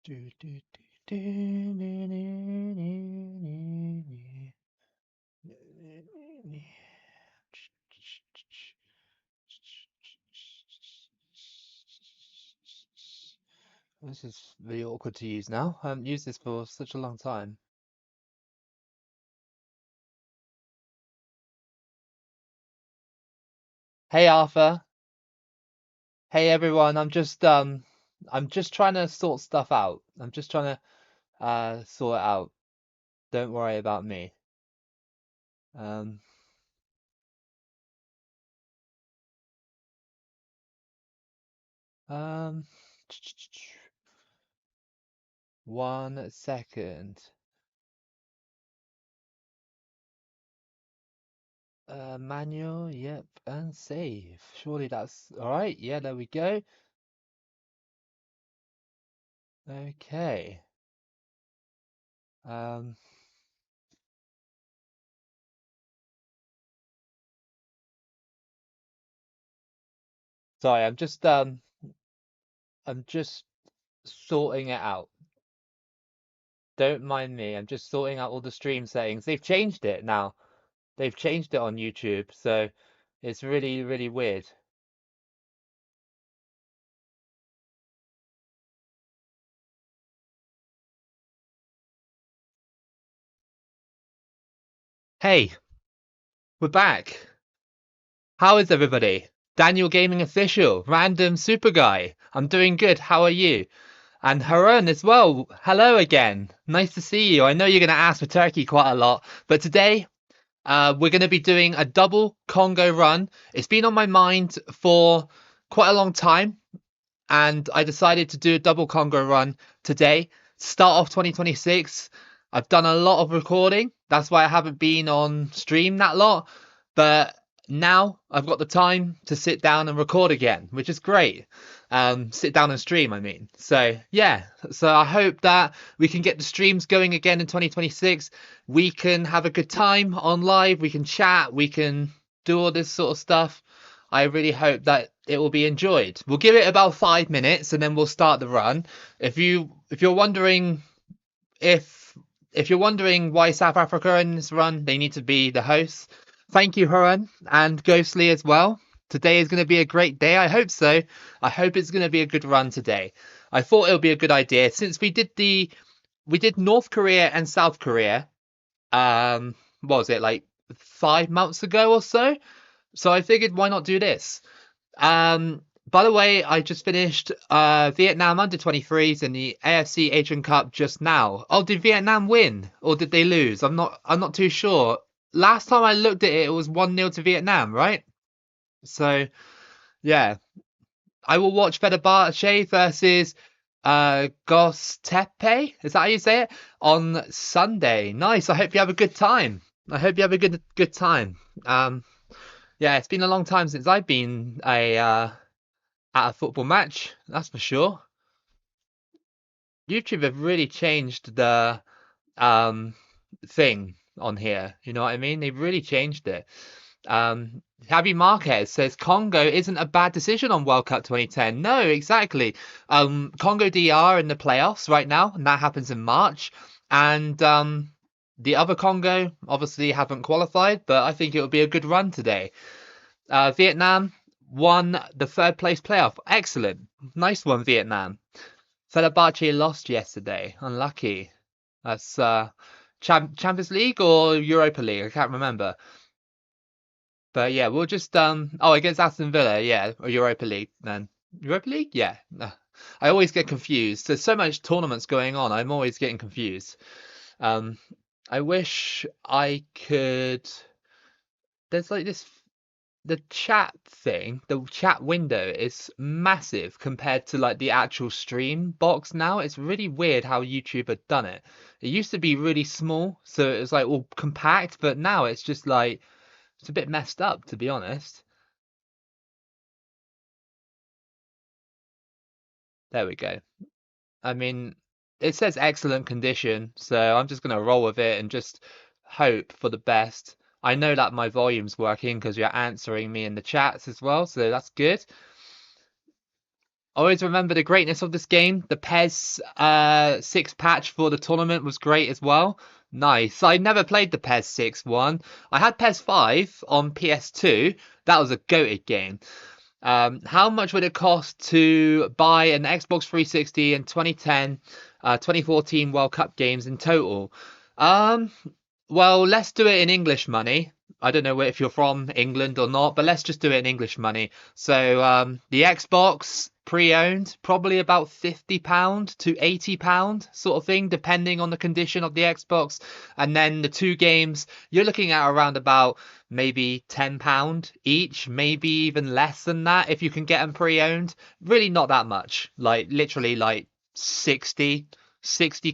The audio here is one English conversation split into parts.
Do, do, do, do. This is really awkward to use now. I haven't used this for such a long time. Hey Arthur. Hey everyone. I'm just trying to sort stuff out. I'm just trying to sort it out. Don't worry about me. Um um 1 second. Manual, yep, and save. Surely that's all right. Yeah, there we go. Okay. Um, sorry, I'm just sorting it out. Don't mind me. I'm just sorting out all the stream settings. They've changed it now. They've changed it on YouTube, so it's really, really weird. Hey, we're back. How is everybody? Daniel Gaming Official, Random Super Guy. I'm doing good. How are you? And Harun as well. Hello again. Nice to see you. I know you're going to ask for Turkey quite a lot, but today we're going to be doing a double Congo run. It's been on my mind for quite a long time, and I decided to do a double Congo run today. Start off 2026. I've done a lot of recording. That's why I haven't been on stream that lot. But now I've got the time to sit down and record again, which is great. Sit down and stream, I mean. So yeah. So I hope that we can get the streams going again in 2026. We can have a good time on live. We can chat. We can do all this sort of stuff. I really hope that it will be enjoyed. We'll give it about 5 minutes and then we'll start the run. If you're wondering if if you're wondering why South Africa in this run, they need to be the hosts. Thank you, Huron and Ghostly as well. Today is going to be a great day. I hope so. I hope it's going to be a good run today. I thought it would be a good idea since we did North Korea and South Korea. What was it, like 5 months ago or so? So I figured, why not do this? By the way, I just finished Vietnam under 23s in the AFC Asian Cup just now. Oh, did Vietnam win or did they lose? I'm not too sure. Last time I looked at it, it was 1-0 to Vietnam, right? So, yeah. I will watch Fenerbahce versus Göztepe. Is that how you say it? On Sunday. Nice. I hope you have a good time. I hope you have a good time. Yeah, it's been a long time since I've been at a football match, that's for sure. YouTube have really changed the um thing on here. You know what I mean? They've really changed it. Javi Marquez says Congo isn't a bad decision on World Cup 2010. No, exactly. Congo DR in the playoffs right now, and that happens in March. And the other Congo obviously haven't qualified, but I think it will be a good run today. Vietnam won the third place playoff. Excellent. Nice one, Vietnam. Fenerbahce lost yesterday. Unlucky. That's Champions League or Europa League. I can't remember. But yeah, we'll just against Aston Villa, yeah, or Europa League then. Europa League? Yeah. I always get confused. There's so much tournaments going on. I'm always getting confused. Um I wish I could. There's like this, the chat thing, the chat window is massive compared to like the actual stream box now. It's really weird how YouTube had done it. It used to be really small, so it was like all compact, but now it's just like it's a bit messed up, to be honest. There we go. I mean, it says excellent condition, so I'm just gonna roll with it and just hope for the best. I know that my volume's working because you're answering me in the chats as well, so that's good. Always remember the greatness of this game. The PES 6 patch for the tournament was great as well. Nice. I never played the PES 6 one. I had PES 5 on PS2. That was a goated game. How much would it cost to buy an Xbox 360 in 2010, 2014 World Cup games in total? Um, well, let's do it in English money. I don't know if you're from England or not, but let's just do it in English money. So, the Xbox pre-owned, probably about £50 to £80 sort of thing, depending on the condition of the Xbox. And then the two games, you're looking at around about maybe £10 each, maybe even less than that if you can get them pre-owned. Really not that much. Like literally like 60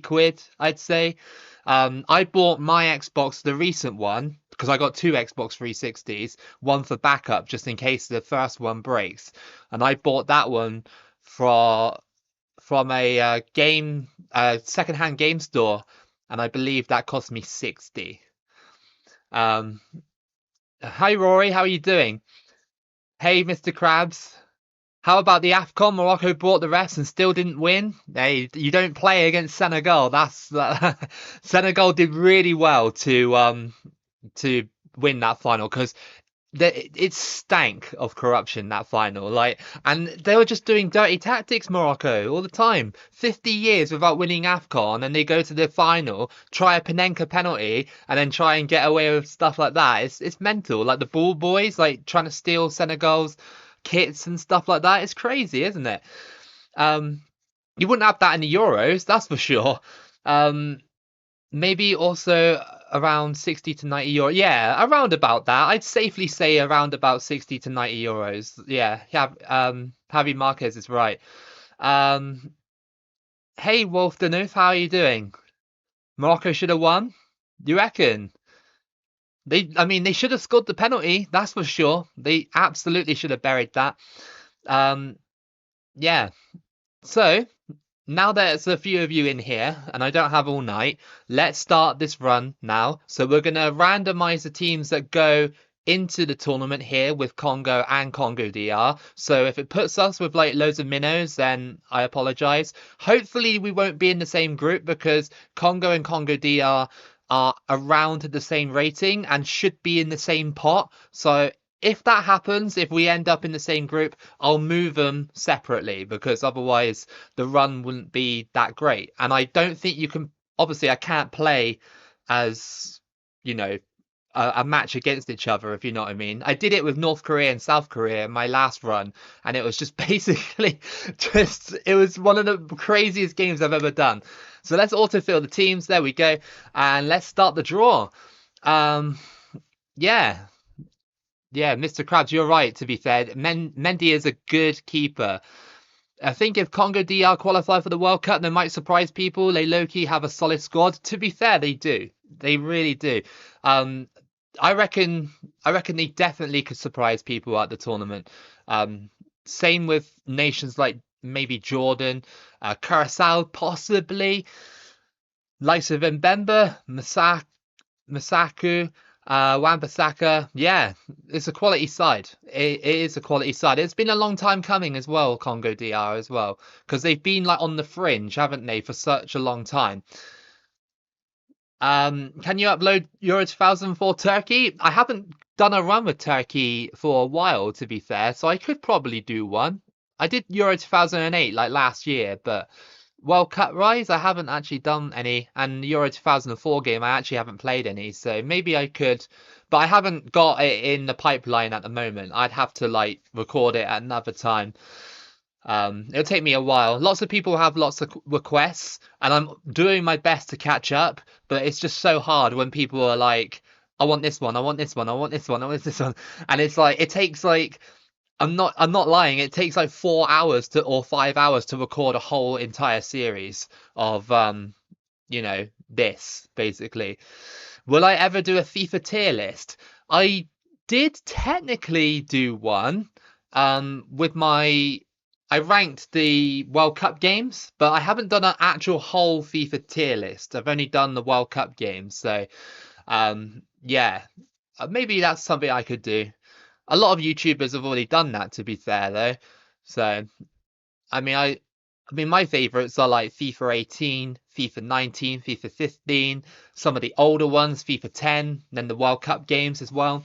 quid, I'd say. I bought my Xbox, the recent one, because I got two Xbox 360s, one for backup just in case the first one breaks. And I bought that one for from a secondhand game store, and I believe that cost me 60. Um, Hi Rory, how are you doing? Hey Mr. Krabs. How about the AFCON? Morocco brought the refs and still didn't win. Hey, you don't play against Senegal. That's Senegal did really well to win that final because it stank of corruption that final. Like, and they were just doing dirty tactics, Morocco, all the time. 50 years without winning AFCON, and they go to the final, try a Panenka penalty, and then try and get away with stuff like that. It's mental. Like the ball boys, like trying to steal Senegal's kits and stuff like that. It's crazy, isn't it? Um, you wouldn't have that in the Euros, that's for sure. Um, Maybe also around 60 to 90 euro. Yeah, around about that. I'd safely say around about 60 to 90 euros. Yeah, Javi Marquez is right. Um, hey, Wolf Danuth, how are you doing? Morocco should have won. You reckon? I mean, they should have scored the penalty. That's for sure. They absolutely should have buried that. Um, yeah. So, now there's a few of you in here, and I don't have all night, let's start this run now. So we're going to randomize the teams that go into the tournament here with Congo and Congo DR. So if it puts us with like loads of minnows, then I apologize. Hopefully we won't be in the same group because Congo and Congo DR are around the same rating and should be in the same pot. So if that happens, if we end up in the same group, I'll move them separately because otherwise the run wouldn't be that great. And I don't think you can, obviously, I can't play as, you know, a match against each other, if you know what I mean. I did it with North Korea and South Korea in my last run, and it was just basically it was one of the craziest games I've ever done. So let's autofill the teams. There we go. And let's start the draw. Um, yeah. Yeah, Mr. Krabs, you're right, to be fair. Mendy is a good keeper. I think if Congo DR qualify for the World Cup, they might surprise people. They low-key have a solid squad. To be fair, they do. They really do. Um, I reckon they definitely could surprise people at the tournament. Um, Same with nations like maybe Jordan, Curacao, possibly. Likes of Mbemba, Masaku, Wan-Bissaka, yeah, it's a quality side. It is a quality side. It's been a long time coming as well, Congo DR as well, because they've been like on the fringe, haven't they, for such a long time. Can you upload Euro 2004 Turkey? I haven't done a run with Turkey for a while, to be fair, so I could probably do one. I did Euro 2008 like last year, but World Cup Rise, I haven't actually done any, and Euro 2004 game, I actually haven't played any, so maybe I could, but I haven't got it in the pipeline at the moment. I'd have to like record it at another time. It'll take me a while. Lots of people have lots of requests, and I'm doing my best to catch up, but it's just so hard when people are like, I want this one, I want this one, I want this one, I want this one, and it's like it takes like I'm not lying. It takes like 4 hours to or 5 hours to record a whole entire series of this basically. Will I ever do a FIFA tier list? I did technically do one with my I ranked the World Cup games, but I haven't done an actual whole FIFA tier list. I've only done the World Cup games, so yeah, maybe that's something I could do. A lot of YouTubers have already done that, to be fair, though. So I mean, my favorites are like FIFA 18, FIFA 19, FIFA 15, some of the older ones, FIFA 10, then the World Cup games as well.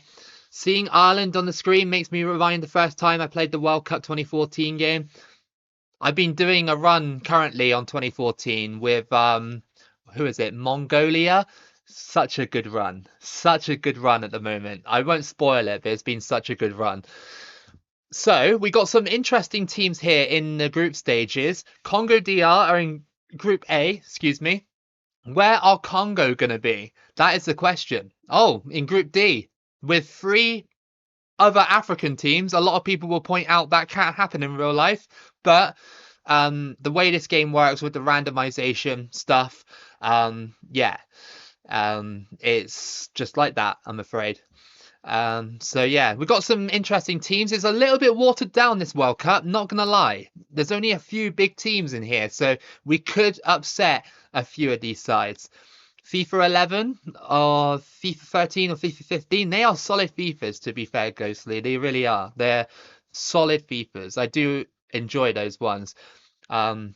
Seeing Ireland on the screen makes me remind the first time I played the World Cup 2014 game. I've been doing a run currently on 2014 with who is it? Mongolia. Such a good run. Such a good run at the moment. I won't spoil it, but it's been such a good run. So we got some interesting teams here in the group stages. Congo DR are in Group A, excuse me. Where are Congo gonna be? That is the question. Oh, in Group D, with three other African teams. A lot of people will point out that can't happen in real life, but the way this game works with the randomization stuff, yeah, it's just like that, I'm afraid. So yeah, we've got some interesting teams. It's a little bit watered down this World Cup, not gonna lie. There's only a few big teams in here, so we could upset a few of these sides. FIFA 11 or FIFA 13 or FIFA 15, they are solid FIFAs, to be fair, Ghostly. They really are. They're solid FIFAs. I do enjoy those ones. Um,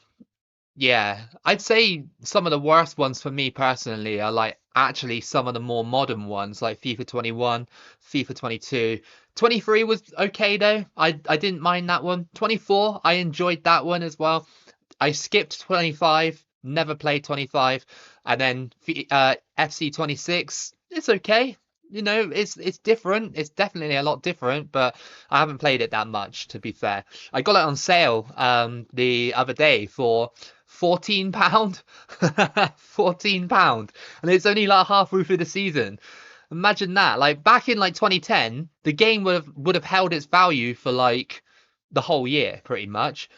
yeah, I'd say some of the worst ones for me personally are like actually some of the more modern ones, like FIFA 21, FIFA 22. 23 was okay though. I didn't mind that one. 24, I enjoyed that one as well. I skipped 25, never played 25, and then FC 26. It's okay. You know, it's different. It's definitely a lot different, but I haven't played it that much, to be fair. I got it on sale the other day for £14. £14. And it's only like halfway through the season. Imagine that. Like back in like 2010, the game would have held its value for like the whole year, pretty much.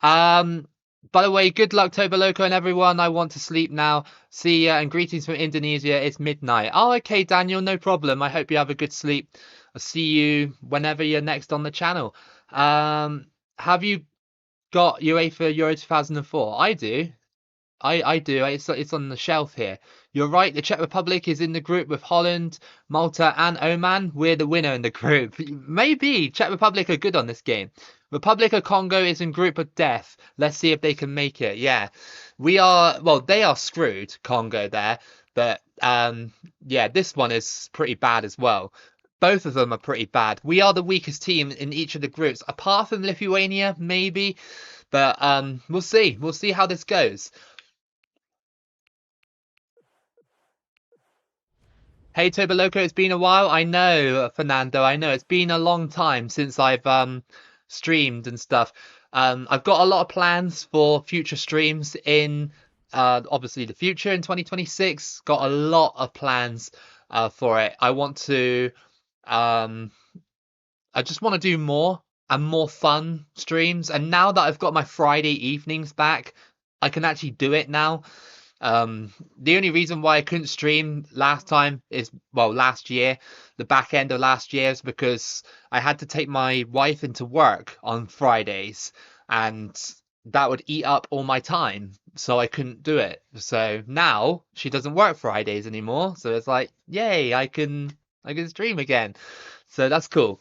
Um, by the way, good luck, Toba Loco and everyone. I want to sleep now. See ya and greetings from Indonesia. It's midnight. Oh, okay, Daniel, no problem. I hope you have a good sleep. I'll see you whenever you're next on the channel. Have you got UEFA Euro 2004? I do. I do. It's on the shelf here. You're right. The Czech Republic is in the group with Holland, Malta, and Oman. We're the winner in the group. Maybe Czech Republic are good on this game. Republic of Congo is in group of death. Let's see if they can make it. Yeah, we are. Well, they are screwed, Congo there. But yeah, this one is pretty bad as well. Both of them are pretty bad. We are the weakest team in each of the groups, apart from Lithuania, maybe. But we'll see. We'll see how this goes. Hey Toba Loco, it's been a while. I know, Fernando, I know it's been a long time since I've streamed and stuff. I've got a lot of plans for future streams in obviously the future in 2026. Got a lot of plans for it. Um I just want to do more and more fun streams. And now that I've got my Friday evenings back, I can actually do it now. The only reason why I couldn't stream last time is, well, last year, the back end of last year is because I had to take my wife into work on Fridays and that would eat up all my time. So I couldn't do it. So now she doesn't work Fridays anymore. So it's like, yay, I can stream again. So that's cool.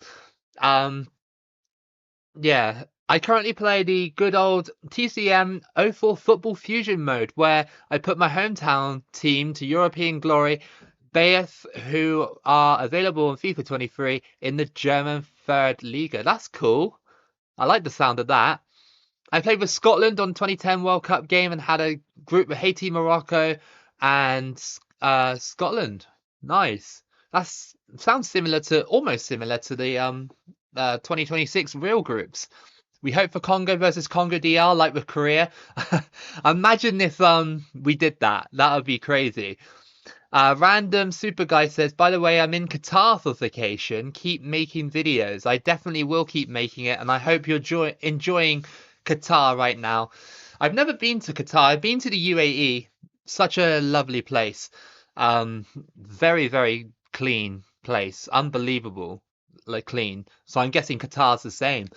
Um, yeah, I currently play the good old TCM 04 Football Fusion mode, where I put my hometown team to European glory, Bath, who are available on FIFA 23 in the German Third Liga. That's cool. I like the sound of that. I played with Scotland on 2010 World Cup game and had a group with Haiti, Morocco, and Scotland. Nice. That's sounds similar to almost similar to the 2026 real groups. We hope for Congo versus Congo DR like with Korea. Imagine if we did that. That would be crazy. Random Super Guy says, by the way, I'm in Qatar for vacation. Keep making videos. I definitely will keep making it, and I hope you're enjoying Qatar right now. I've never been to Qatar. I've been to the UAE. Such a lovely place. Very, very clean place. Unbelievable, like clean. So I'm guessing Qatar's the same.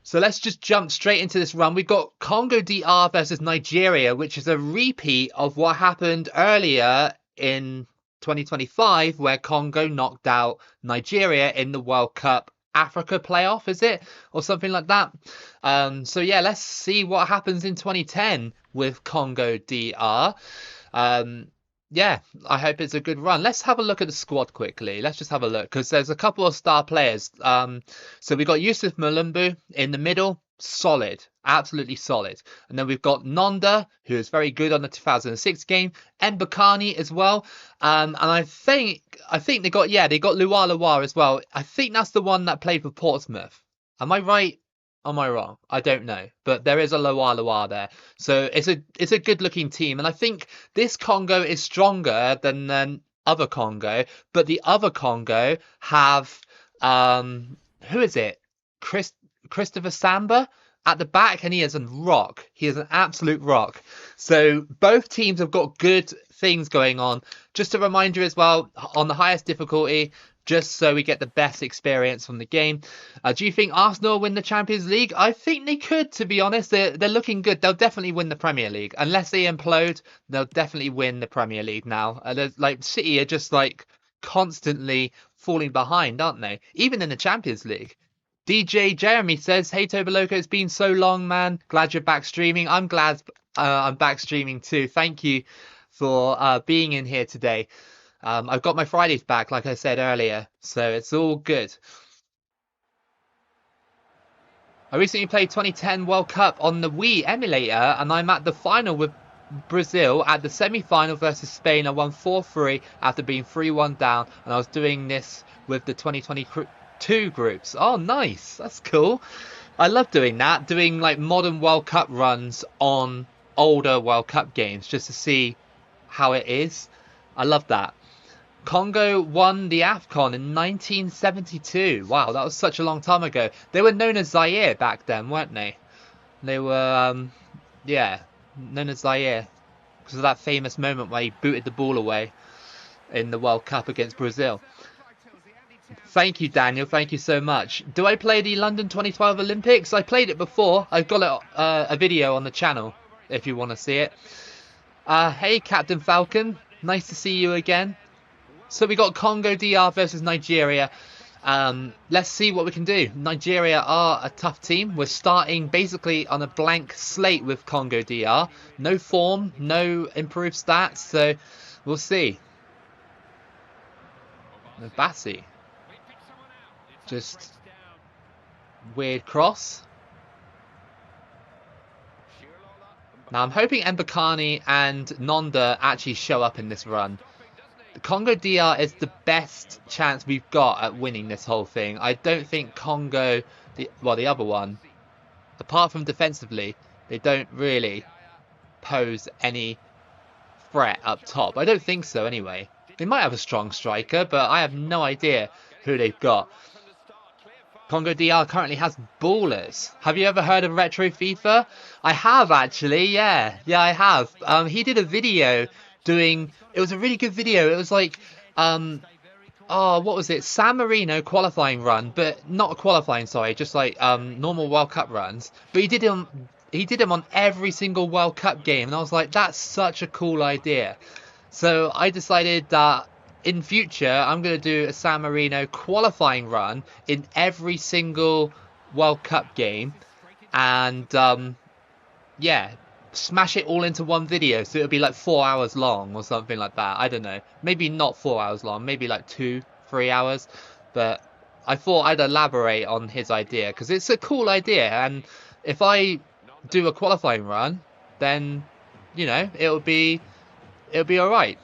So let's just jump straight into this run. We've got Congo DR versus Nigeria, which is a repeat of what happened earlier in 2025, where Congo knocked out Nigeria in the World Cup Africa playoff, is it? Or something like that. So yeah, let's see what happens in 2010 with Congo DR. Um, yeah, I hope it's a good run. Let's have a look at the squad quickly. Let's just have a look because there's a couple of star players. So we got Yusuf Mulumbu in the middle, solid, absolutely solid. And then we've got Nonda, who is very good on the 2006 game, Mbakani as well. And I think they got Lualua as well. I think that's the one that played for Portsmouth. Am I right? Am I wrong? I don't know, but there is a Loa there, so it's a good looking team, and I think this Congo is stronger than other Congo, but the other Congo have who is it? Christopher Samba at the back, and he is a rock. He is an absolute rock. So both teams have got good things going on. Just a reminder as well, on the highest difficulty, just so we get the best experience from the game. Do you think Arsenal win the Champions League? I think they could, to be honest. They're looking good. They'll definitely win the Premier League. Unless they implode, they'll definitely win the Premier League now. Like City are just like constantly falling behind, aren't they? Even in the Champions League. DJ Jeremy says, "Hey Toba Loco, it's been so long, man. Glad you're back streaming." I'm glad I'm back streaming too. Thank you for being in here today. I've got my Fridays back, like I said earlier, so it's all good. I recently played 2010 World Cup on the Wii emulator, and I'm at the final with Brazil. At the semi-final versus Spain, I won 4-3 after being 3-1 down, and I was doing this with the 2022 groups. Oh, nice. That's cool. I love doing that, doing like modern World Cup runs on older World Cup games, just to see how it is. I love that. Congo won the AFCON in 1972. Wow, that was such a long time ago. They were known as Zaire back then, weren't they? They were, yeah, known as Zaire because of that famous moment where he booted the ball away in the World Cup against Brazil. Thank you, Daniel. Thank you so much. Do I play the London 2012 Olympics? I played it before. I've got a video on the channel if you want to see it. Hey, Captain Falcon. Nice to see you again. So we got Congo DR versus Nigeria. Let's see what we can do. Nigeria are a tough team. We're starting basically on a blank slate with Congo DR. No form, no improved stats, so we'll see. No Bassi. Just weird cross. Now I'm hoping Mbakani and Nonda actually show up in this run. Congo DR is the best chance we've got at winning this whole thing. I don't think Congo, the other one, apart from defensively, they don't really pose any threat up top. I don't think so anyway. They might have a strong striker, but I have no idea who they've got. Congo DR currently has ballers. Have you ever heard of Retro FIFA? I have actually, yeah. Yeah, I have. He did a video doing, it was a really good video. It was like, what was it? San Marino qualifying run, but not a qualifying, sorry, just like normal World Cup runs. But he did them on every single World Cup game, and I was like, that's such a cool idea. So I decided that in future I'm going to do a San Marino qualifying run in every single World Cup game, and yeah, smash it all into one video, so it'll be like 4 hours long or something like that. I don't know, maybe not 4 hours long, maybe like 2-3 hours, but I thought I'd elaborate on his idea because it's a cool idea, and if I do a qualifying run, then you know it'll be all right.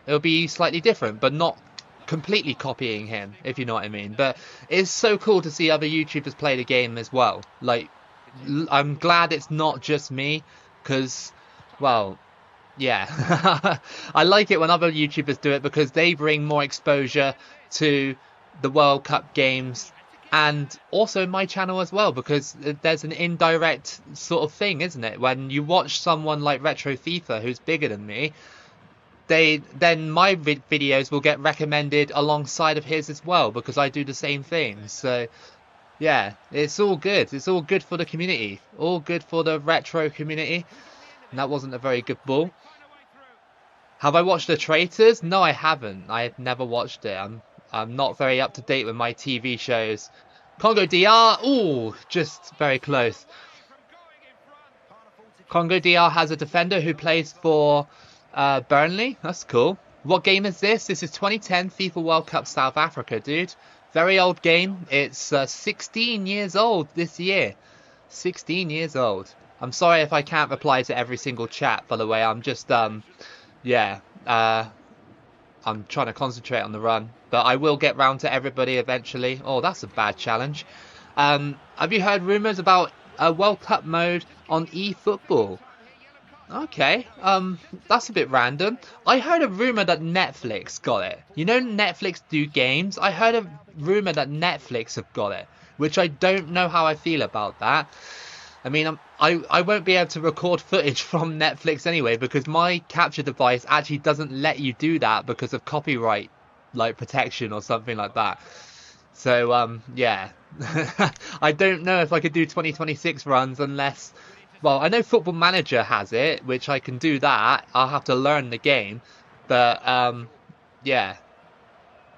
It'll be slightly different, but not completely copying him, if you know what I mean. But it's so cool to see other YouTubers play the game as well. Like, I'm glad it's not just me, because, well, yeah. I like it when other YouTubers do it because they bring more exposure to the World Cup games and also my channel as well, because there's an indirect sort of thing, isn't it? When you watch someone like Retro FIFA who's bigger than me, then my videos will get recommended alongside of his as well because I do the same thing. So yeah, it's all good. It's all good for the community, all good for the retro community. And that wasn't a very good ball. Have I watched The Traitors? No, I haven't. I have never watched it. I'm not very up to date with my TV shows. Congo DR. Ooh, just very close. Congo DR has a defender who plays for Burnley. That's cool. What game is this? This is 2010 FIFA World Cup South Africa, dude. Very old game. It's 16 years old this year. 16 years old. I'm sorry if I can't reply to every single chat, by the way. I'm just, yeah, I'm trying to concentrate on the run. But I will get round to everybody eventually. Oh, that's a bad challenge. Have you heard rumours about a World Cup mode on eFootball? Okay, that's a bit random. I heard a rumor that Netflix got it. You know Netflix do games? I heard a rumor that Netflix have got it, which I don't know how I feel about that. I mean, I won't be able to record footage from Netflix anyway because my capture device actually doesn't let you do that because of copyright, like protection or something like that. So yeah, I don't know if I could do 2026 runs unless, well, I know Football Manager has it, which I can do that. I'll have to learn the game, but yeah,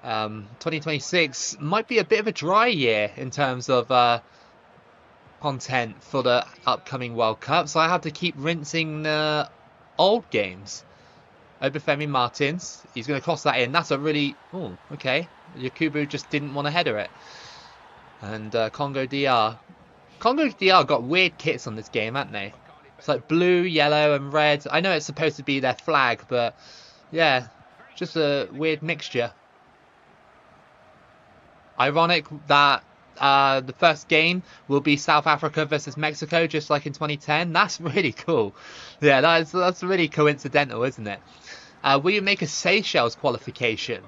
2026 might be a bit of a dry year in terms of content for the upcoming World Cup, so I have to keep rinsing the old games. Obafemi Martins, he's going to cross that in. That's a really, oh, okay. Yakubu just didn't want to header it. And Congo DR. Congo DR got weird kits on this game, haven't they? It's like blue, yellow, and red. I know it's supposed to be their flag, but yeah, just a weird mixture. Ironic that the first game will be South Africa versus Mexico, just like in 2010. That's really cool. Yeah, that's really coincidental, isn't it? Will you make a Seychelles qualification?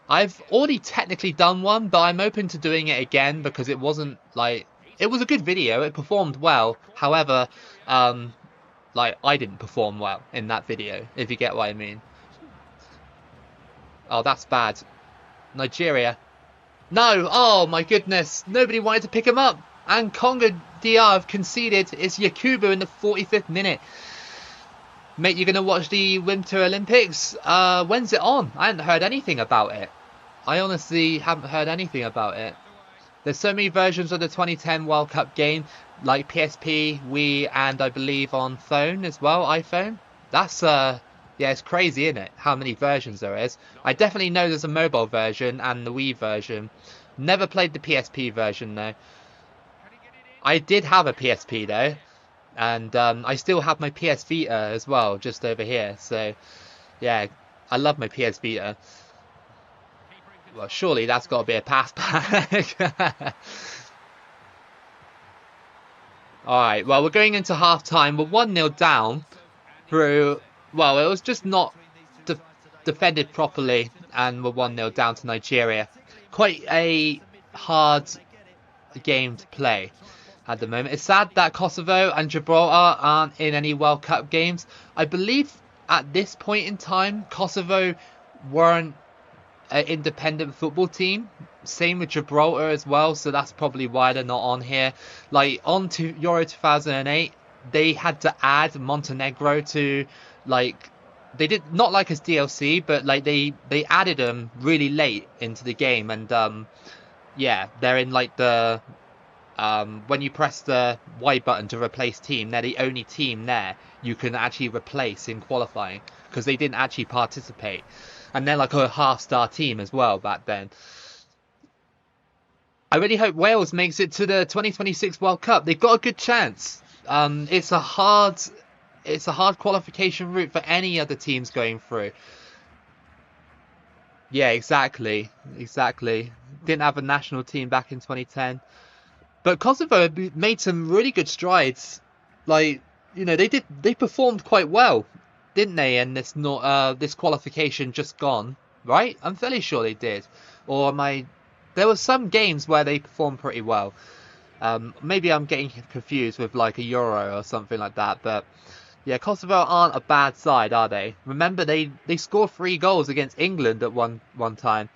I've already technically done one, but I'm open to doing it again because it wasn't like it was a good video. It performed well. However, like I didn't perform well in that video, if you get what I mean. Oh, that's bad. Nigeria. No! Oh my goodness! Nobody wanted to pick him up, and Congo DR have conceded. It's Yakubu in the 45th minute. Mate, you're gonna watch the Winter Olympics? When's it on? I haven't heard anything about it. I honestly haven't heard anything about it. There's so many versions of the 2010 World Cup game, like PSP, Wii, and I believe on phone as well, iPhone. That's yeah, it's crazy, isn't it? How many versions there is. I definitely know there's a mobile version and the Wii version. Never played the PSP version though. I did have a PSP though, and I still have my PS Vita as well, just over here. So yeah, I love my PS Vita. Well, surely that's got to be a pass back. Alright, well, we're going into half-time. We're 1-0 down through... Well, it was just not defended properly, and we're 1-0 down to Nigeria. Quite a hard game to play at the moment. It's sad that Kosovo and Gibraltar aren't in any World Cup games. I believe at this point in time, Kosovo weren't an independent football team. Same with Gibraltar as well, so that's probably why they're not on here. Like on to Euro 2008, they had to add Montenegro to, like, they did not like as DLC, but like they added them really late into the game, and yeah, they're in like the when you press the Y button to replace team, they're the only team there you can actually replace in qualifying because they didn't actually participate. And they're like a half-star team as well back then. I really hope Wales makes it to the 2026 World Cup. They've got a good chance. It's a hard qualification route for any other teams going through. Yeah, exactly. Didn't have a national team back in 2010. But Kosovo made some really good strides. Like, you know, they performed quite well, didn't they? And this not this qualification just gone, right? I'm fairly sure they did. Or am I? There were some games where they performed pretty well. Maybe I'm getting confused with like a Euro or something like that. But yeah, Kosovo aren't a bad side, are they? Remember they scored 3 goals against England at one time.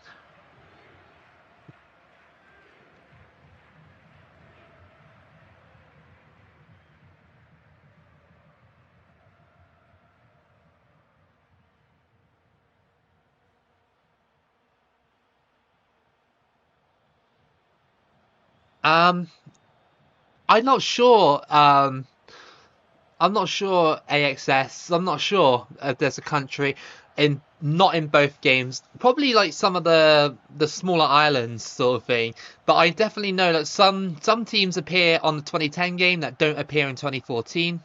Um, I'm not sure. I'm not sure AXS. I'm not sure if there's a country in not in both games. Probably like some of the smaller islands sort of thing. But I definitely know that some teams appear on the 2010 game that don't appear in 2014,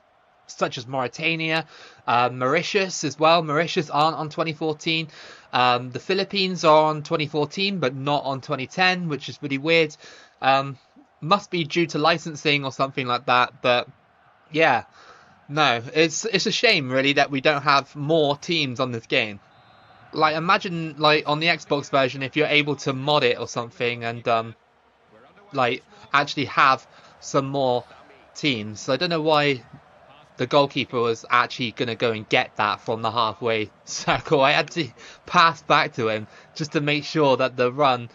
such as Mauritania, Mauritius as well. Mauritius aren't on 2014. The Philippines are on 2014, but not on 2010, which is really weird. Um, must be due to licensing or something like that. But yeah. No, it's a shame really that we don't have more teams on this game. Like imagine like on the Xbox version if you're able to mod it or something and like actually have some more teams. I don't know why the goalkeeper was actually gonna go and get that from the halfway circle. I had to pass back to him just to make sure that the run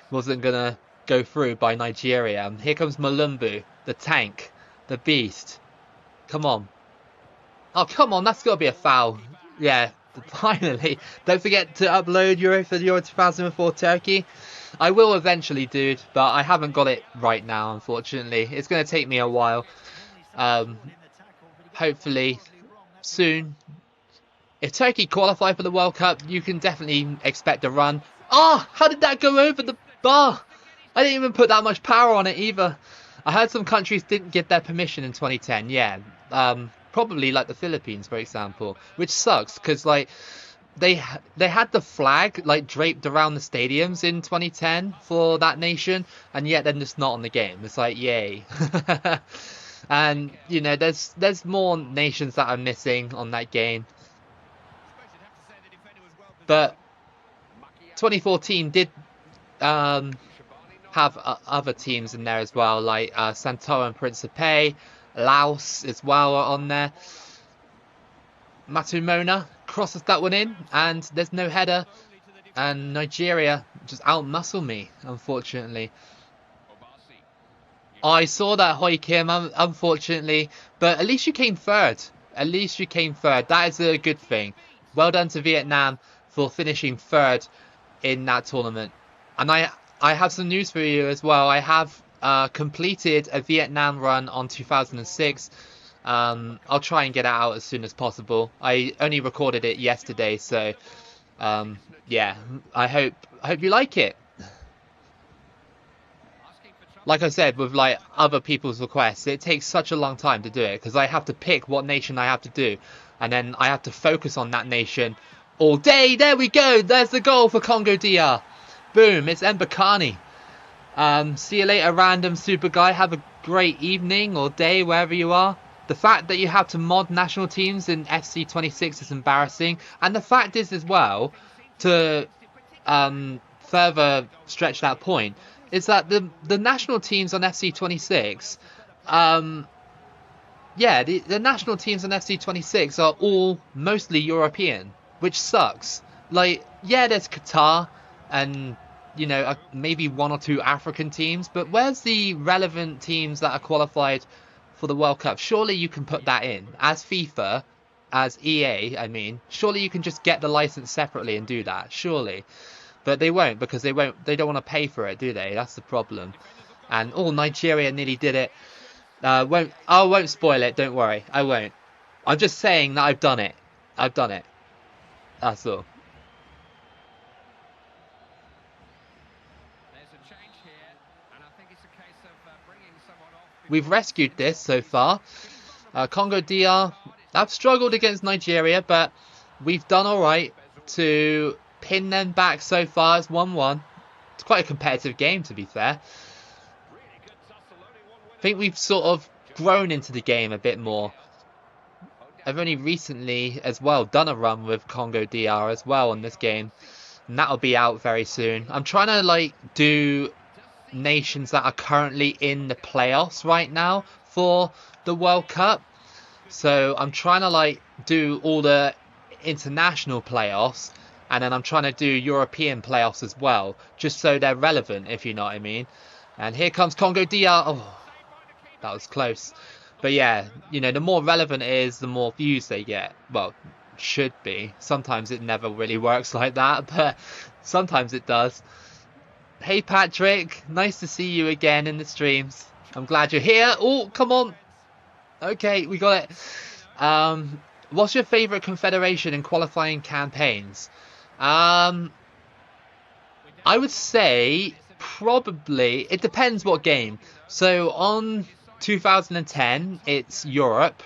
wasn't gonna go through by Nigeria. And here comes Malumbu, the tank, the beast. Come on. Oh, come on, that's got to be a foul. Yeah, finally. Don't forget to upload Euro for Euro 2004 Turkey. I will eventually, dude, but I haven't got it right now, unfortunately. It's going to take me a while. Um, hopefully, soon. If Turkey qualify for the World Cup, you can definitely expect a run. Oh, how did that go over the bar? I didn't even put that much power on it either. I heard some countries didn't get their permission in 2010. Yeah, probably like the Philippines, for example, which sucks because like they had the flag like draped around the stadiums in 2010 for that nation, and yet they're just not on the game. It's like yay. And you know, there's more nations that are missing on that game, but 2014 did have other teams in there as well, like Santoa and Principe, Laos as well are on there. Matumona crosses that one in, and there's no header, and Nigeria just outmuscle me, unfortunately. I saw that, Hoi Kim, unfortunately, but at least you came third. At least you came third. That is a good thing. Well done to Vietnam for finishing third in that tournament. And I have some news for you as well. I have completed a Vietnam run on 2006. I'll try and get it out as soon as possible. I only recorded it yesterday, so yeah. I hope you like it. Like I said, with like other people's requests, it takes such a long time to do it because I have to pick what nation I have to do, and then I have to focus on that nation all day. There we go. There's the goal for Congo DR. Boom! It's Mbakani. See you later, random super guy. Have a great evening or day wherever you are. The fact that you have to mod national teams in FC26 is embarrassing, and the fact is as well, to further stretch that point, is that the national teams on FC26, yeah, the national teams on FC26 are all mostly European, which sucks. Like, yeah, there's Qatar and, you know, maybe one or two African teams, but where's the relevant teams that are qualified for the World Cup? Surely you can put that in. As FIFA, as EA, I mean, surely you can just get the license separately and do that, surely. But they won't, because they don't want to pay for it, do they? That's the problem. And oh, Nigeria nearly did it. I won't spoil it, don't worry. I won't. I'm just saying that I've done it. I've done it. That's all. We've rescued this so far. Congo DR, I've struggled against Nigeria, but we've done alright to pin them back so far. It's 1-1. It's quite a competitive game, to be fair. I think we've sort of grown into the game a bit more. I've only recently as well done a run with Congo DR as well on this game, and that'll be out very soon. I'm trying to like do nations that are currently in the playoffs right now for the World Cup. So I'm trying to like do all the international playoffs, and then I'm trying to do European playoffs as well, just so they're relevant, if you know what I mean. And here comes Congo DR. Oh, that was close. But yeah, you know, the more relevant it is, the more views they get. Well, should be. Sometimes it never really works like that, but sometimes it does. Hey Patrick, nice to see you again in the streams. I'm glad you're here. Oh, come on. Okay, we got it. What's your favorite confederation in qualifying campaigns? Um, I would say probably it depends what game. So on 2010, it's Europe.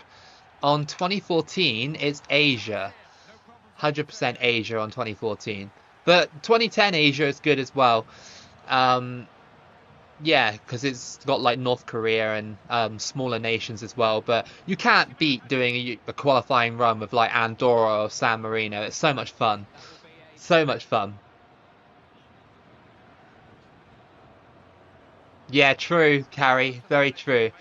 On 2014, it's Asia. 100% Asia on 2014. But 2010 Asia is good as well. Um, Yeah, because it's got like North Korea and smaller nations as well. But you can't beat doing a qualifying run with like Andorra or San Marino. It's so much fun. So much fun. Yeah, true, Carrie. Very true.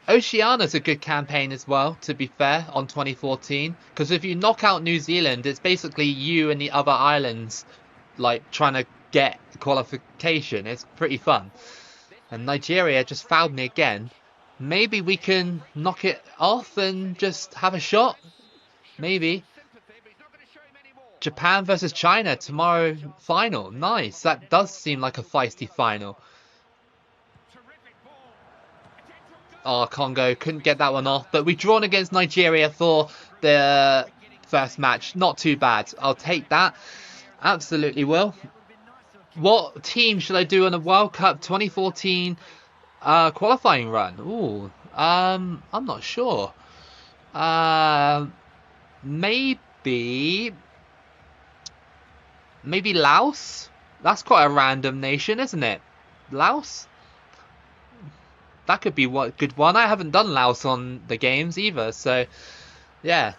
Oceania's a good campaign as well, to be fair, on 2014. Because if you knock out New Zealand, it's basically you and the other islands like trying to get qualification. It's pretty fun. And Nigeria just fouled me again. Maybe we can knock it off and just have a shot. Maybe. Japan versus China tomorrow final. Nice. That does seem like a feisty final. Oh, Congo couldn't get that one off. But we've drawn against Nigeria for the first match. Not too bad. I'll take that. Absolutely will. What team should I do in the World Cup 2014 qualifying run? Ooh, I'm not sure. Maybe Laos? That's quite a random nation, isn't it? Laos? That could be what good one. I haven't done Laos on the games either, so yeah.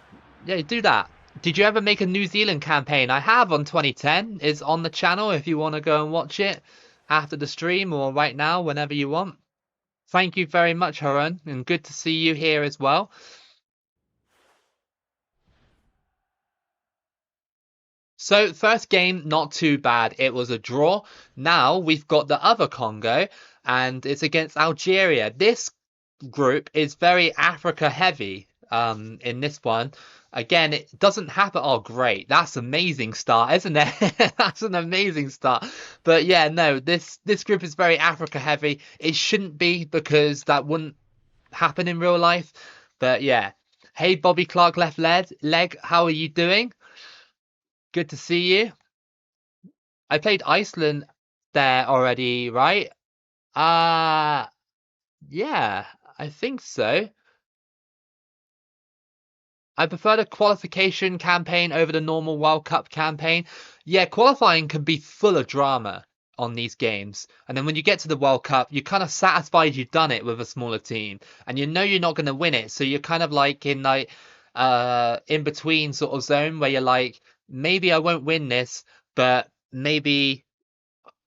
Yeah, do that. Did you ever make a New Zealand campaign? I have on 2010. It's on the channel if you want to go and watch it after the stream or right now, whenever you want. Thank you very much, Harun, and good to see you here as well. So first game, not too bad. It was a draw. Now we've got the other Congo, and it's against Algeria. This group is very Africa heavy. In this one, again, it doesn't happen. Oh, great! That's an amazing start, isn't it? That's an amazing start. But yeah, no, this group is very Africa heavy. It shouldn't be because that wouldn't happen in real life. But yeah. Hey, Bobby Clark, left leg. How are you doing? Good to see you. I played Iceland there already, right? Uh yeah, I think so. I prefer the qualification campaign over the normal World Cup campaign. Yeah, qualifying can be full of drama on these games. And then when you get to the World Cup, you're kind of satisfied you've done it with a smaller team. And you know you're not going to win it. So you're kind of like in between sort of zone where you're like, maybe I won't win this, but maybe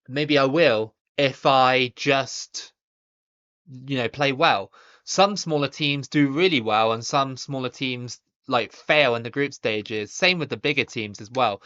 I will if I just, play well. Some smaller teams do really well, and some smaller teams like fail in the group stages. Same with the bigger teams as well.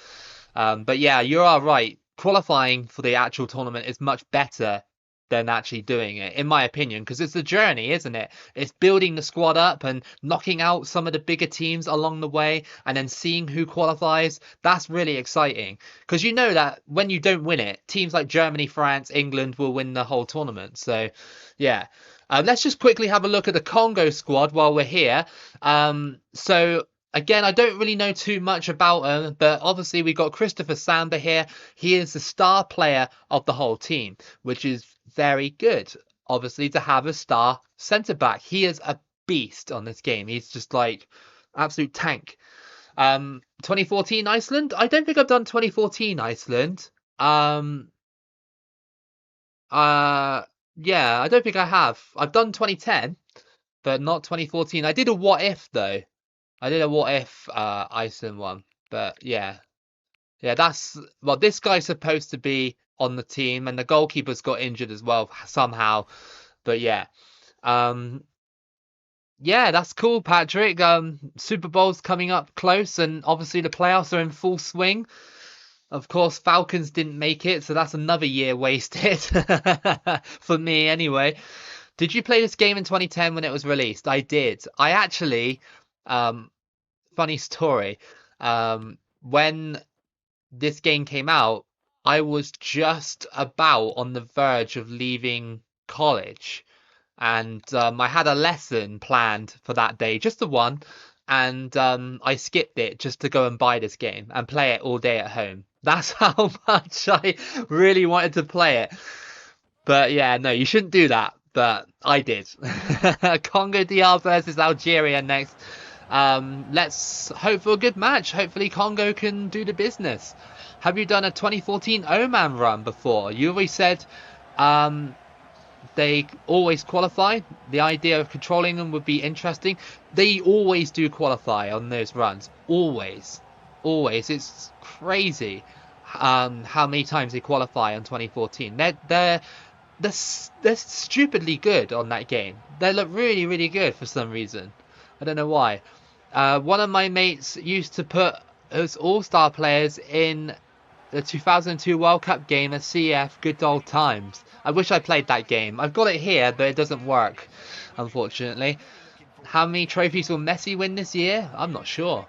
But yeah, you are right. Qualifying for the actual tournament is much better than actually doing it, in my opinion, because it's a journey, isn't it? It's building the squad up and knocking out some of the bigger teams along the way and then seeing who qualifies. That's really exciting because you know that when you don't win it, teams like Germany, France, England will win the whole tournament. So, yeah. Let's just quickly have a look at the Congo squad while we're here. So again, I don't really know too much about him, but obviously we got Christopher Samba here. He is the star player of the whole team, which is very good. Obviously, to have a star centre back, he is a beast on this game. He's just like absolute tank. 2014 Iceland. I don't think I've done 2014 Iceland. Um, uh, yeah, I don't think I have. I've done 2010, but not 2014. I did a what if though. I did a what if Iceland one, but yeah, that's well. This guy's supposed to be on the team, and the goalkeeper's got injured as well somehow. But yeah, um, yeah, that's cool, Patrick. Super Bowl's coming up close, and obviously the playoffs are in full swing. Of course, Falcons didn't make it, so that's another year wasted for me anyway. Did you play this game in 2010 when it was released? I did. I actually, um, funny story. When this game came out, I was just about on the verge of leaving college. And I had a lesson planned for that day, just the one, and I skipped it just to go and buy this game and play it all day at home. That's how much I really wanted to play it. But yeah, no, you shouldn't do that. But I did. Congo DR versus Algeria next. Let's hope for a good match. Hopefully Congo can do the business. Have you done a 2014 Oman run before? You always said they always qualify. The idea of controlling them would be interesting. They always do qualify on those runs. Always. Always. It's crazy how many times they qualify on 2014. They're stupidly good on that game. They look really, really good for some reason. I don't know why. One of my mates used to put us all-star players in the 2002 World Cup game at CF Good Old Times. I wish I played that game. I've got it here, but it doesn't work, unfortunately. How many trophies will Messi win this year? I'm not sure.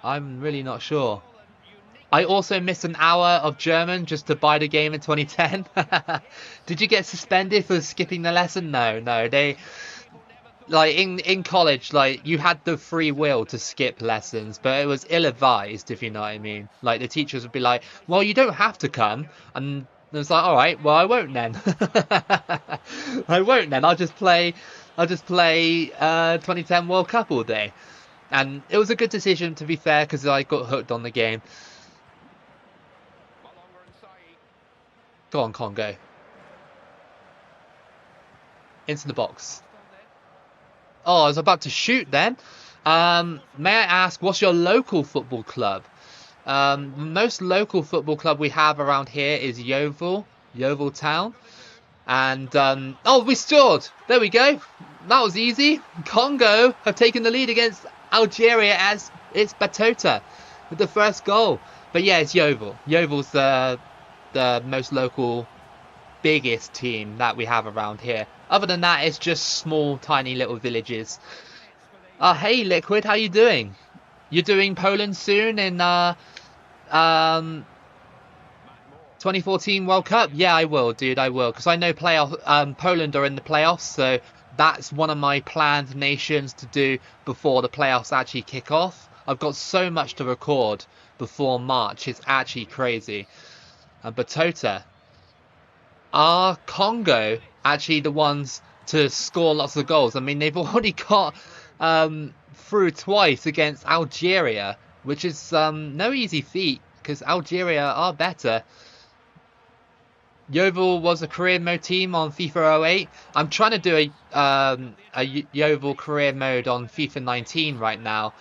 I'm really not sure. I also missed an hour of German just to buy the game in 2010. Did you get suspended for skipping the lesson? No. They, like, in college, like, you had the free will to skip lessons, but it was ill-advised, if you know what I mean. Like, the teachers would be like, well, you don't have to come, and it's like, all right, well, I won't then. I won't then. I'll just play 2010 World Cup all day. And it was a good decision, to be fair, because I got hooked on the game. Go on, Congo. Into the box. Oh, I was about to shoot then. May I ask, what's your local football club? Most local football club we have around here is Yeovil Town. And, oh, we scored! There we go. That was easy. Congo have taken the lead against Algeria as it's Batota with the first goal. But yeah, it's Yeovil. Yeovil's the most local, biggest team that we have around here. Other than that, it's just small, tiny little villages. Hey, Liquid, how you doing? You're doing Poland soon in 2014 World Cup? Yeah, I will, dude, I will. Because I know Poland are in the playoffs, so that's one of my planned nations to do before the playoffs actually kick off. I've got so much to record before March. It's actually crazy. Batota. Are Congo actually the ones to score lots of goals? I mean, they've already got through twice against Algeria, which is no easy feat because Algeria are better. Yeovil was a career mode team on FIFA 08. I'm trying to do a Yeovil career mode on FIFA 19 right now.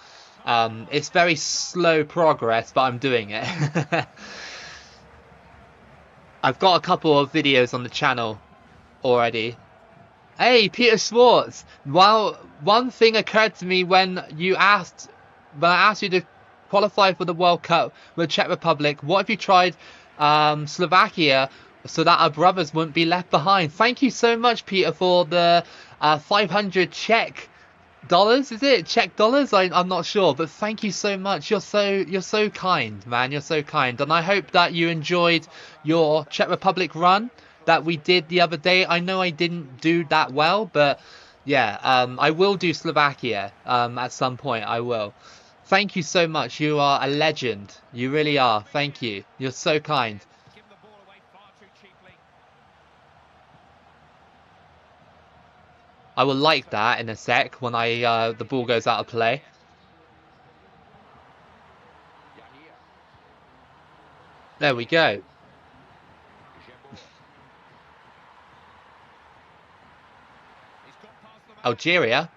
It's very slow progress, but I'm doing it. I've got a couple of videos on the channel already. Hey, Peter Schwartz. Well, one thing occurred to me when I asked you to qualify for the World Cup with Czech Republic. What if you tried Slovakia so that our brothers wouldn't be left behind? Thank you so much, Peter, for the 500 Czech dollars. Is it Czech dollars? I'm not sure, but thank you so much. You're so kind, man. You're so kind, and I hope that you enjoyed your Czech Republic run that we did the other day. I know I didn't do that well, but yeah, I will do Slovakia at some point. I will. Thank you so much. You are a legend. You really are. Thank you. You're so kind. I will like that in a sec when the ball goes out of play. There we go. Algeria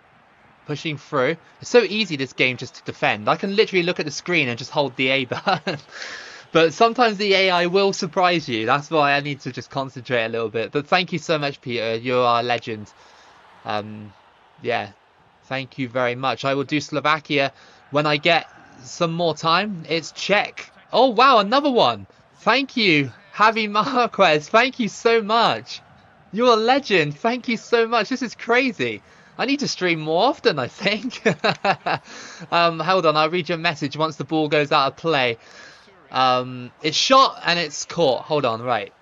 pushing through. It's so easy this game just to defend. I can literally look at the screen and just hold the A button. But sometimes the AI will surprise you. That's why I need to just concentrate a little bit. But thank you so much, Peter. You are a legend. Yeah, thank you very much. I will do Slovakia when I get some more time. It's Czech. Oh, wow, another one. Thank you, Javi Marquez. Thank you so much. You're a legend. Thank you so much. This is crazy. I need to stream more often, I think. Hold on, I'll read your message once the ball goes out of play. It's shot and it's caught. Hold on, right.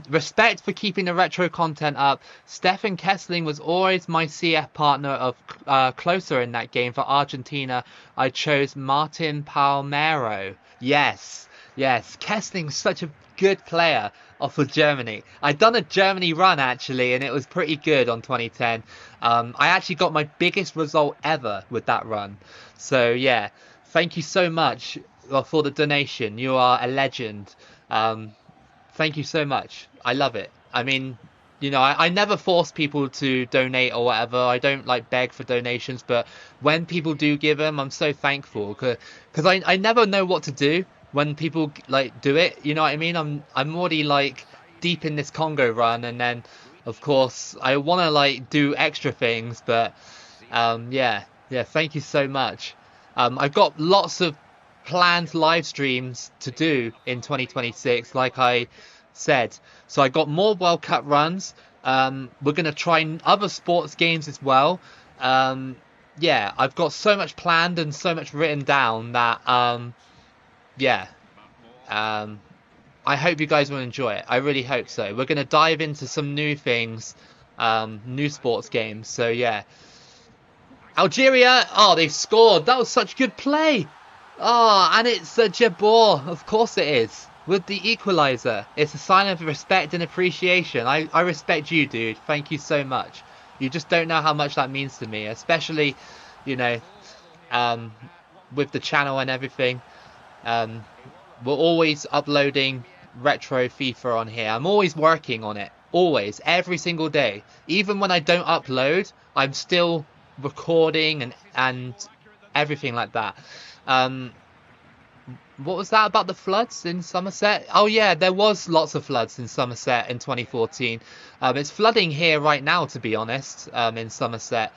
Respect for keeping the retro content up. Stefan Kessling was always my CF partner of closer in that game for Argentina. I chose Martin Palmero. Yes, yes. Kessling's such a good player for Germany. I'd done a Germany run actually, and it was pretty good on 2010. I actually got my biggest result ever with that run. So yeah, thank you so much for the donation. You are a legend. Thank you so much. I love it. I mean, you know, I never force people to donate or whatever. I don't like beg for donations, but when people do give them, I'm so thankful because I never know what to do when people like do it. You know what I mean? I'm already like deep in this Congo run, and then of course I want to like do extra things, but yeah, yeah. Thank you so much. I've got lots of planned live streams to do in 2026, like I said. So I got more World Cup runs. We're gonna try other sports games as well. Yeah, I've got so much planned and so much written down that yeah. Um, I hope you guys will enjoy it. I really hope so. We're gonna dive into some new things, new sports games. So yeah. Algeria, oh, they've scored. That was such good play. Oh, and it's Jabor. Of course it is. With the equaliser. It's a sign of respect and appreciation. I respect you, dude. Thank you so much. You just don't know how much that means to me. Especially, you know, with the channel and everything. We're always uploading retro FIFA on here. I'm always working on it. Always. Every single day. Even when I don't upload, I'm still recording and everything like that. What was that about the floods in Somerset? Oh yeah, there was lots of floods in Somerset in 2014. It's flooding here right now, to be honest, in Somerset,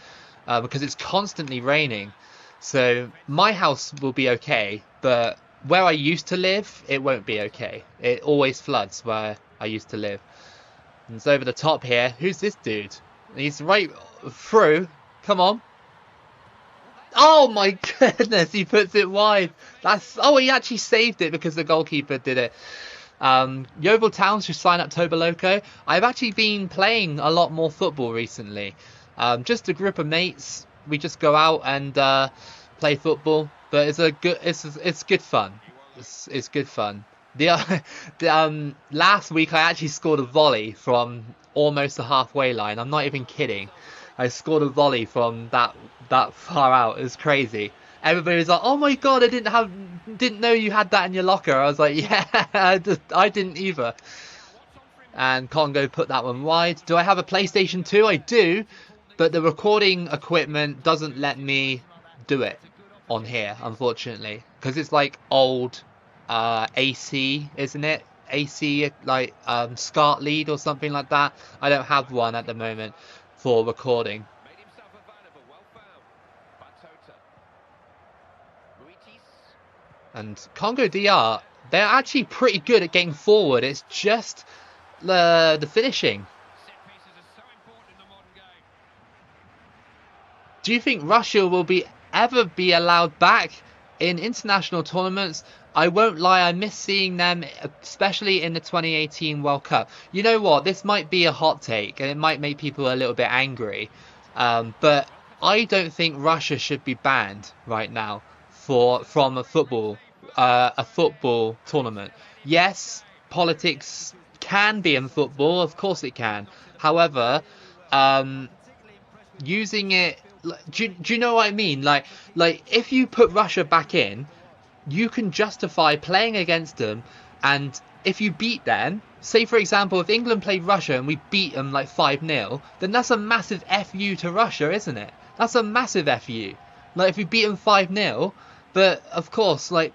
because it's constantly raining. So my house will be okay, but where I used to live, it won't be okay. It always floods where I used to live. And it's over the top here. Who's this dude? He's right through. Come on. Oh my goodness, he puts it wide. He actually saved it because the goalkeeper did it. Yeovil Town should sign up Toba Loco. I've actually been playing a lot more football recently. Just a group of mates. We just go out and play football, but it's good fun. It's good fun. Last week I actually scored a volley from almost the halfway line. I'm not even kidding. I scored a volley from that far out. It was crazy. Everybody was like, "Oh my god, I didn't know you had that in your locker." I was like, "Yeah, I didn't either." And Congo put that one wide. Do I have a PlayStation 2? I do, but the recording equipment doesn't let me do it on here, unfortunately, because it's like old AC, isn't it? AC like SCART lead or something like that. I don't have one at the moment for recording. And Congo DR, they're actually pretty good at getting forward. It's just the finishing. Do you think Russia will ever be allowed back in international tournaments? I won't lie, I miss seeing them, especially in the 2018 World Cup. You know what? This might be a hot take, and it might make people a little bit angry. But I don't think Russia should be banned right now from a football tournament. Yes, politics can be in football, of course it can. However, using it, do you know what I mean? Like if you put Russia back in, you can justify playing against them, and if you beat them, say for example, if England played Russia and we beat them like 5-0, then that's a massive FU to Russia, isn't it? That's a massive FU. Like if we beat them 5-0, but of course, like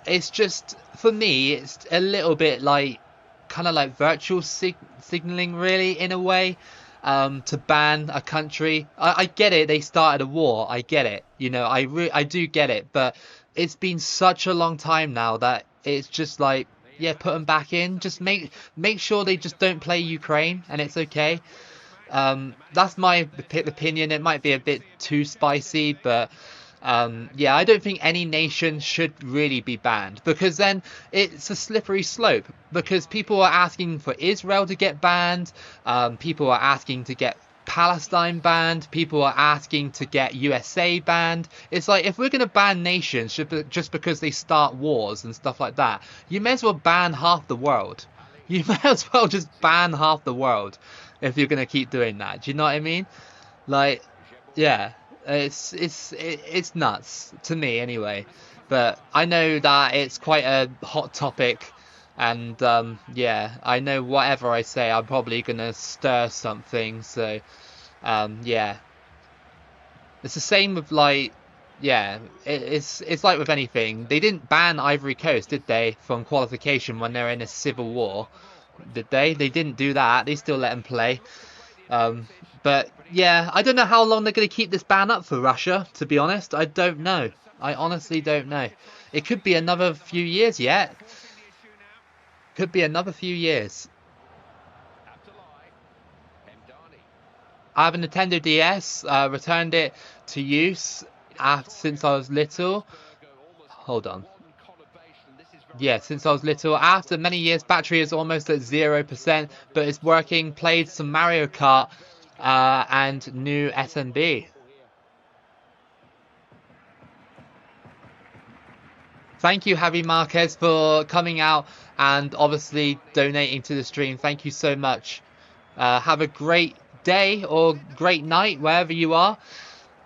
it's just, for me, it's a little bit like kind of like virtual signaling, really, in a way. To ban a country, I get it. They started a war. I get it. You know, I do get it. But it's been such a long time now that it's just like, yeah, put them back in. Just make sure they just don't play Ukraine, and it's okay. That's my opinion. It might be a bit too spicy, but Yeah, I don't think any nation should really be banned, because then it's a slippery slope, because people are asking for Israel to get banned, people are asking to get Palestine banned, people are asking to get USA banned. It's like, if we're going to ban nations just because they start wars and stuff like that, you may as well ban half the world. You may as well just ban half the world if you're going to keep doing that. Do you know what I mean? Like, yeah, it's nuts to me anyway. But I know that it's quite a hot topic, and yeah, I know whatever I say, I'm probably gonna stir something. So yeah, it's the same with, like, yeah, it's like with anything. They didn't ban Ivory Coast, did they, from qualification when they're in a civil war? Did they? They didn't do that. They still let them play. Um, but yeah, I don't know how long they're going to keep this ban up for Russia, to be honest. I don't know. I honestly don't know. It could be another few years yet. Could be another few years. I have a Nintendo DS, returned it to use since I was little. Hold on. Yeah, since I was little. After many years, battery is almost at 0%, but it's working. Played some Mario Kart and new SMB. Thank you, Javi Marquez, for coming out and obviously donating to the stream. Thank you so much. Have a great day or great night wherever you are.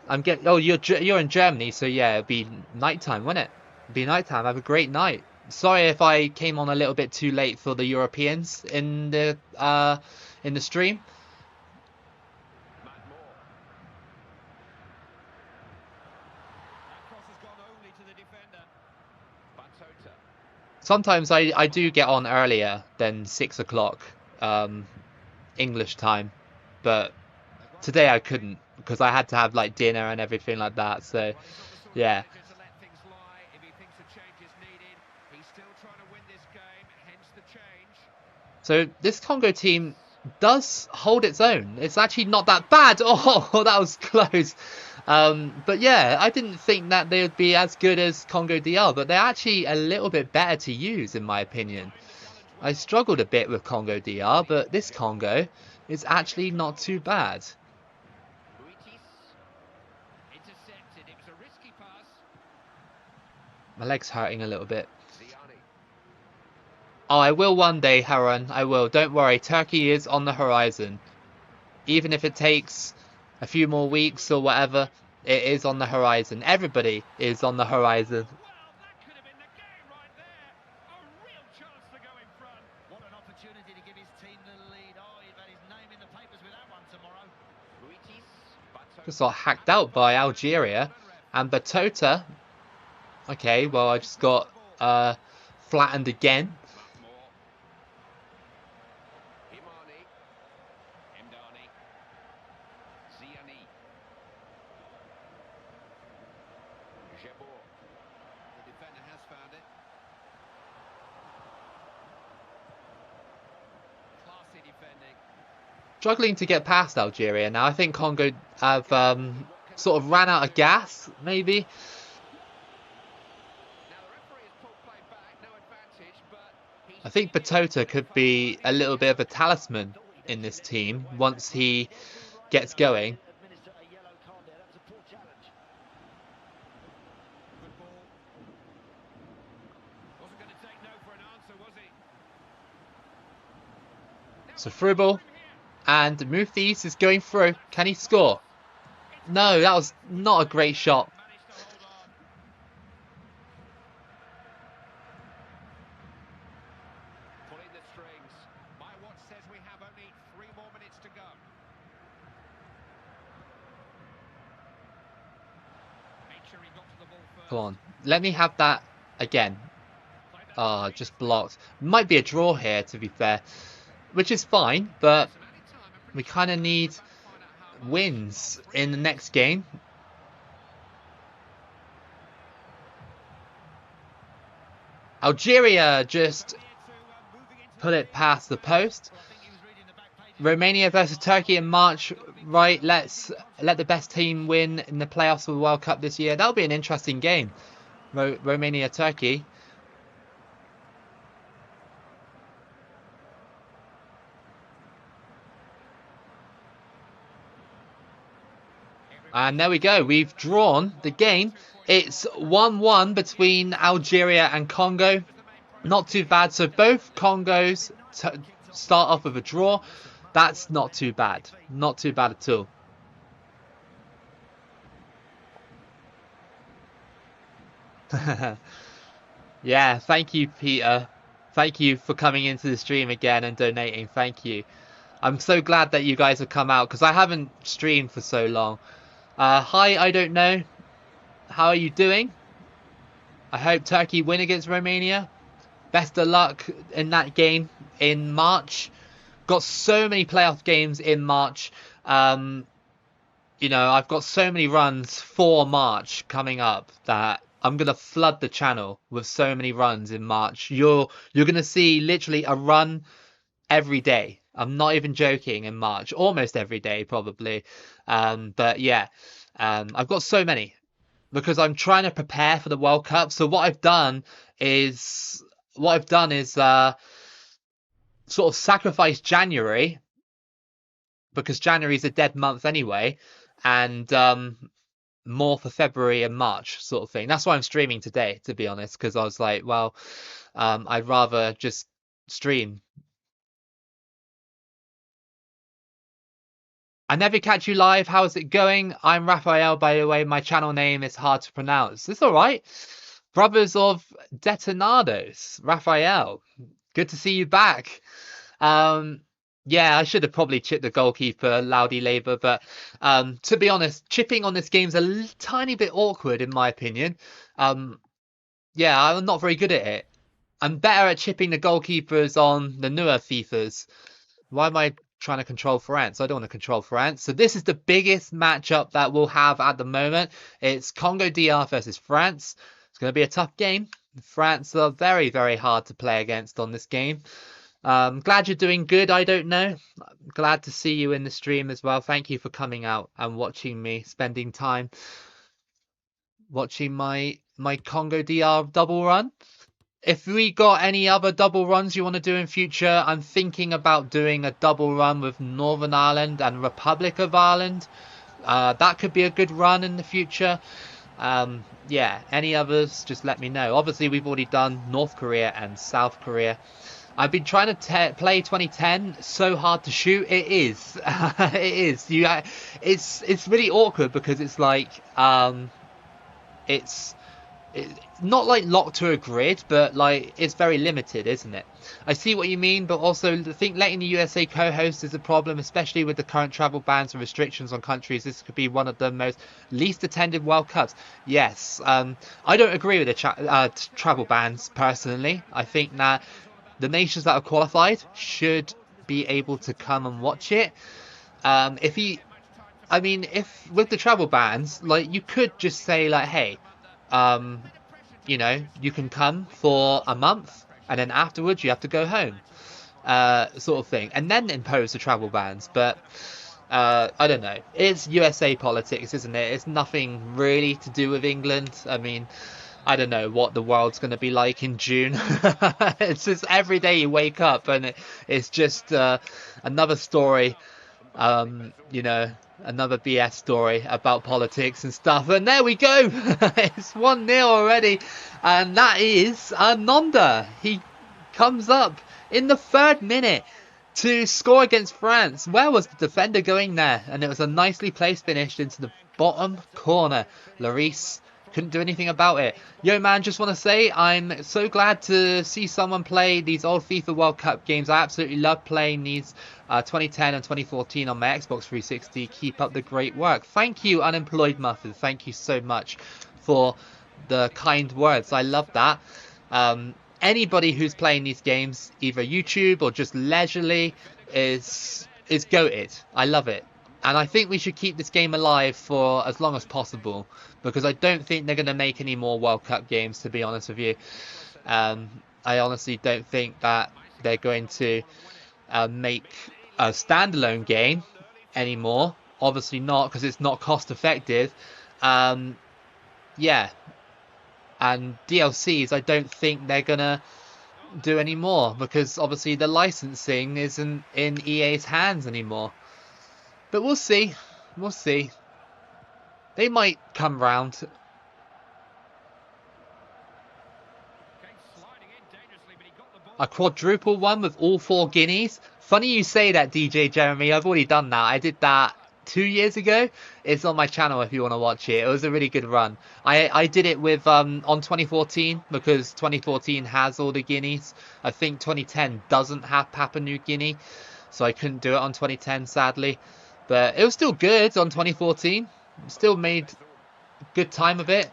Oh, you're in Germany, so yeah, it'll be nighttime, won't it? It'll be nighttime. Have a great night. Sorry if I came on a little bit too late for the Europeans in the stream. Sometimes I do get on earlier than 6 o'clock English time, but today I couldn't because I had to have like dinner and everything like that. So yeah. So this Congo team does hold its own. It's actually not that bad. Oh, that was close. But yeah, I didn't think that they would be as good as Congo DR, but they're actually a little bit better to use, in my opinion. I struggled a bit with Congo DR, but this Congo is actually not too bad. My leg's hurting a little bit. Oh, I will one day, Haran. I will. Don't worry. Turkey is on the horizon. Even if it takes a few more weeks or whatever, it is on the horizon. Everybody is on the horizon. Just got hacked out by Algeria. And Batota. Okay, well, I just got flattened again. Struggling to get past Algeria now. I think Congo have sort of ran out of gas, maybe. I think Batota could be a little bit of a talisman in this team once he gets going. So through ball. And Mufis is going through. Can he score? No, that was not a great shot. Come on, let me have that again. Oh, just blocked. Might be a draw here, to be fair, which is fine, but we kind of need wins in the next game. Algeria just put it past the post. Romania versus Turkey in March, right? Let's let the best team win in the playoffs for the World Cup this year. That'll be an interesting game. Romania Turkey. And there we go. We've drawn the game. It's 1-1 between Algeria and Congo. Not too bad. So both Congos start off with a draw. That's not too bad. Not too bad at all. Yeah, thank you, Peter. Thank you for coming into the stream again and donating. Thank you. I'm so glad that you guys have come out because I haven't streamed for so long. Hi, I don't know. How are you doing? I hope Turkey win against Romania. Best of luck in that game in March. Got so many playoff games in March. You know, I've got so many runs for March coming up that I'm gonna flood the channel with so many runs in March. You're gonna see literally a run every day. I'm not even joking in March, almost every day probably. But yeah, I've got so many because I'm trying to prepare for the World Cup. So what I've done is sort of sacrifice January because January is a dead month anyway, and more for February and March sort of thing. That's why I'm streaming today, to be honest, because I was like, well, I'd rather just stream. I never catch you live. How's it going? I'm Raphael, by the way. My channel name is hard to pronounce. It's all right. Brothers of Detonados, Raphael. Good to see you back. Yeah, I should have probably chipped the goalkeeper, Laudi Labour, but to be honest, chipping on this game's a tiny bit awkward in my opinion. Yeah, I'm not very good at it. I'm better at chipping the goalkeepers on the newer FIFAs. Why am I trying to control France? I don't want to control France. So this is the biggest matchup that we'll have at the moment. It's Congo DR versus France. It's going to be a tough game. France are very, very hard to play against on this game. Glad you're doing good. I don't know. Glad to see you in the stream as well. Thank you for coming out and watching me, spending time watching my Congo DR double run. If we got any other double runs you want to do in future, I'm thinking about doing a double run with Northern Ireland and Republic of Ireland. That could be a good run in the future. Yeah, any others, just let me know. Obviously, we've already done North Korea and South Korea. I've been trying to play 2010. So hard to shoot. It is. It is. It's really awkward because it's like it's not like locked to a grid, but like it's very limited, isn't it? I see what you mean, but also I think letting the USA co-host is a problem, especially with the current travel bans and restrictions on countries. This could be one of the most least attended World Cups. Yes, I don't agree with the travel bans personally. I think that the nations that are qualified should be able to come and watch it. If with the travel bans, like you could just say like, hey, you know, you can come for a month and then afterwards you have to go home, sort of thing, and then impose the travel bans. But I don't know. It's USA politics, isn't it? It's nothing really to do with England. I mean, I don't know what the world's going to be like in June. It's just every day you wake up and it's just another story, you know, another BS story about politics and stuff. And there we go. It's 1-0 already. And that is Nonda. He comes up in the 3rd minute to score against France. Where was the defender going there? And it was a nicely placed finish into the bottom corner. Lloris couldn't do anything about it. Yo, man, just want to say I'm so glad to see someone play these old FIFA World Cup games. I absolutely love playing these 2010 and 2014 on my Xbox 360. Keep up the great work. Thank you, Unemployed Muffin. Thank you so much for the kind words. I love that. Anybody who's playing these games, either YouTube or just leisurely, is goated. I love it. And I think we should keep this game alive for as long as possible, because I don't think they're going to make any more World Cup games, to be honest with you. I honestly don't think that they're going to make a standalone game anymore. Obviously not, because it's not cost effective. Yeah, and DLCs, I don't think they're gonna do anymore because obviously the licensing isn't in EA's hands anymore. But we'll see. We'll see. They might come round. A quadruple one with all 4 guineas. Funny you say that, DJ Jeremy. I've already done that. I did that 2 years ago. It's on my channel if you want to watch it. It was a really good run. I did it with on 2014 because 2014 has all the guineas. I think 2010 doesn't have Papua New Guinea, so I couldn't do it on 2010 sadly. But it was still good on 2014. Still made a good time of it.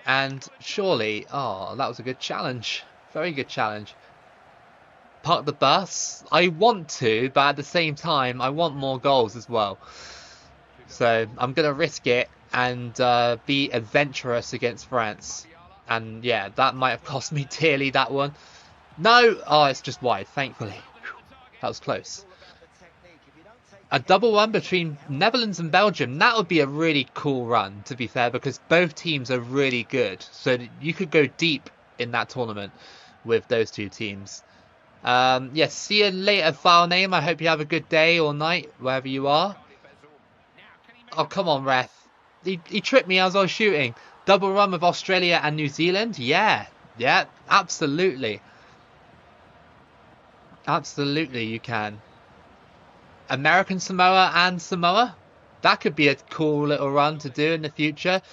And surely, oh, that was a good challenge. Very good challenge. Park the bus. I want to, but at the same time, I want more goals as well. So I'm going to risk it and be adventurous against France. And yeah, that might have cost me dearly, that one. No! Oh, it's just wide, thankfully. That was close. A double one between Netherlands and Belgium. That would be a really cool run, to be fair, because both teams are really good. So you could go deep in that tournament with those two teams. Yes, see you later, file name. I hope you have a good day or night, wherever you are. Oh, come on, ref. He tripped me as I was shooting. Double run with Australia and New Zealand? Yeah, absolutely. Absolutely, you can. American Samoa and Samoa? That could be a cool little run to do in the future.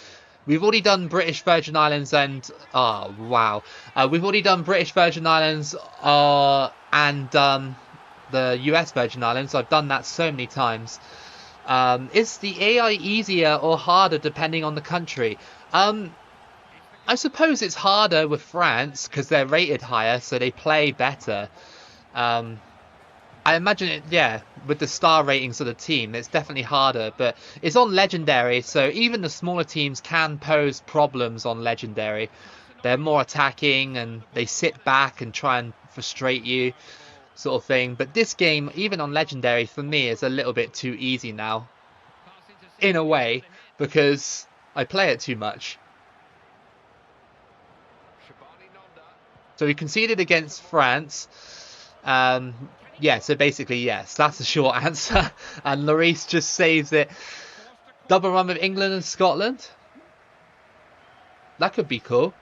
We've already done British Virgin Islands and... Oh, wow. We've already done British Virgin Islands and the US Virgin Islands. I've done that so many times. Is the AI easier or harder depending on the country? I suppose it's harder with France because they're rated higher, so they play better. I imagine it, yeah, with the star ratings of the team, it's definitely harder, but it's on Legendary, so even the smaller teams can pose problems on Legendary. They're more attacking and they sit back and try and frustrate you, sort of thing. But this game, even on Legendary, for me, is a little bit too easy now, in a way, because I play it too much. So we conceded against France. Yeah, so basically, yes, that's the short answer. And Lloris just saves it. Double run with England and Scotland. That could be cool.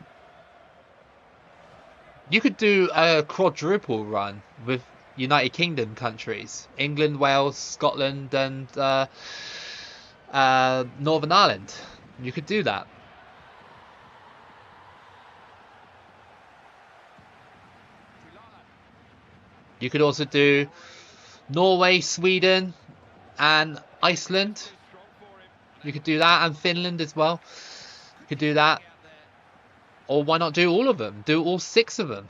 You could do a quadruple run with United Kingdom countries. England, Wales, Scotland, and Northern Ireland. You could do that. You could also do Norway, Sweden, and Iceland. You could do that, and Finland as well. You could do that. Or why not do all of them? Do all 6 of them.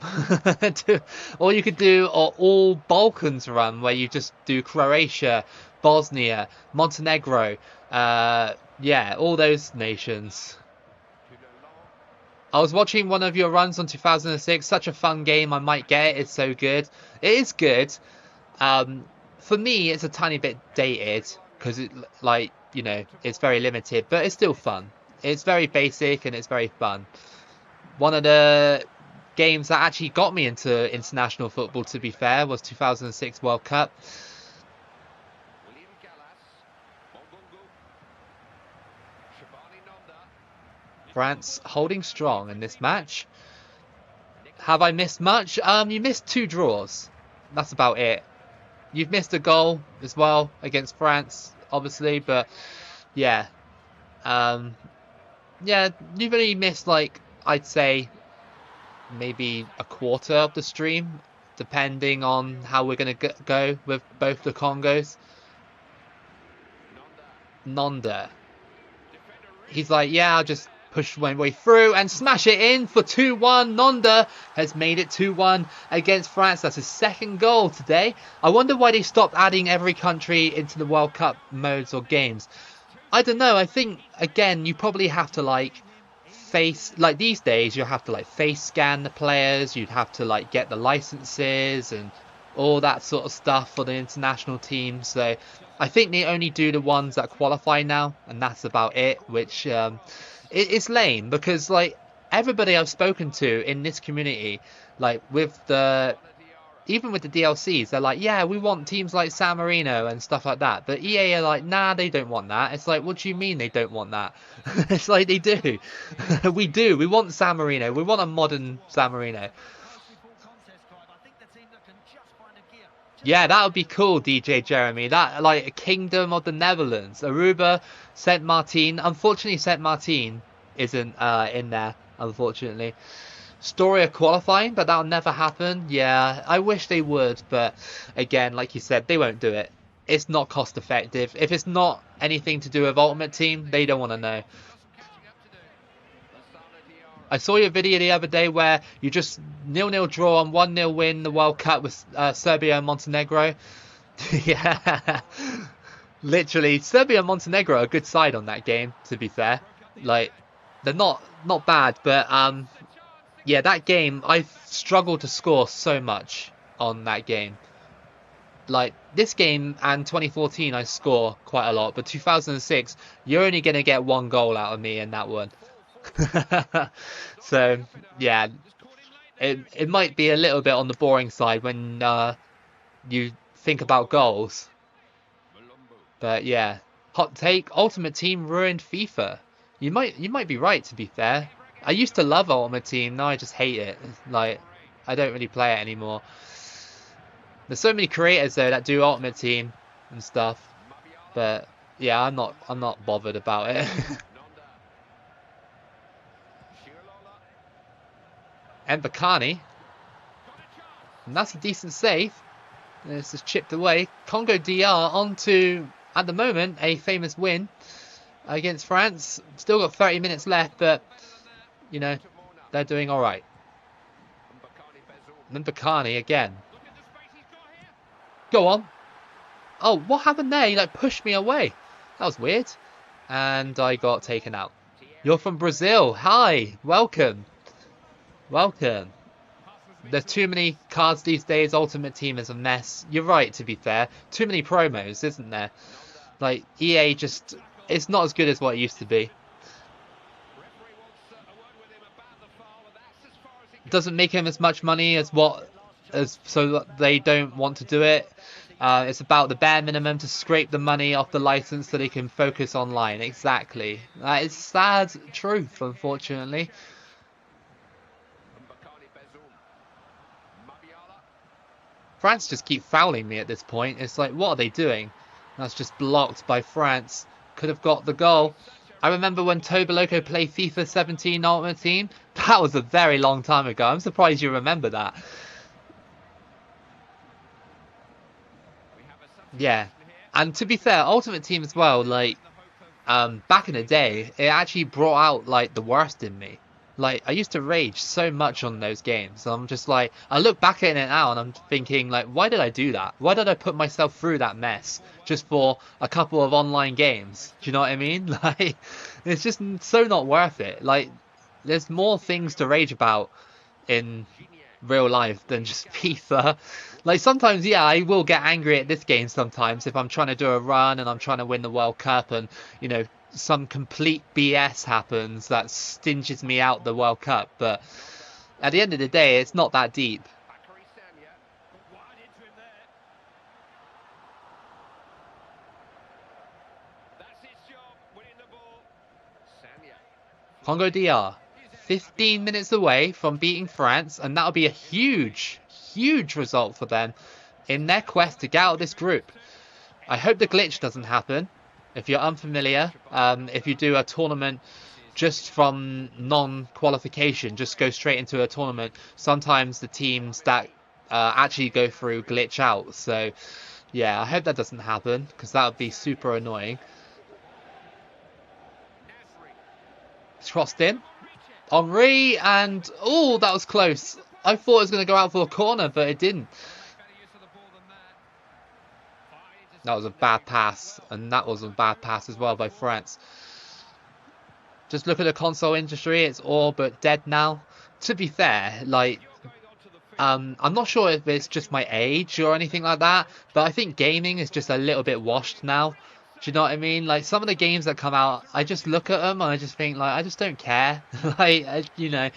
Or you could do all Balkans run, where you just do Croatia, Bosnia, Montenegro. Yeah, all those nations. I was watching one of your runs on 2006. Such a fun game. I might get it. It's so good. It is good. For me, it's a tiny bit dated because it, like, you know, it's very limited, but it's still fun. It's very basic and it's very fun. One of the games that actually got me into international football, to be fair, was 2006 World Cup. France holding strong in this match. Have I missed much? You missed 2 draws. That's about it. You've missed a goal as well against France, obviously, but yeah. Yeah, you've only missed, like, I'd say maybe a quarter of the stream, depending on how we're going to go with both the Congos. Nonda. He's like, yeah, I'll just push my way through and smash it in for 2-1. Nonda has made it 2-1 against France. That's his 2nd goal today. I wonder why they stopped adding every country into the World Cup modes or games. I don't know. I think, again, you probably have to, like, these days, you have to, like, face scan the players. You'd have to, like, get the licenses and all that sort of stuff for the international team. So I think they only do the ones that qualify now, and that's about it. Which it's lame because like everybody I've spoken to in this community, like with the even with the DLCs, they're like, yeah, we want teams like San Marino and stuff like that. But EA are like, nah, they don't want that. It's like, what do you mean they don't want that? It's like they do. We do. We want San Marino. We want a modern San Marino. Yeah, that would be cool, DJ Jeremy. That like a Kingdom of the Netherlands, Aruba, Saint Martin. Unfortunately, Saint Martin isn't in there. Unfortunately. Story of qualifying, but that'll never happen. Yeah, I wish they would, but again, like you said, they won't do it. It's not cost effective. If it's not anything to do with Ultimate Team, they don't want to know. I saw your video the other day where you just 0-0 draw and 1-0 win the World Cup with Serbia and Montenegro. Yeah, literally, Serbia and Montenegro are a good side on that game. To be fair, like they're not bad, but yeah, that game, I struggled to score so much on that game. Like, this game and 2014, I score quite a lot. But 2006, you're only going to get one goal out of me in that one. So, yeah, it might be a little bit on the boring side when you think about goals. But, yeah, hot take, Ultimate Team ruined FIFA. You might be right, to be fair. I used to love Ultimate Team, now I just hate it. Like, I don't really play it anymore. There's so many creators though that do Ultimate Team and stuff, but yeah, I'm not bothered about it. And Bakani, and that's a decent save. And it's just chipped away. Congo DR onto at the moment a famous win against France. Still got 30 minutes left, but you know they're doing all right. And then Bakani again. Go on. Oh, what happened there? He like pushed me away. That was weird. And I got taken out. You're from Brazil. Hi. Welcome. Welcome. There's too many cards these days. Ultimate Team is a mess. You're right, to be fair. Too many promos, isn't there? Like, EA just... It's not as good as what it used to be. Doesn't make him as much money as what... so they don't want to do it. It's about the bare minimum to scrape the money off the license so they can focus online. Exactly. That is sad truth, unfortunately. France just keep fouling me at this point. It's like, what are they doing? That's just blocked by France. Could have got the goal. I remember when Loco played FIFA 17 Ultimate Team. That was a very long time ago. I'm surprised you remember that. Yeah, and to be fair, Ultimate Team as well, like, back in the day, it actually brought out, like, the worst in me. Like, I used to rage so much on those games. I'm just like, I look back at it now and I'm thinking, like, why did I do that? Why did I put myself through that mess just for a couple of online games? Do you know what I mean? Like, it's just so not worth it. Like, there's more things to rage about in real life than just FIFA. Like sometimes, yeah, I will get angry at this game sometimes if I'm trying to do a run and I'm trying to win the World Cup and, you know, some complete BS happens that stinges me out the World Cup. But at the end of the day, it's not that deep. Congo DR, 15 minutes away from beating France, and that'll be a huge result for them in their quest to get out of this group. I hope the glitch doesn't happen. If you're unfamiliar, if you do a tournament just from non-qualification, just go straight into a tournament, sometimes the teams that actually go through glitch out. So yeah, I hope that doesn't happen because that would be super annoying. It's crossed in. Henri, and oh, that was close. I thought it was going to go out for a corner, but it didn't. That was a bad pass, and that was a bad pass as well by France. Just look at the console industry, it's all but dead now. To be fair, like, I'm not sure if it's just my age or anything like that, but I think gaming is just a little bit washed now. Do you know what I mean? Like some of the games that come out, I just look at them and I just think like I just don't care. Like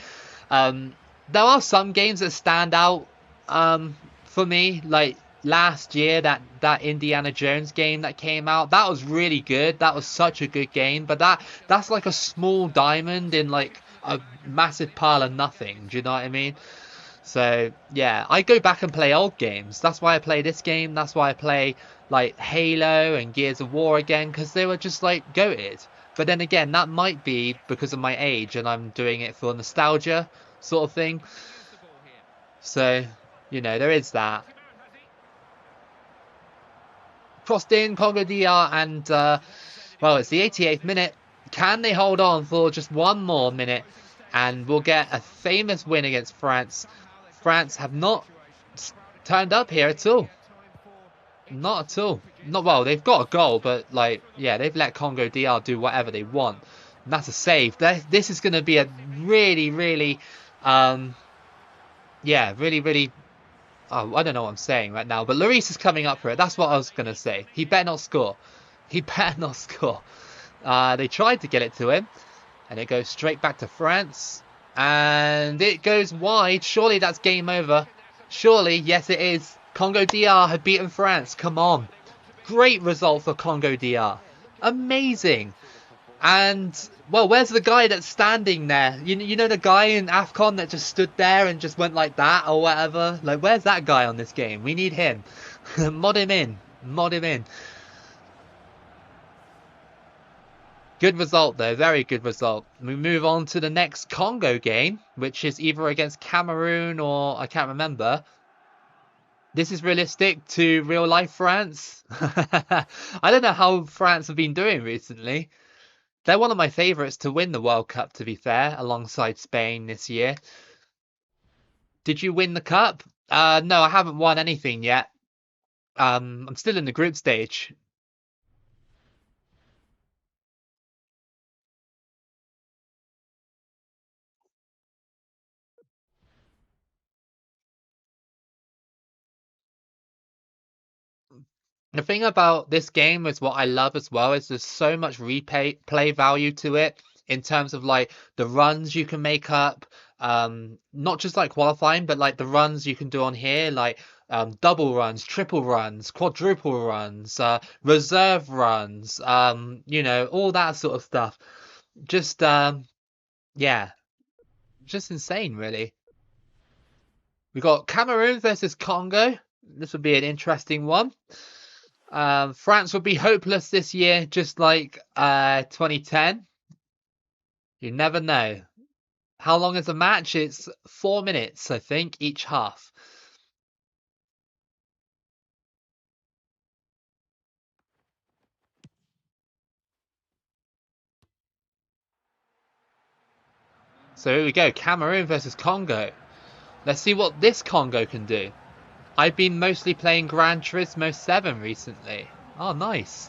um, there are some games that stand out for me. Like last year, that Indiana Jones game that came out, that was really good. That was such a good game. But that's like a small diamond in like a massive pile of nothing. Do you know what I mean? So yeah, I go back and play old games. That's why I play this game. That's why I play like Halo and Gears of War again, because they were just like goated. But then again, that might be because of my age and I'm doing it for nostalgia sort of thing. So, there is that. Crossed in Congo DR and well, it's the 88th minute. Can they hold on for just one more minute and we'll get a famous win against France? France have not turned up here at all. Not at all. Not well, they've got a goal, but like, yeah, they've let Congo DR do whatever they want. And that's a save. This is going to be a really, really, yeah, really, really. Oh, I don't know what I'm saying right now, but Lloris is coming up for it. That's what I was going to say. He better not score. He better not score. They tried to get it to him, and it goes straight back to France, and it goes wide. Surely that's game over. Surely, yes, it is. Congo DR had beaten France. Come on. Great result for Congo DR. Amazing. And, well, where's the guy that's standing there? You know the guy in AFCON that just stood there and just went like that or whatever? Like, where's that guy on this game? We need him. Mod him in. Mod him in. Good result, though. Very good result. We move on to the next Congo game, which is either against Cameroon or I can't remember. This is realistic to real life France. I don't know how France have been doing recently. They're one of my favourites to win the World Cup, to be fair, alongside Spain this year. Did you win the cup? No, I haven't won anything yet. I'm still in the group stage. The thing about this game is what I love as well is there's so much replay play value to it in terms of like the runs you can make up, not just like qualifying, but like the runs you can do on here, like double runs, triple runs, quadruple runs, reserve runs, all that sort of stuff. Just yeah, just insane, really. We got Cameroon versus Congo. This would be an interesting one. France will be hopeless this year, just like 2010. You never know. How long is the match? It's 4 minutes, I think, each half. So here we go, Cameroon versus Congo. Let's see what this Congo can do. I've been mostly playing Gran Turismo 7 recently. Oh, nice.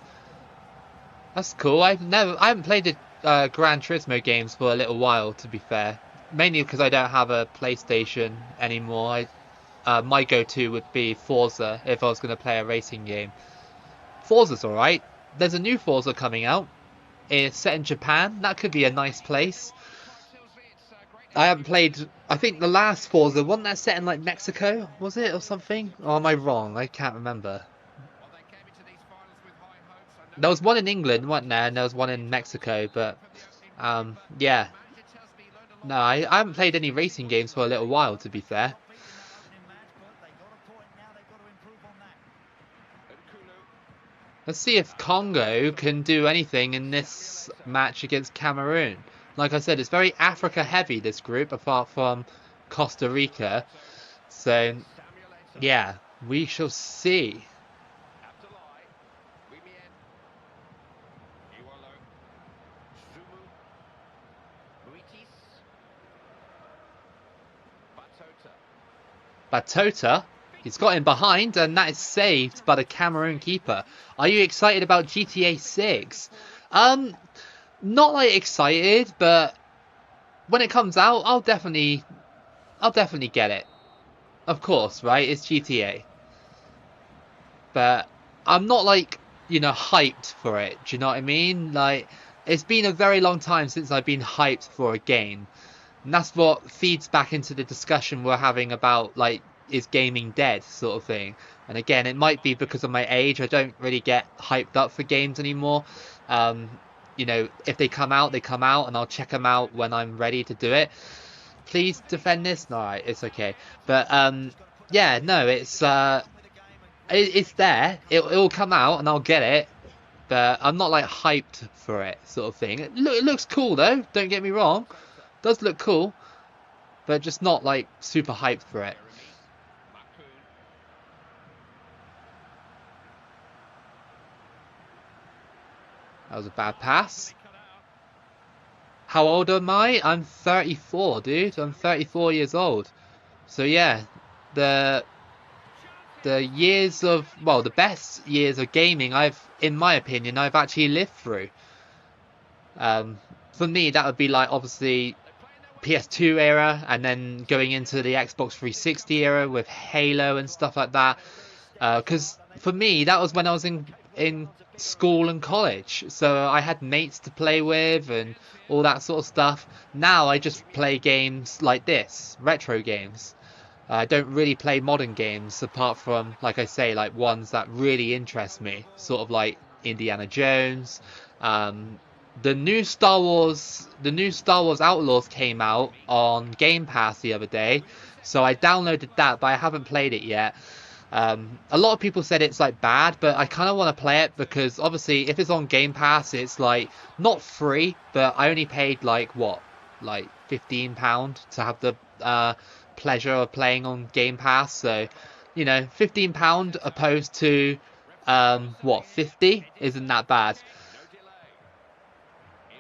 That's cool. I haven't played the Gran Turismo games for a little while, to be fair. Mainly because I don't have a PlayStation anymore. My go-to would be Forza if I was going to play a racing game. Forza's alright. There's a new Forza coming out. It's set in Japan. That could be a nice place. I haven't played. I think the last Forza wasn't that set in like Mexico, was it, or something? Or am I wrong? I can't remember. There was one in England, wasn't there? And there was one in Mexico, but yeah. No, I haven't played any racing games for a little while, to be fair. Let's see if Congo can do anything in this match against Cameroon. Like I said, it's very Africa heavy, this group, apart from Costa Rica. So, yeah, we shall see. Batota, he's got him behind, and that is saved by the Cameroon keeper. Are you excited about GTA 6? Not like excited, but when it comes out, I'll definitely get it. of course, right? It's GTA. But I'm not like, hyped for it. Do you know what I mean? Like, it's been a very long time since I've been hyped for a game. And that's what feeds back into the discussion we're having about, like, is gaming dead sort of thing. And again, it might be because of my age. I don't really get hyped up for games anymore. Um, if they come out, they come out, and I'll check them out when I'm ready to do it. Please defend this. No, alright, it's okay. But yeah, no, it's there. It'll come out, and I'll get it. But I'm not like hyped for it, sort of thing. It looks cool though. Don't get me wrong. It does look cool, but just not like super hyped for it. That was a bad pass. How old am I? I'm 34, dude. I'm 34 years old. So yeah, the years of, well, the best years of gaming in my opinion, I've actually lived through. For me, that would be like obviously PS2 era, and then going into the Xbox 360 era with Halo and stuff like that. Because for me, that was when I was in school and college, so I had mates to play with and all that sort of stuff. Now I just play games like this, retro games. I don't really play modern games apart from, like I say, like ones that really interest me, sort of like Indiana Jones. The new Star Wars Outlaws came out on Game Pass the other day, so I downloaded that, but I haven't played it yet. A lot of people said it's like bad, but I kind of want to play it because obviously if it's on Game Pass, it's like not free, but I only paid like what, like £15 to have the pleasure of playing on Game Pass. So, £15 opposed to what, 50 isn't that bad.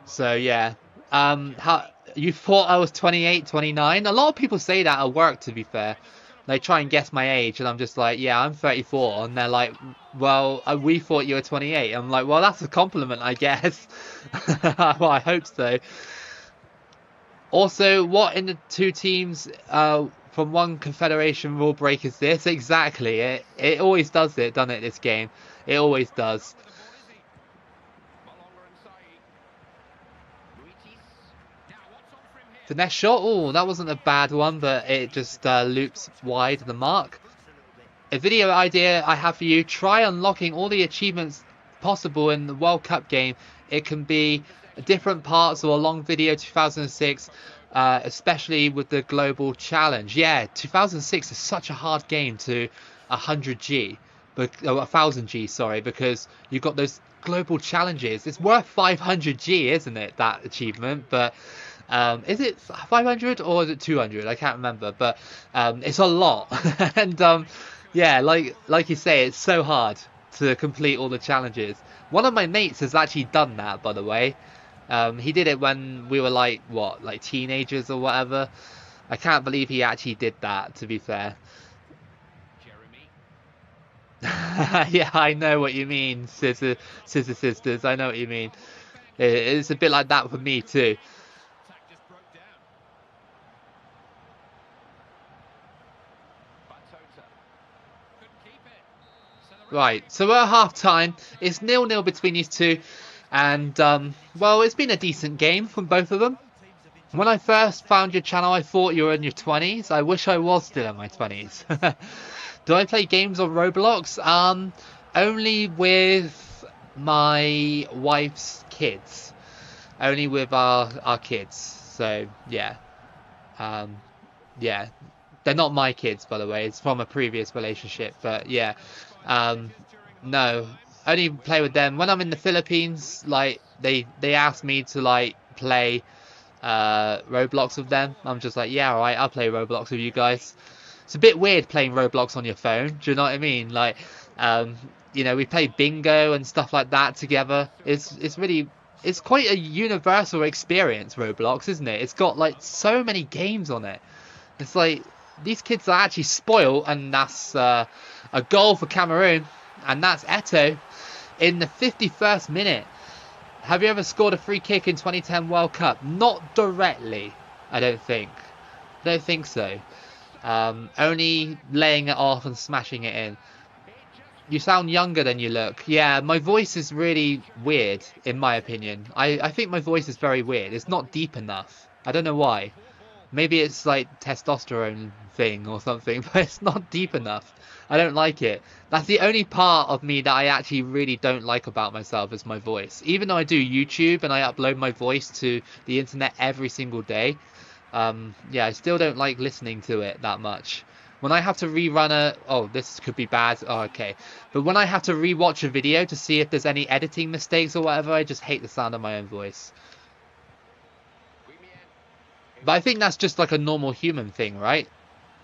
So yeah, how you thought I was 28, 29? A lot of people say that at work, to be fair. They try and guess my age, and I'm just like, yeah, I'm 34, and they're like, well, we thought you were 28. I'm like, well, that's a compliment, I guess. Well, I hope so. Also, what in the two teams from one confederation rule break is this? Exactly, it always does it, doesn't it, this game? It always does. The next shot, oh, that wasn't a bad one, but it just loops wide of the mark. A video idea I have for you: try unlocking all the achievements possible in the World Cup game. It can be different parts or a long video. 2006, especially with the global challenge. Yeah, 2006 is such a hard game to 100G, but 1000G, sorry, because you've got those global challenges. It's worth 500G, isn't it, that achievement? But is it 500 or is it 200? I can't remember, but it's a lot. And yeah, like you say, it's so hard to complete all the challenges. One of my mates has actually done that, by the way. He did it when we were like, what, like teenagers or whatever. I can't believe he actually did that, to be fair. Yeah, I know what you mean, Scissor Sisters. I know what you mean. It's a bit like that for me too. Right, so we're at half time. It's 0-0 between these two, and well, it's been a decent game from both of them. When I first found your channel, I thought you were in your 20s. I wish I was still in my 20s. Do I play games on Roblox? Only with my wife's kids. Only with our kids. So yeah, yeah. They're not my kids, by the way. It's from a previous relationship, but yeah. No, only play with them when I'm in the Philippines. Like they ask me to like play Roblox with them. I'm just like, yeah, alright, I'll play Roblox with you guys. It's a bit weird playing Roblox on your phone. Do you know what I mean? Like, we play bingo and stuff like that together. It's quite a universal experience, Roblox, isn't it? It's got like so many games on it. It's like these kids are actually spoiled, and that's a goal for Cameroon, and that's Eto'o in the 51st minute. Have you ever scored a free kick in 2010 World Cup? Not directly, I don't think. I don't think so. Only laying it off and smashing it in. You sound younger than you look. Yeah, my voice is really weird, in my opinion. I think my voice is very weird. It's not deep enough. I don't know why. Maybe it's like testosterone thing or something, but it's not deep enough. I don't like it. That's the only part of me that I actually really don't like about myself is my voice. Even though I do YouTube and I upload my voice to the internet every single day, yeah, I still don't like listening to it that much. When I have to rerun oh, this could be bad. Oh, okay. But when I have to rewatch a video to see if there's any editing mistakes or whatever, I just hate the sound of my own voice. But I think that's just like a normal human thing, right?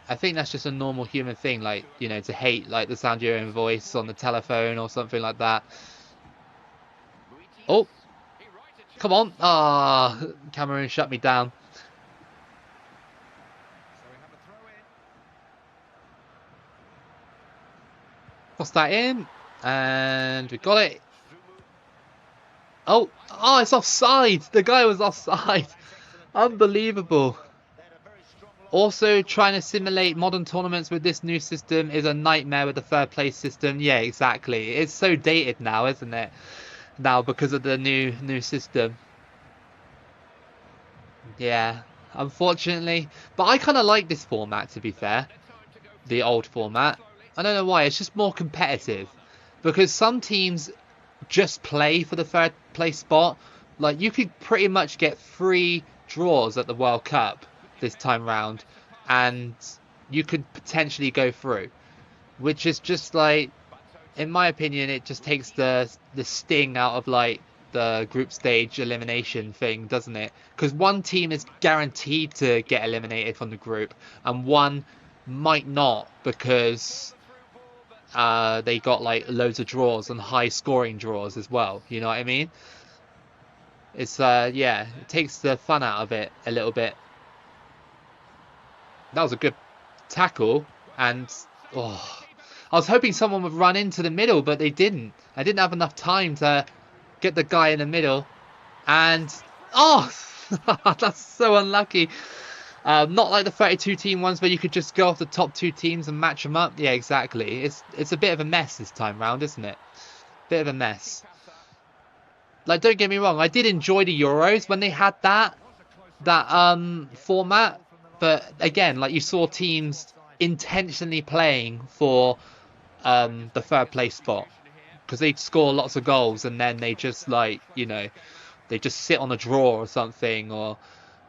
I think that's just a normal human thing, like, you know, to hate like the sound of your own voice on the telephone or something like that. Oh, come on. Ah, Cameroon shut me down. Cross that in, and we got it. Oh, it's offside. The guy was offside. Unbelievable. Also, trying to simulate modern tournaments with this new system is a nightmare with the third place system. Yeah, exactly. It's so dated now, isn't it? Now because of the new system. Yeah, unfortunately. But I kind of like this format, to be fair. The old format. I don't know why. It's just more competitive. Because some teams just play for the third place spot. Like, you could pretty much get 3 draws at the World Cup this time round. And you could potentially go through. Which is just like, in my opinion, it just takes the sting out of like the group stage elimination thing, doesn't it? Because one team is guaranteed to get eliminated from the group, and one might not because they got like loads of draws and high scoring draws as well. You know what I mean? It's yeah, it takes the fun out of it a little bit. That was a good tackle, and oh, I was hoping someone would run into the middle, but they didn't. I didn't have enough time to get the guy in the middle, and oh, that's so unlucky. Not like the 32 team ones where you could just go off the top 2 teams and match them up. Yeah, exactly. It's a bit of a mess this time round, isn't it? Bit of a mess. Like, don't get me wrong, I did enjoy the Euros when they had that format, but again, like, you saw teams intentionally playing for the third place spot because they'd score lots of goals and then they just, like, you know, they just sit on a draw or something, or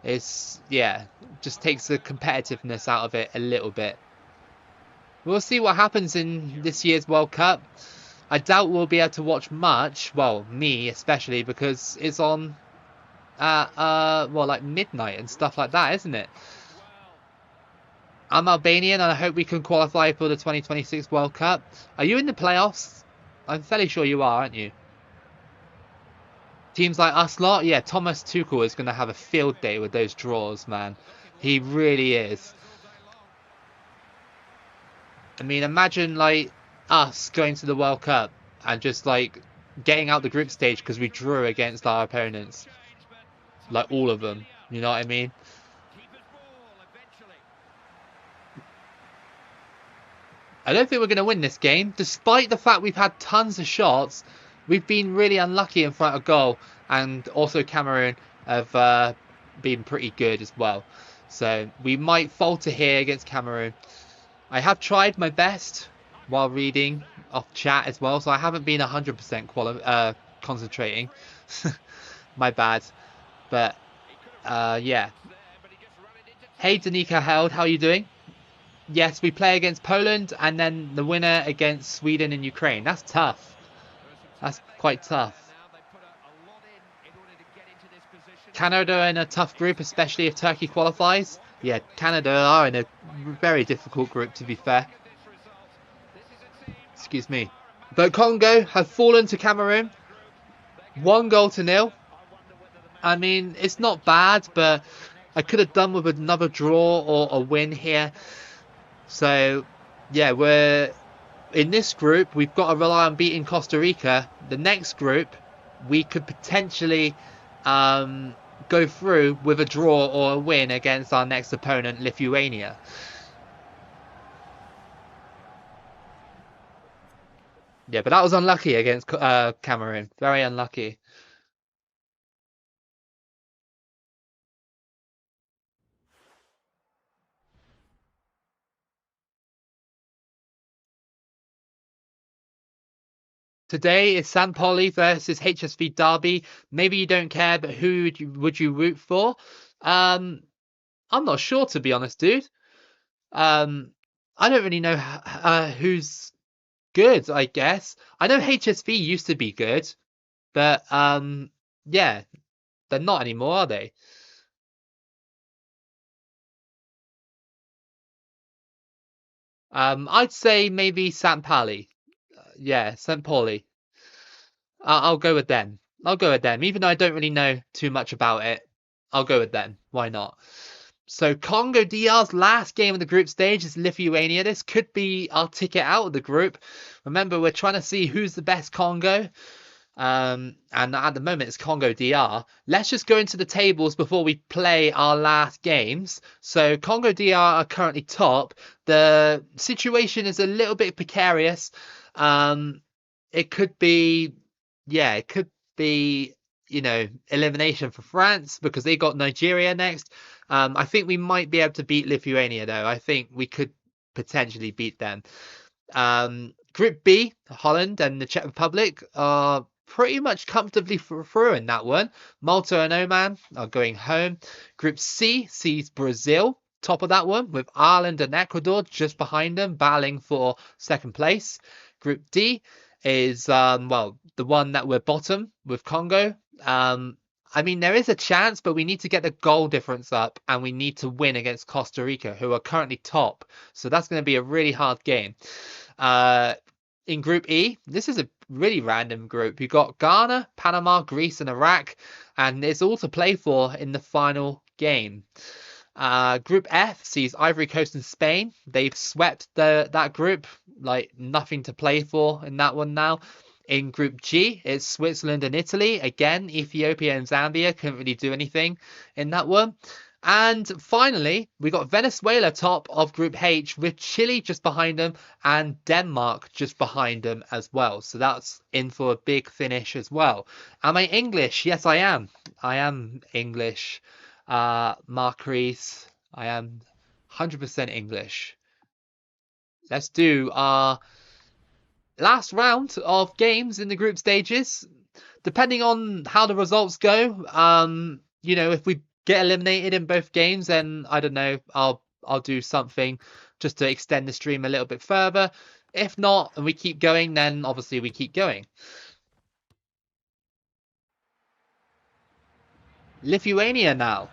it's, yeah, just takes the competitiveness out of it a little bit. We'll see what happens in this year's World Cup. I doubt we'll be able to watch much, well, me especially, because it's on well, like midnight and stuff like that, isn't it? I'm Albanian and I hope we can qualify for the 2026 World Cup. Are you in the playoffs? I'm fairly sure you are, aren't you? Teams like us lot? Yeah, Thomas Tuchel is going to have a field day with those draws, man. He really is. I mean, imagine, like, us going to the World Cup and just, like, getting out the group stage because we drew against our opponents. Like, all of them. You know what I mean? I don't think we're going to win this game. Despite the fact we've had tons of shots, we've been really unlucky in front of goal. And also Cameroon have been pretty good as well. So we might falter here against Cameroon. I have tried my best while reading off chat as well. So I haven't been 100% concentrating. My bad. But yeah. Hey Danica Held, how are you doing? Yes, we play against Poland and then the winner against Sweden and Ukraine. That's tough. That's quite tough. Canada in a tough group, especially if Turkey qualifies. Yeah, Canada are in a very difficult group, to be fair. Excuse me. But Congo have fallen to Cameroon. 1-0. I mean, it's not bad, but I could have done with another draw or a win here. So, yeah, we're in this group. We've got to rely on beating Costa Rica. The next group, we could potentially go through with a draw or a win against our next opponent, Lithuania. Yeah, but that was unlucky against Cameroon. Very unlucky. Today is San Poli versus HSV Derby. Maybe you don't care, but who would you root for? Um, I'm not sure, to be honest, dude. Um, I don't really know who's good, I guess. I know HSV used to be good, but yeah, they're not anymore, are they? I'd say maybe St. Pali. Yeah, St. Pauli. I'll go with them. I'll go with them. Even though I don't really know too much about it, I'll go with them. Why not? So Congo DR's last game of the group stage is Lithuania. This could be our ticket out of the group. Remember, we're trying to see who's the best Congo. And at the moment it's Congo DR. Let's just go into the tables before we play our last games. So Congo DR are currently top. The situation is a little bit precarious. Um, it could be, yeah, it could be, elimination for France because they got Nigeria next. I think we might be able to beat Lithuania though. I think we could potentially beat them. Group B, Holland and the Czech Republic are pretty much comfortably through in that one. Malta and Oman are going home. Group C sees Brazil top of that one, with Ireland and Ecuador just behind them, battling for second place. Group D is well, the one that we're bottom with Congo. Um, I mean, there is a chance, but we need to get the goal difference up, and we need to win against Costa Rica, who are currently top. So that's going to be a really hard game. Uh, in Group E, this is a really random group. You've got Ghana, Panama, Greece, and Iraq, and it's all to play for in the final game. Group F sees Ivory Coast and Spain. They've swept that group, like nothing to play for in that one now. In Group G, it's Switzerland and Italy. Again, Ethiopia and Zambia couldn't really do anything in that one. And finally, we got Venezuela top of Group H with Chile just behind them and Denmark just behind them as well. So that's in for a big finish as well. Am I English? Yes, I am. I am English. Marquise, I am 100% English. Let's do our last round of games in the group stages. Depending on how the results go, if we get eliminated in both games, then I don't know, I'll do something just to extend the stream a little bit further. If not, and we keep going, then obviously we keep going. Lithuania now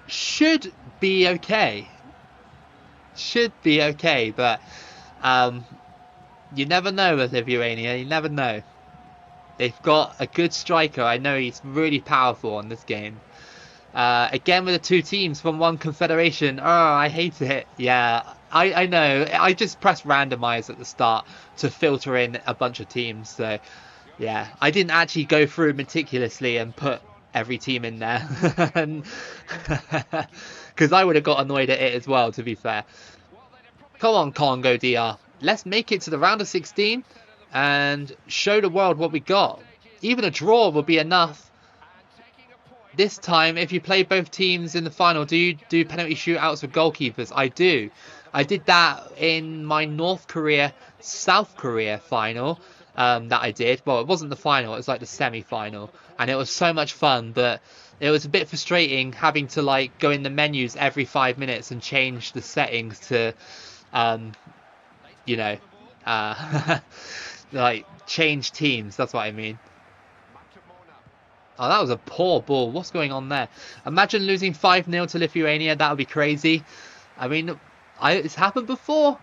should be okay. Should be okay, but um, you never know with Lithuania. You never know. They've got a good striker. I know he's really powerful on this game. Again with the two teams from one confederation. Oh, I hate it. Yeah, I know. I just pressed randomize at the start to filter in a bunch of teams. So yeah, I didn't actually go through meticulously and put every team in there, because I would have got annoyed at it as well. To be fair, come on, Congo DR. Let's make it to the round of 16 and show the world what we got. Even a draw will be enough. This time, if you play both teams in the final, do you do penalty shootouts for goalkeepers? I do. I did that in my North Korea, South Korea final that I did. Well, it wasn't the final, it was like the semi-final. And it was so much fun, but it was a bit frustrating having to like go in the menus every 5 minutes and change the settings to, um, you know, uh, like change teams. That's what I mean. Oh, that was a poor ball. What's going on there? Imagine losing 5-0 to Lithuania. That would be crazy. I mean, it's happened before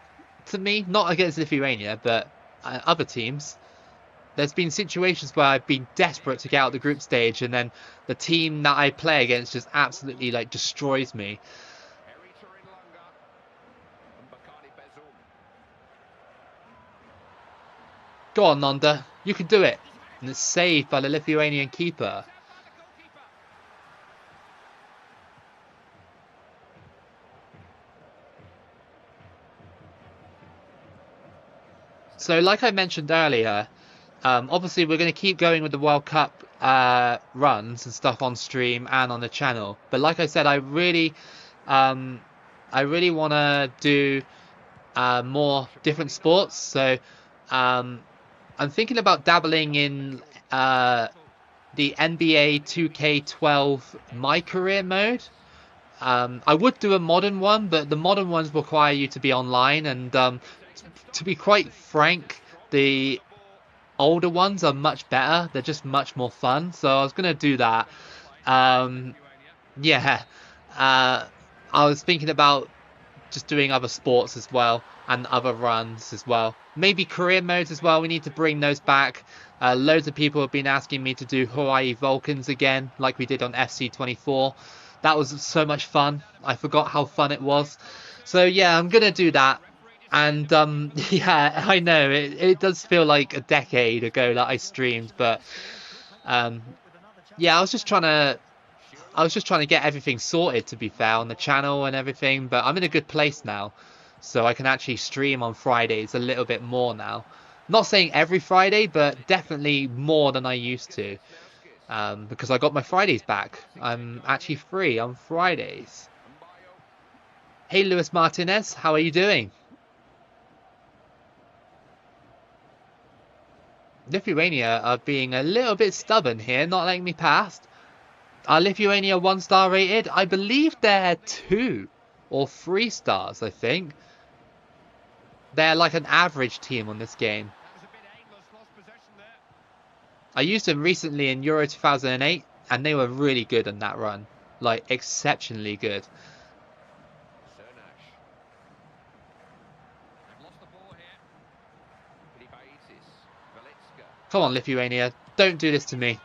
to me. Not against Lithuania, but other teams. There's been situations where I've been desperate to get out the group stage, and then the team that I play against just absolutely like destroys me. Go on, Nonda. You can do it. And it's saved by the Lithuanian keeper. So like I mentioned earlier, obviously we're going to keep going with the World Cup runs and stuff on stream and on the channel. But like I said, um, I really want to do more different sports. So um, I'm thinking about dabbling in the NBA 2K12 My Career mode. I would do a modern one, but the modern ones require you to be online, and to be quite frank, the older ones are much better. They're just much more fun. So I was gonna do that. Um, yeah, I was thinking about just doing other sports as well and other runs as well. Maybe career modes as well. We need to bring those back. Loads of people have been asking me to do Hawaii Vulcans again, like we did on FC24. That was so much fun. I forgot how fun it was. So yeah, I'm gonna do that. And yeah, I know it does feel like a decade ago that I streamed, but um, yeah, I was just trying to get everything sorted, to be fair, on the channel and everything, but I'm in a good place now, so I can actually stream on Fridays a little bit more now. Not saying every Friday, but definitely more than I used to, because I got my Fridays back. I'm actually free on Fridays. Hey, Luis Martinez, how are you doing? Lithuania are being a little bit stubborn here, not letting me past. Are Lithuania 1-star rated? I believe they're 2 or 3 stars, I think. They're like an average team on this game. I used them recently in Euro 2008, and they were really good in that run. Like, exceptionally good. Come on, Lithuania. Don't do this to me.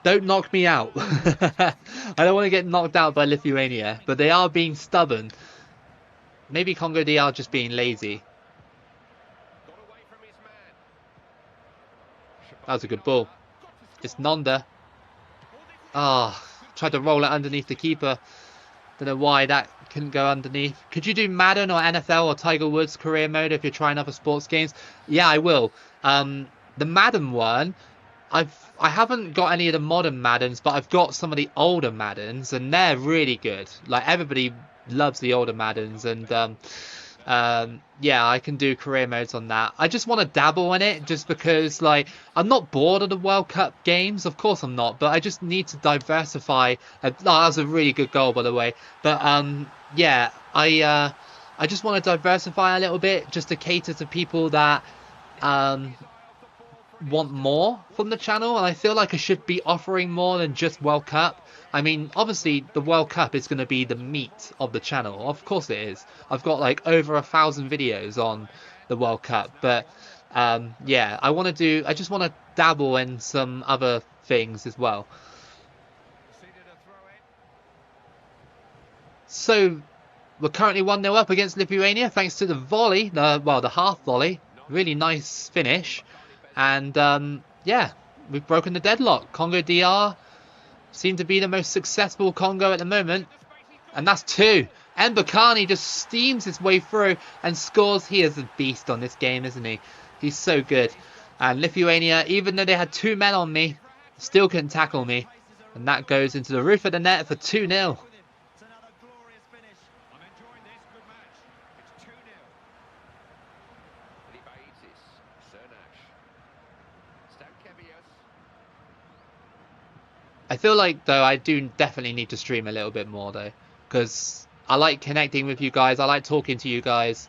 Don't knock me out. I don't want to get knocked out by Lithuania, but they are being stubborn. Maybe Congo DR just being lazy. That was a good ball. It's Nonda. Ah, tried to roll it underneath the keeper. Don't know why that couldn't go underneath. Could you do Madden or NFL or Tiger Woods career mode if you're trying other sports games? Yeah, I will. The Madden one, I haven't got any of the modern Maddens, but I've got some of the older Maddens, and they're really good. Like, everybody loves the older Maddens, and yeah, I can do career modes on that. I just want to dabble in it, just because, like, I'm not bored of the World Cup games. Of course I'm not, but I just need to diversify. Oh, that was a really good goal, by the way. But yeah, I just want to diversify a little bit, just to cater to people that want more from the channel, and I feel like I should be offering more than just World Cup. I mean, obviously the World Cup is going to be the meat of the channel. Of course it is. I've got like over 1,000 videos on the World Cup, but yeah, I just want to dabble in some other things as well. So we're currently 1-0 up against Lithuania thanks to the volley, the half volley. Really nice finish. And yeah, we've broken the deadlock. Congo DR seem to be the most successful Congo at the moment. And that's 2. Mbakani just steams his way through and scores. He is a beast on this game, isn't he? He's so good. And Lithuania, even though they had 2 men on me, still couldn't tackle me. And that goes into the roof of the net for 2-0. I feel like, though, I do definitely need to stream a little bit more, though, because I like connecting with you guys. I like talking to you guys.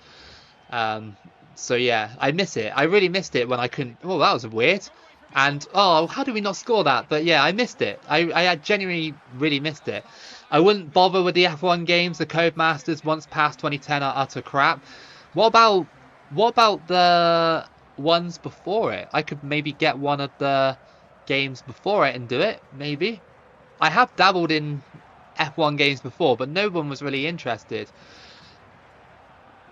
So, yeah, I miss it. I really missed it when I couldn't... Oh, that was weird. And, oh, how did we not score that? But, yeah, I missed it. I genuinely really missed it. I wouldn't bother with the F1 games. The Codemasters once past 2010 are utter crap. What about the ones before it? I could maybe get one of the games before it and do it, maybe. I have dabbled in F1 games before, but no one was really interested.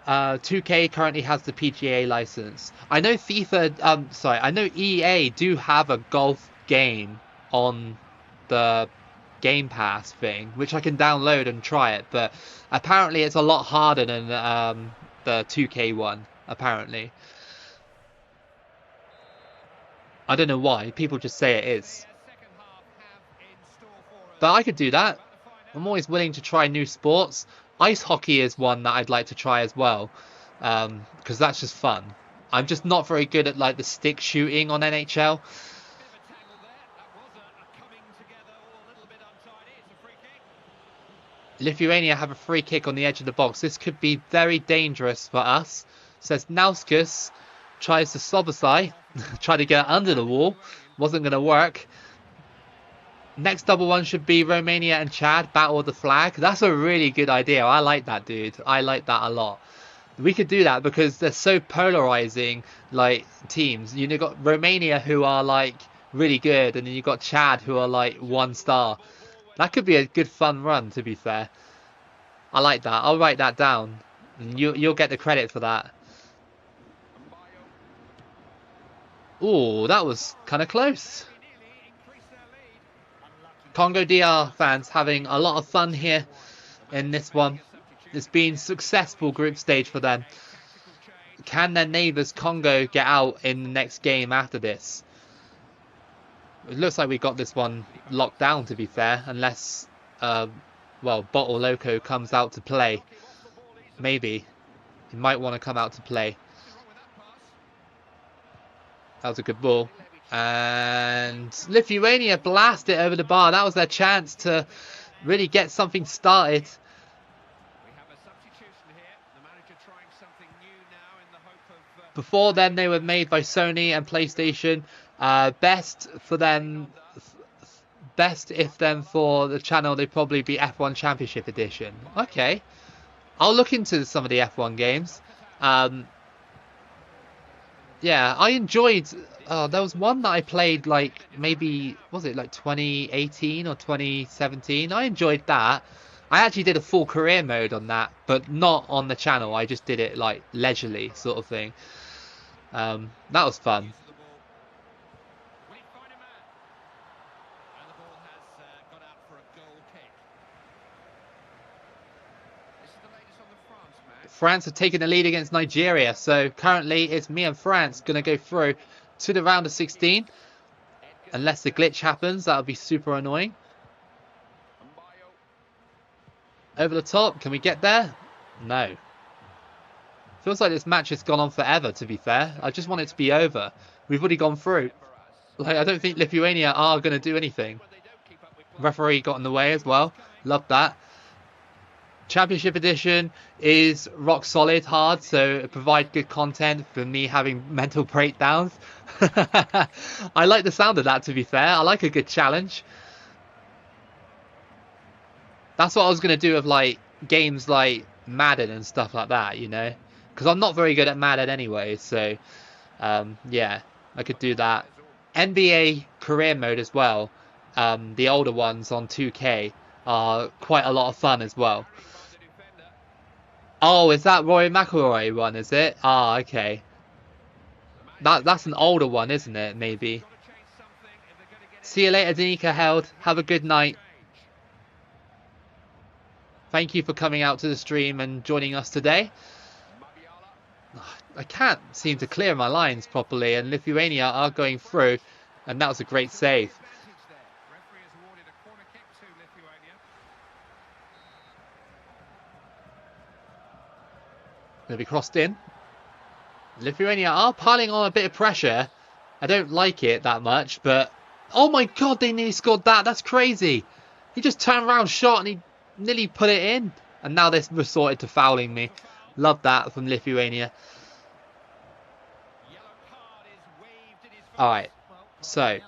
2K currently has the PGA license. I know I know EA do have a golf game on the Game Pass thing, which I can download and try it, but apparently it's a lot harder than the 2K one, apparently. I don't know why. People just say it is. But I could do that. I'm always willing to try new sports. Ice hockey is one that I'd like to try as well, because that's just fun. I'm just not very good at like the stick shooting on NHL. Lithuania have a free kick on the edge of the box. This could be very dangerous for us. Says Nauskas. Tries to Sobosai. Try to get under the wall. Wasn't going to work. Next double one should be Romania and Chad. Battle of the flag. That's a really good idea. I like that, dude. I like that a lot. We could do that because they're so polarizing, like, teams. You know, you've got Romania who are, like, really good. And then you've got Chad who are, like, 1 star. That could be a good fun run, to be fair. I like that. I'll write that down. And you'll get the credit for that. Ooh, that was kind of close. Congo DR fans having a lot of fun here in this one. It's been a successful group stage for them. Can their neighbours Congo get out in the next game after this? It looks like we got this one locked down, to be fair, unless, well, Bottle Loco comes out to play. Maybe. He might want to come out to play. That was a good ball. And Lithuania blast it over the bar. That was their chance to really get something started. Before then, they were made by Sony and PlayStation. Best if then for the channel, they'd probably be F1 Championship Edition. Okay. I'll look into some of the F1 games. Yeah, I enjoyed... there was one that I played, like, maybe... Was it, like, 2018 or 2017? I enjoyed that. I actually did a full career mode on that, but not on the channel. I just did it, like, leisurely sort of thing. That was fun. France have taken the lead against Nigeria, so currently it's me and France going to go through to the round of 16. Unless the glitch happens, that would be super annoying. Over the top, can we get there? No. Feels like this match has gone on forever, to be fair. I just want it to be over. We've already gone through. Like, I don't think Lithuania are going to do anything. Referee got in the way as well. Love that. Championship Edition is rock solid hard, so it provides good content for me having mental breakdowns. I like the sound of that, to be fair. I like a good challenge. That's what I was going to do with like games like Madden and stuff like that, you know, because I'm not very good at Madden anyway, so yeah, I could do that. NBA career mode as well, the older ones on 2K are quite a lot of fun as well. Oh, is that Rory McIlroy one, is it? Ah, okay. That's an older one, isn't it, maybe? See you later, Danica Held. Have a good night. Thank you for coming out to the stream and joining us today. I can't seem to clear my lines properly, and Lithuania are going through, and that was a great save. Going to be crossed in. Lithuania are piling on a bit of pressure. I don't like it that much, but... Oh my god, they nearly scored that. That's crazy. He just turned around, shot, and he nearly put it in. And now they've resorted to fouling me. Love that from Lithuania. Alright, so...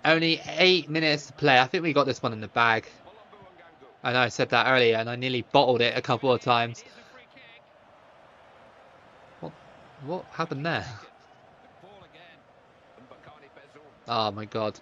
Only 8 minutes to play. I think we got this one in the bag. I know I said that earlier, and I nearly bottled it a couple of times. What happened there? Oh my god.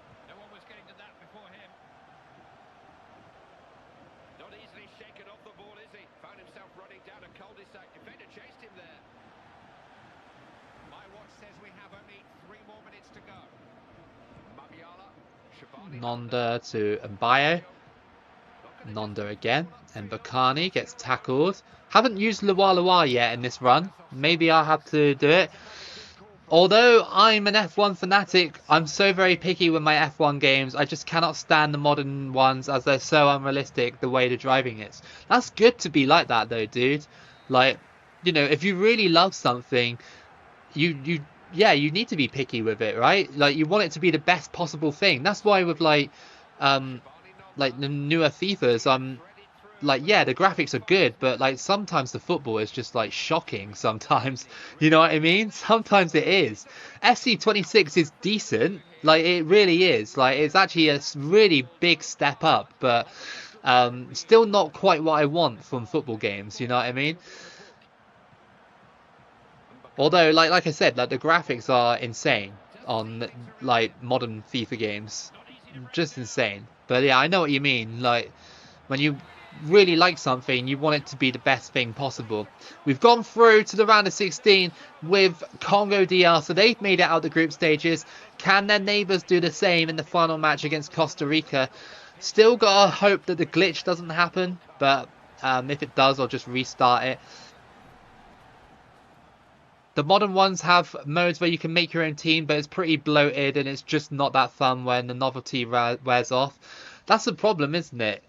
Nonda to Mbayo. Nonda again. And Bakani gets tackled. Haven't used Luwa Luwa yet in this run. Maybe I'll have to do it. Although I'm an F1 fanatic, I'm so very picky with my F1 games. I just cannot stand the modern ones as they're so unrealistic the way the driving is. That's good to be like that though, dude. Like, you know, if you really love something, yeah, you need to be picky with it, right? Like you want it to be the best possible thing. That's why with um like the newer FIFAs, like yeah, the graphics are good, but like sometimes the football is just like shocking sometimes. You know what I mean? Sometimes it is. FC26 is decent, like it really is. Like it's actually a really big step up, but still not quite what I want from football games, you know what I mean? Although like I said, like the graphics are insane on like modern FIFA games. Just insane. But yeah, I know what you mean. Like when you really like something, you want it to be the best thing possible. We've gone through to the round of 16 with Congo DR, so they've made it out the group stages. Can their neighbours do the same in the final match against Costa Rica? Still gotta hope that the glitch doesn't happen, but if it does, I'll just restart it. The modern ones have modes where you can make your own team, but it's pretty bloated and it's just not that fun when the novelty wears off. That's the problem, isn't it?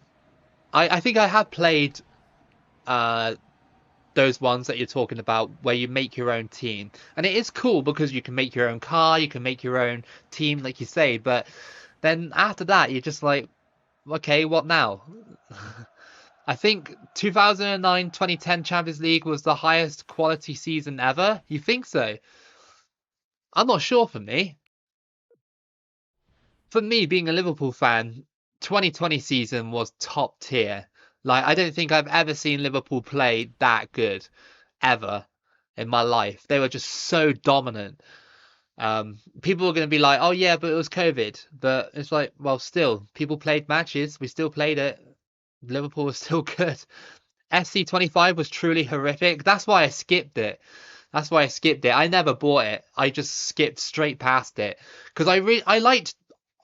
I think I have played uh, those ones that you're talking about where you make your own team. And it is cool because you can make your own car, you can make your own team, like you say. But then after that, you're just like, okay, what now? I think 2009-2010 Champions League was the highest quality season ever. You think so? I'm not sure for me. For me, being a Liverpool fan, 2020 season was top tier. Like, I don't think I've ever seen Liverpool play that good, ever, in my life. They were just so dominant. People were going to be like, oh yeah, but it was COVID. But it's like, well, still, people played matches. We still played it. Liverpool was still good. FC25 was truly horrific. That's why I skipped it. That's why I skipped it. I never bought it. I just skipped straight past it because I liked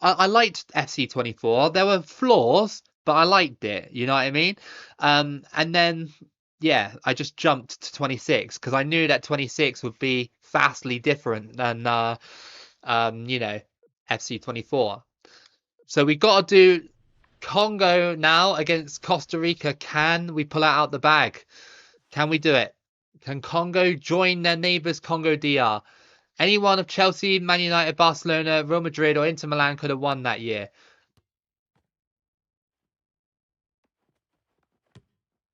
FC24. There were flaws, but I liked it. You know what I mean? And then yeah, I just jumped to 26 because I knew that 26 would be vastly different than you know, FC24. So we got to do Congo now against Costa Rica. Can we pull it out the bag? Can we do it? Can Congo join their neighbours Congo DR? Any one of Chelsea, Man United, Barcelona, Real Madrid or Inter Milan could have won that year.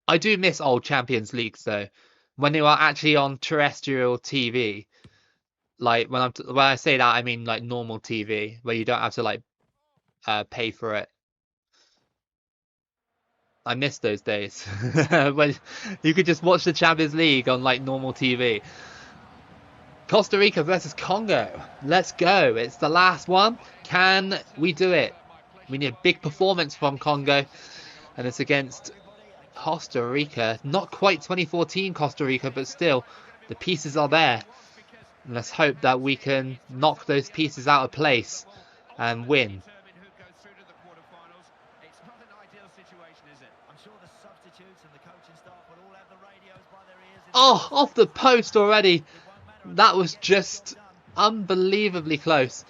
I do miss old Champions Leagues though, when they were actually on terrestrial TV. Like when I say that, I mean like normal TV, where you don't have to like pay for it. I miss those days when you could just watch the Champions League on like normal TV. Costa Rica versus Congo. Let's go. It's the last one. Can we do it? We need a big performance from Congo. And it's against Costa Rica. Not quite 2014 Costa Rica, but still, the pieces are there. And let's hope that we can knock those pieces out of place and win. Oh, off the post already. That was just unbelievably close.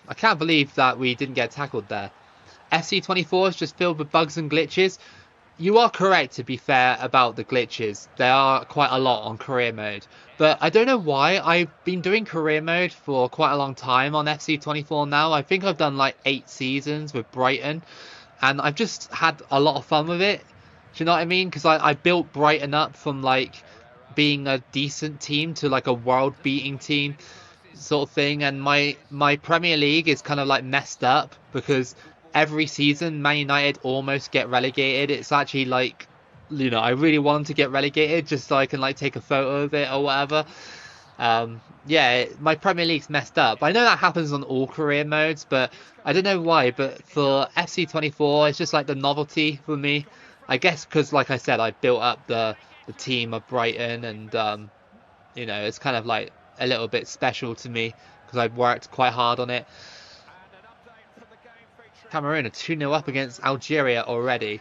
I can't believe that we didn't get tackled there. FC24 is just filled with bugs and glitches. You are correct, to be fair, about the glitches. There are quite a lot on career mode. But I don't know why. I've been doing career mode for quite a long time on FC24 now. I think I've done like 8 seasons with Brighton. And I've just had a lot of fun with it. Do you know what I mean? Because I built Brighton up from like being a decent team to like a world-beating team sort of thing. And my Premier League is kind of like messed up because every season Man United almost get relegated. It's actually like, you know, I really want them to get relegated just so I can like take a photo of it or whatever. Yeah, my Premier League's messed up. I know that happens on all career modes, but I don't know why. But for FC24, it's just like the novelty for me. I guess because, like I said, I built up the team of Brighton, and you know, it's kind of like a little bit special to me because I've worked quite hard on it. Cameroon are 2-0 up against Algeria already.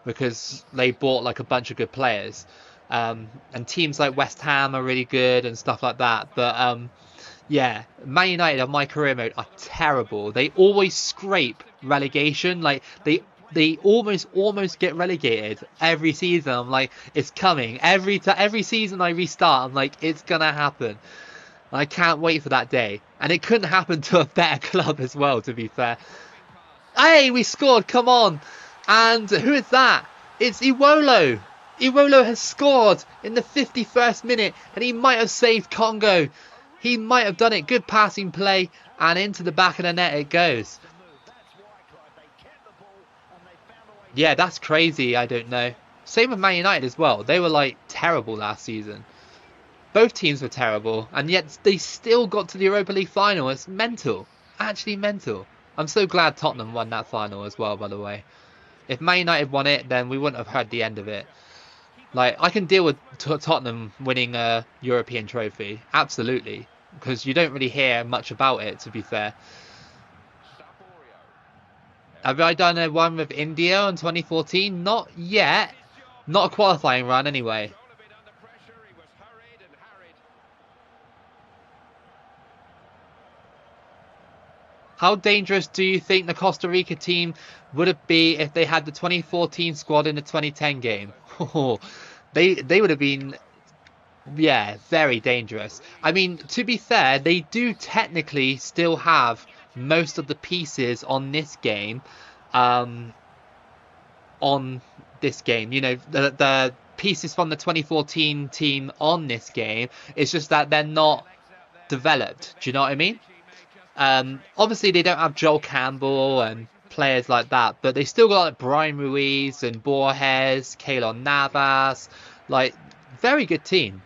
because they bought like a bunch of good players. And teams like West Ham are really good and stuff like that. But yeah, Man United on my career mode are terrible. They always scrape relegation. Like they almost get relegated every season. I'm like, it's coming. Every season I restart, I'm like, it's gonna happen. I can't wait for that day. And it couldn't happen to a better club as well, to be fair. Hey, we scored, come on. And who is that? It's Iwolo. Iwolo has scored in the 51st minute, and he might have saved Congo. He might have done it. Good passing play, and into the back of the net it goes. Yeah, that's crazy. I don't know. Same with Man United as well. They were like terrible last season. Both teams were terrible, and yet they still got to the Europa League final. It's mental. Actually mental. I'm so glad Tottenham won that final as well, by the way. If Man United won it, then we wouldn't have heard the end of it. Like, I can deal with Tottenham winning a European trophy. Absolutely. Because you don't really hear much about it, to be fair. Have I done a one with India in 2014? Not yet. Not a qualifying run, anyway. How dangerous do you think the Costa Rica team would it be if they had the 2014 squad in the 2010 game? They would have been, yeah, very dangerous. I mean, to be fair, they do technically still have most of the pieces on this game. You know, the pieces from the 2014 team on this game. It's just that they're not developed. Do you know what I mean? Obviously they don't have Joel Campbell and players like that, but they still got like Brian Ruiz and Borges, Keylor Navas, like very good team.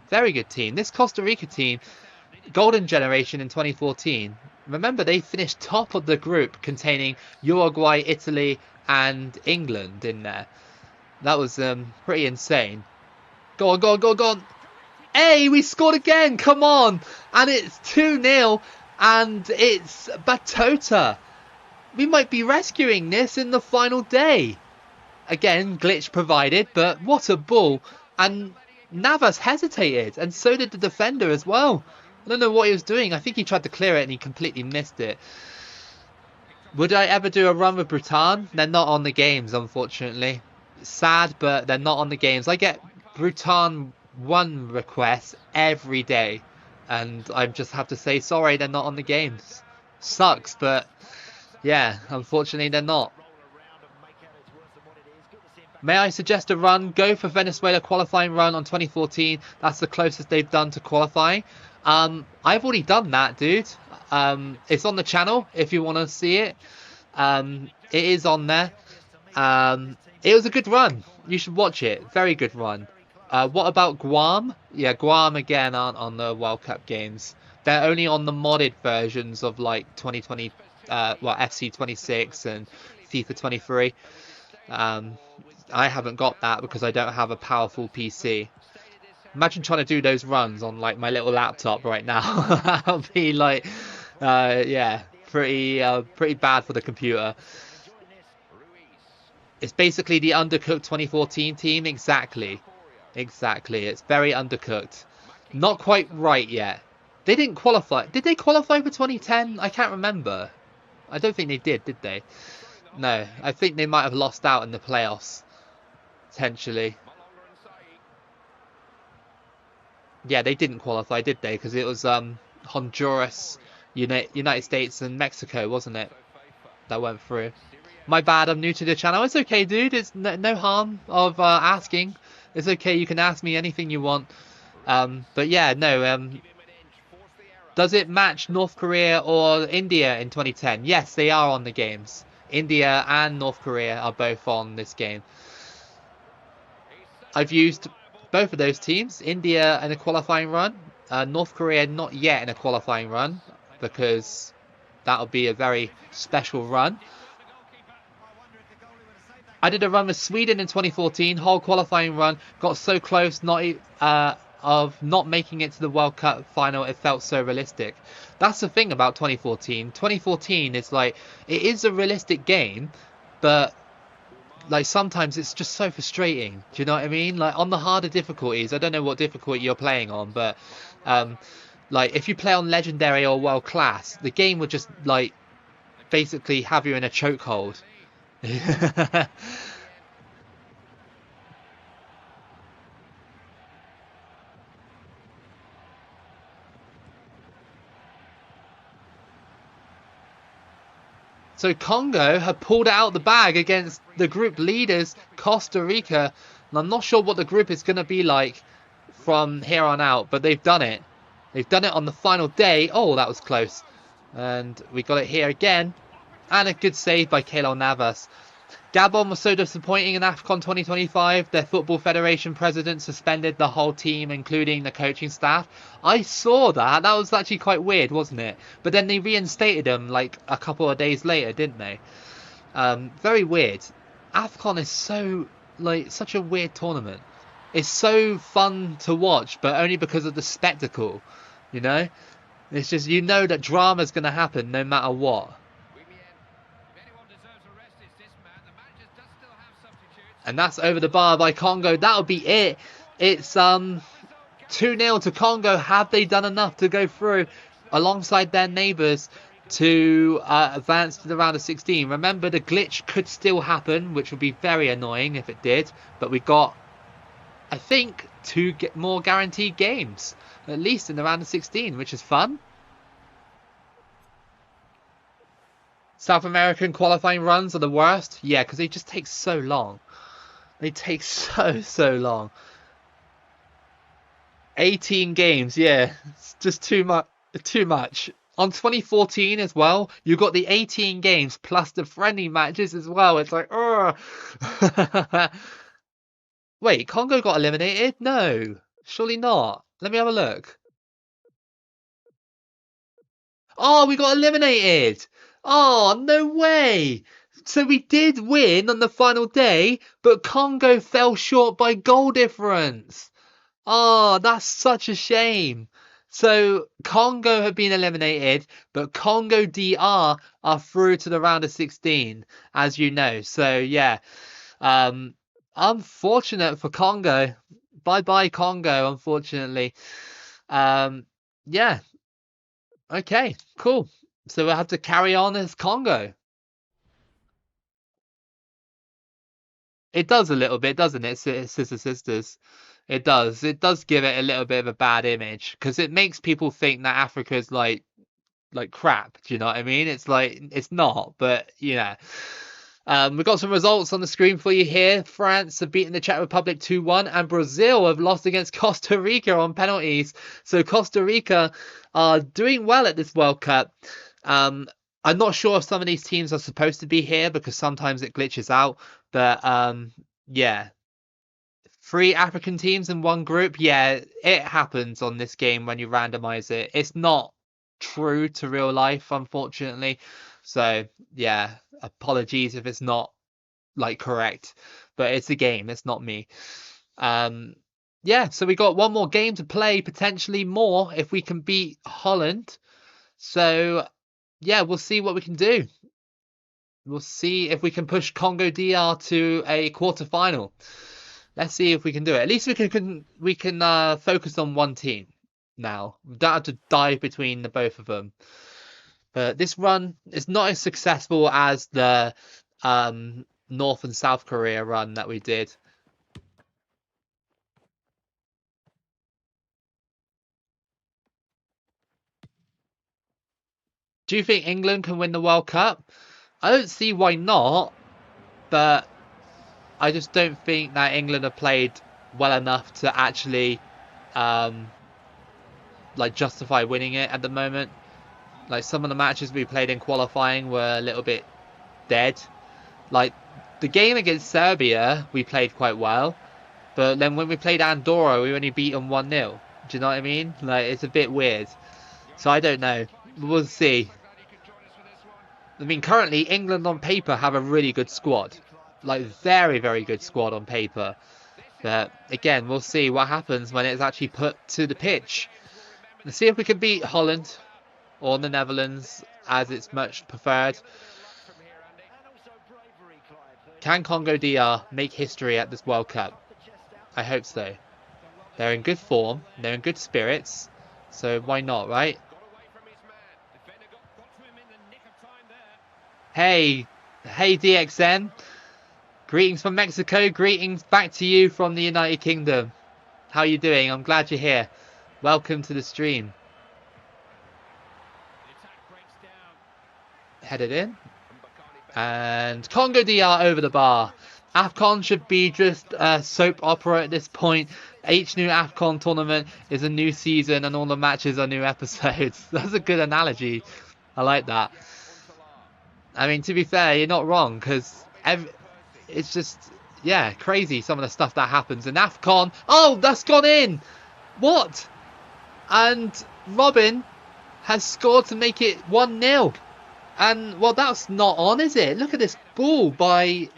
This Costa Rica team, golden generation in 2014. Remember, they finished top of the group containing Uruguay, Italy and England in there. That was pretty insane. Go on. Hey, we scored again, come on. And it's 2-0. And it's Batota. We might be rescuing this in the final day. Again, glitch provided, but what a ball. And Navas hesitated, and so did the defender as well. I don't know what he was doing. I think he tried to clear it and he completely missed it. Would I ever do a run with Brutan? They're not on the games, unfortunately. Sad, but they're not on the games. I get Brutan 1 requests every day. And I just have to say, sorry, they're not on the games. Sucks, but yeah, unfortunately they're not. May I suggest a run? Go for Venezuela qualifying run on 2014. That's the closest they've done to qualifying. I've already done that, dude. It's on the channel if you want to see it. It is on there. It was a good run. You should watch it. Very good run. What about Guam? Yeah, Guam again aren't on the World Cup games. They're only on the modded versions of like 2020, FC 26 and FIFA 23. I haven't got that because I don't have a powerful PC. Imagine trying to do those runs on like my little laptop right now. That'll be like, yeah, pretty bad for the computer. It's basically the undercooked 2014 team, exactly. It's very undercooked. Not quite right yet. They didn't qualify. Did they qualify for 2010? I can't remember. I don't think they did they? No, I think they might have lost out in the playoffs. Potentially. Yeah, they didn't qualify, did they? Because it was Honduras, United States and Mexico, wasn't it? That went through. My bad, I'm new to the channel. It's okay, dude. It's no harm of asking. It's okay, you can ask me anything you want. But yeah, no. Does it match North Korea or India in 2010? Yes, they are on the games. India and North Korea are both on this game. I've used both of those teams. India in a qualifying run. North Korea not yet in a qualifying run, because that'll be a very special run. I did a run with Sweden in 2014, whole qualifying run, got so close of not making it to the World Cup final, it felt so realistic. That's the thing about 2014. 2014 is like, it is a realistic game, but like sometimes it's just so frustrating. Do you know what I mean? Like on the harder difficulties, I don't know what difficulty you're playing on, but like if you play on legendary or world class, the game would just like basically have you in a chokehold. So Congo have pulled out the bag against the group leaders, Costa Rica. And I'm not sure what the group is going to be like from here on out, but they've done it. They've done it on the final day. Oh, that was close. And we got it here again. And a good save by Keylor Navas. Gabon was so disappointing in AFCON 2025. Their Football Federation president suspended the whole team, including the coaching staff. I saw that. That was actually quite weird, wasn't it? But then they reinstated them like a couple of days later, didn't they? Very weird. AFCON is so like such a weird tournament. It's so fun to watch, but only because of the spectacle. You know, it's just that drama's going to happen no matter what. And that's over the bar by Congo. That'll be it. It's 2-0 to Congo. Have they done enough to go through alongside their neighbours to advance to the round of 16? Remember, the glitch could still happen, which would be very annoying if it did. But we got, I think, 2 more guaranteed games, at least in the round of 16, which is fun. South American qualifying runs are the worst. Yeah, because they just take so long. They take so long. 18 games, yeah. It's just too much. On 2014 as well, you got the 18 games plus the friendly matches as well. It's like, oh. Wait, Congo got eliminated? No, surely not. Let me have a look. Oh, we got eliminated. Oh, no way. So we did win on the final day, but Congo fell short by goal difference. Oh, that's such a shame. So Congo have been eliminated, but Congo DR are through to the round of 16, as you know. So yeah, unfortunate for Congo. Bye bye Congo, unfortunately. Yeah. Okay, cool. So we'll have to carry on as Congo. It does a little bit, doesn't it, Sister Sisters? It does. It does give it a little bit of a bad image because it makes people think that Africa is like crap. Do you know what I mean? It's like it's not, but yeah. We've got some results on the screen for you here. France have beaten the Czech Republic 2-1, and Brazil have lost against Costa Rica on penalties. So Costa Rica are doing well at this World Cup. I'm not sure if some of these teams are supposed to be here because sometimes it glitches out. But yeah, 3 African teams in one group. Yeah, it happens on this game when you randomize it. It's not true to real life, unfortunately. So yeah, apologies if it's not like correct, but it's a game. It's not me. Yeah, so we got one more game to play, potentially more if we can beat Holland. So yeah, we'll see what we can do. We'll see if we can push Congo DR to a quarter-final. Let's see if we can do it. At least we can focus on one team now. We don't have to dive between the both of them. But this run is not as successful as the North and South Korea run that we did. Do you think England can win the World Cup? I don't see why not, but I just don't think that England have played well enough to actually like justify winning it at the moment. Like some of the matches we played in qualifying were a little bit dead. Like the game against Serbia, we played quite well, but then when we played Andorra, we only beat them 1-0. Do you know what I mean? Like it's a bit weird. So I don't know. We'll see. I mean, currently England on paper have a really good squad, like very, very good squad on paper. But again, we'll see what happens when it's actually put to the pitch. Let's see if we can beat Holland or the Netherlands, as it's much preferred. Can Congo DR make history at this World Cup? I hope so. They're in good form. They're in good spirits. So why not, right? Hey, hey DXN. Greetings from Mexico. Greetings back to you from the United Kingdom. How are you doing? I'm glad you're here. Welcome to the stream. Headed in. And Congo DR over the bar. AFCON should be just a soap opera at this point. Each new AFCON tournament is a new season and all the matches are new episodes. That's a good analogy. I like that. I mean, to be fair, you're not wrong, because it's just, yeah, crazy some of the stuff that happens in AFCON. Oh, that's gone in! What? And Robin has scored to make it 1-0. And, well, that's not on, is it? Look at this ball by...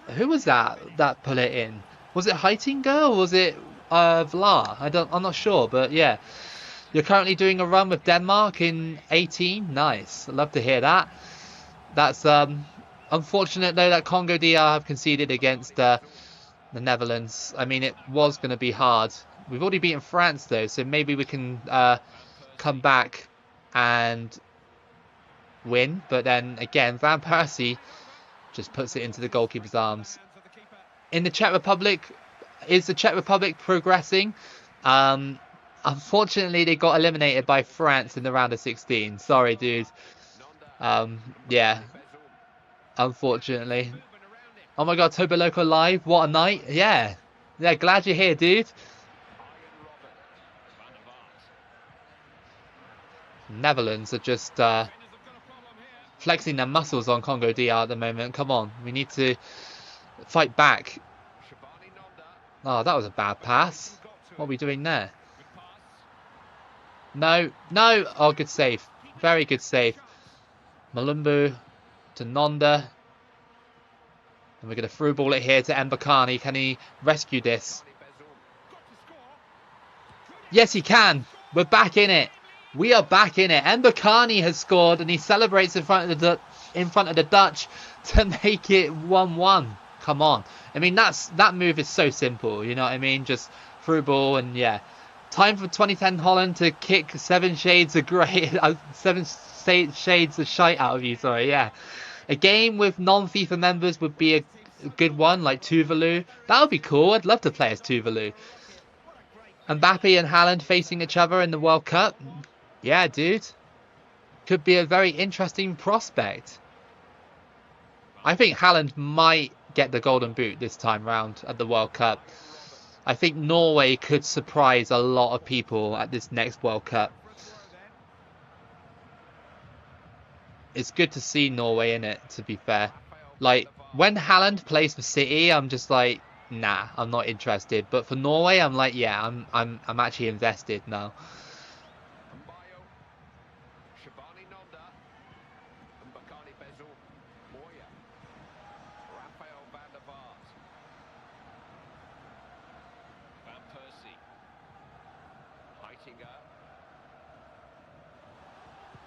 Who was that put it in? Was it Heitinga or was it Vla? I'm not sure, but yeah. You're currently doing a run with Denmark in 18. Nice. I'd love to hear that. That's unfortunate though that Congo DR have conceded against the Netherlands. I mean, it was going to be hard. We've already beaten France though, so maybe we can come back and win. But then again, Van Persie just puts it into the goalkeeper's arms. In the Czech Republic, is the Czech Republic progressing? Unfortunately, they got eliminated by France in the round of 16. Sorry, dude. Yeah. Unfortunately. Oh my god, Toba Loco live. What a night. Yeah. Yeah, glad you're here, dude. Netherlands are just flexing their muscles on Congo DR at the moment. Come on, we need to fight back. Oh, that was a bad pass. What are we doing there? No, no. Oh, good save. Very good save. Malumbu to Nonda. And we're going to through ball it here to Mbakani. Can he rescue this? Yes, he can. We're back in it. We are back in it. Mbakani has scored and he celebrates in front of the Dutch to make it 1-1. Come on. I mean, that move is so simple. You know what I mean? Just through ball and yeah. Time for 2010 Holland to kick 7 shades of grey, 7 shades of shite out of you. Sorry, yeah. A game with non-FIFA members would be a good one, like Tuvalu. That would be cool. I'd love to play as Tuvalu. Mbappe and Haaland facing each other in the World Cup. Yeah, dude. Could be a very interesting prospect. I think Haaland might get the golden boot this time round at the World Cup. I think Norway could surprise a lot of people at this next World Cup. It's good to see Norway in it, to be fair. Like, when Haaland plays for City, I'm just like, nah, I'm not interested. But for Norway, I'm like, yeah, I'm actually invested now.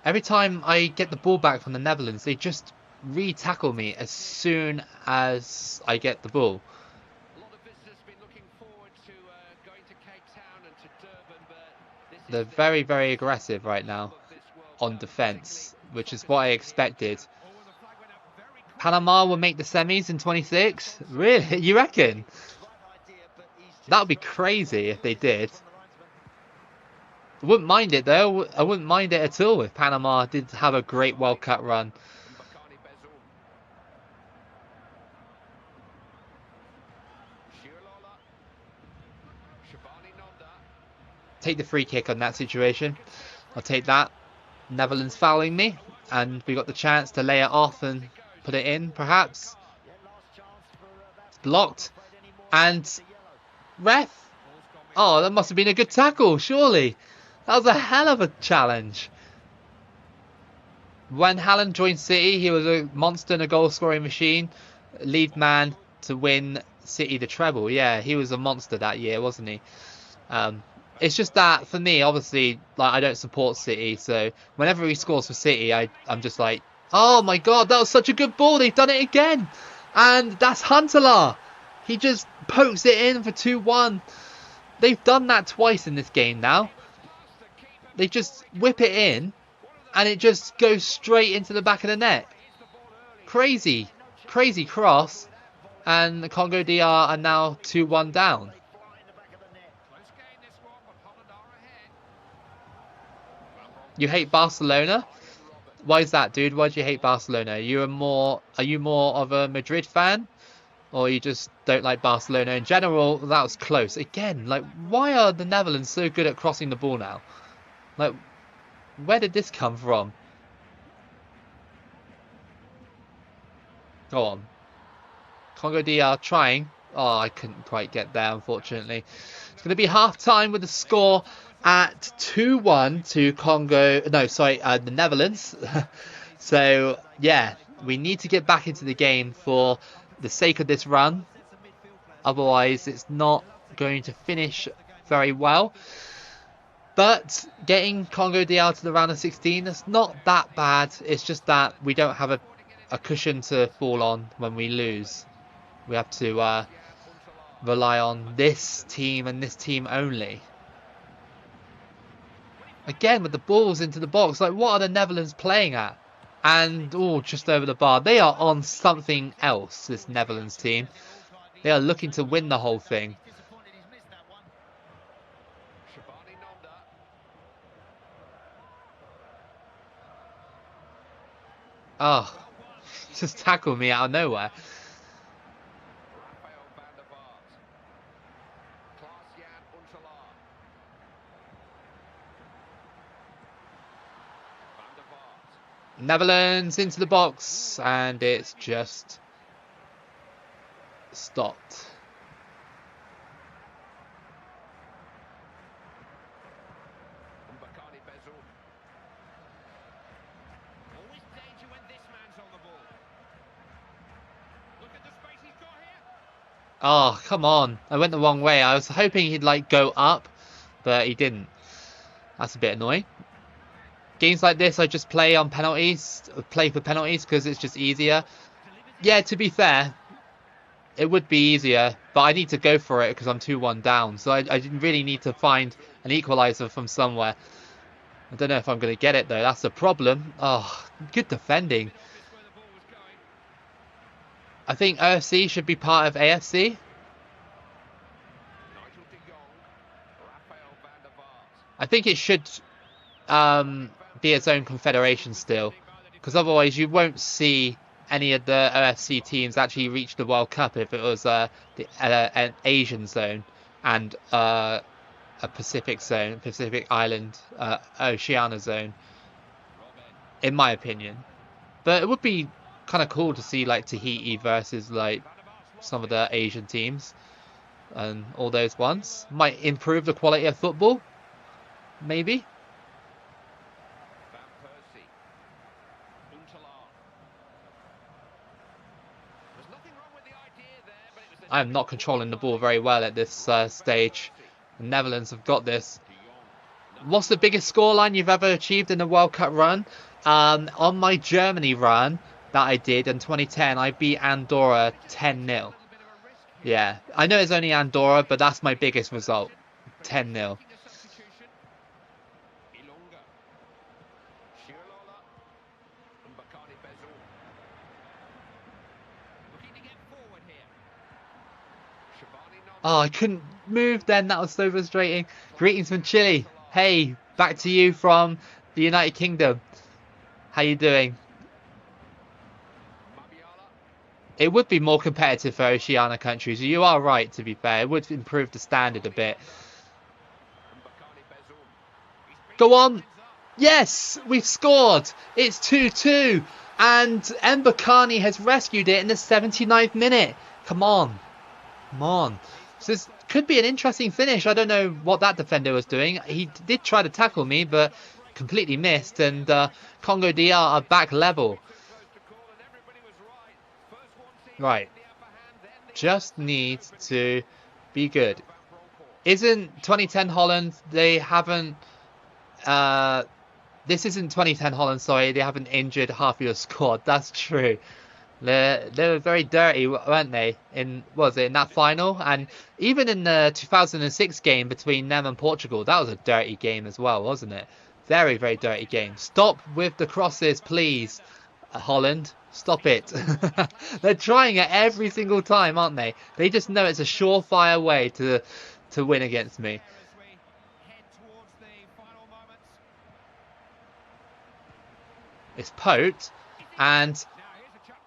Every time I get the ball back from the Netherlands, they just re-tackle me as soon as I get the ball. They're very, very aggressive right now on defence, which is what I expected. Panama will make the semis in 26? Really? You reckon? That would be crazy if they did. I wouldn't mind it though. I wouldn't mind it at all if Panama did have a great World Cup run. Take the free kick on that situation. I'll take that. Netherlands fouling me, and we got the chance to lay it off and put it in, perhaps. It's blocked. And ref. Oh, that must have been a good tackle, surely. That was a hell of a challenge. When Haaland joined City, he was a monster and a goal-scoring machine. Lead man to win City the treble. Yeah, he was a monster that year, wasn't he? It's just that, for me, obviously, like, I don't support City. So whenever he scores for City, I'm just like, oh my God, that was such a good ball. They've done it again. And that's Huntelaar. He just pokes it in for 2-1. They've done that twice in this game now. They just whip it in and it just goes straight into the back of the net. Crazy. Crazy cross. And the Congo DR are now 2-1 down. You hate Barcelona? Why is that, dude? Why do you hate Barcelona? Are you more of a Madrid fan? Or you just don't like Barcelona in general? That was close. Again, like, why are the Netherlands so good at crossing the ball now? Like, where did this come from? Go on. Congo DR trying. Oh, I couldn't quite get there, unfortunately. It's going to be half-time with the score at 2-1 to Congo. No, sorry, the Netherlands. So, yeah, we need to get back into the game for the sake of this run. Otherwise, it's not going to finish very well. But getting Congo DR to the round of 16 is not that bad. It's just that we don't have a cushion to fall on when we lose. We have to rely on this team and this team only. Again, with the balls into the box. Like, what are the Netherlands playing at? And, oh, just over the bar. They are on something else, this Netherlands team. They are looking to win the whole thing. Oh, just tackled me out of nowhere. Netherlands into the box, and it's just stopped. Oh, come on. I went the wrong way. I was hoping he'd, like, go up, but he didn't. That's a bit annoying. Games like this, I just play on penalties, play for penalties, because it's just easier. Yeah, to be fair, it would be easier, but I need to go for it because I'm 2-1 down. So I really need to find an equaliser from somewhere. I don't know if I'm going to get it, though. That's the problem. Oh, good defending. I think OFC should be part of AFC. I think it should be its own confederation still, because otherwise you won't see any of the OFC teams actually reach the World Cup if it was an Asian zone and a Pacific zone, Pacific Island, Oceania zone, in my opinion. But it would be kind of cool to see like Tahiti versus like some of the Asian teams and all those ones. Might improve the quality of football, maybe. I am not controlling the ball very well at this stage. The Netherlands have got this. What's the biggest scoreline you've ever achieved in a World Cup run? On my Germany run that I did in 2010, I beat Andorra 10-0. Yeah, I know it's only Andorra, but that's my biggest result. 10-0. Oh, I couldn't move then. That was so frustrating. Greetings from Chile. Hey, back to you from the United Kingdom. How you doing? It would be more competitive for Oceania countries. You are right, to be fair. It would improve the standard a bit. Go on. Yes, we've scored. It's 2-2. And Mbakani has rescued it in the 79th minute. Come on. Come on. So this could be an interesting finish. I don't know what that defender was doing. He did try to tackle me, but completely missed. And Congo DR are back level. Right. Just needs to be good. Isn't 2010 Holland, they haven't... this isn't 2010 Holland, sorry. They haven't injured half your squad. That's true. They were very dirty, weren't they? In that final, and even in the 2006 game between them and Portugal, that was a dirty game as well, wasn't it? Very, very dirty game. Stop with the crosses, please, Holland. Stop it. They're trying it every single time, aren't they? They just know it's a surefire way to win against me. It's poked, and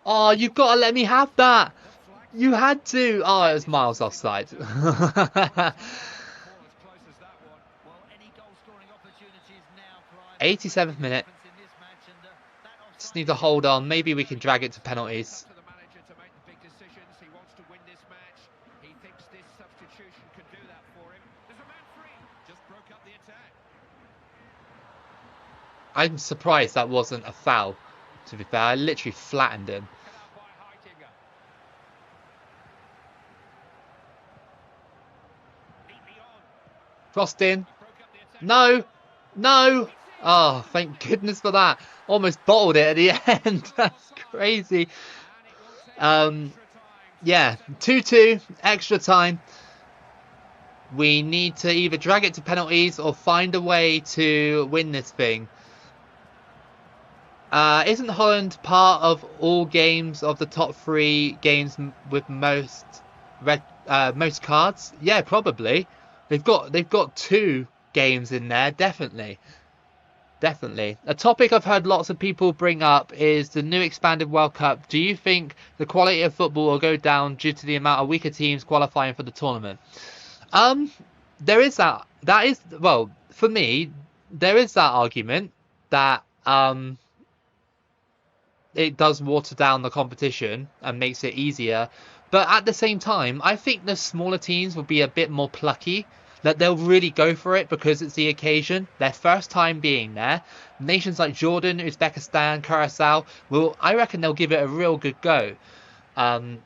oh, you've got to let me have that. You had to. Oh, it was miles offside. 87th minute. Just need to hold on. Maybe we can drag it to penalties. I'm surprised that wasn't a foul, to be fair. I literally flattened him. Crossed in. No! No! Oh, thank goodness for that. Almost bottled it at the end. That's crazy. Yeah, 2-2, extra time. We need to either drag it to penalties or find a way to win this thing. Isn't Holland part of all games of the top 3 games with most most cards? Yeah, probably. They've got 2 games in there, definitely. Definitely. A topic I've heard lots of people bring up is the new expanded World Cup. Do you think the quality of football will go down due to the amount of weaker teams qualifying for the tournament? There is that. That is, well, for me, there is that argument that it does water down the competition and makes it easier. But at the same time, I think the smaller teams will be a bit more plucky. That they'll really go for it because it's the occasion. Their first time being there. Nations like Jordan, Uzbekistan, Curacao, I reckon they'll give it a real good go. I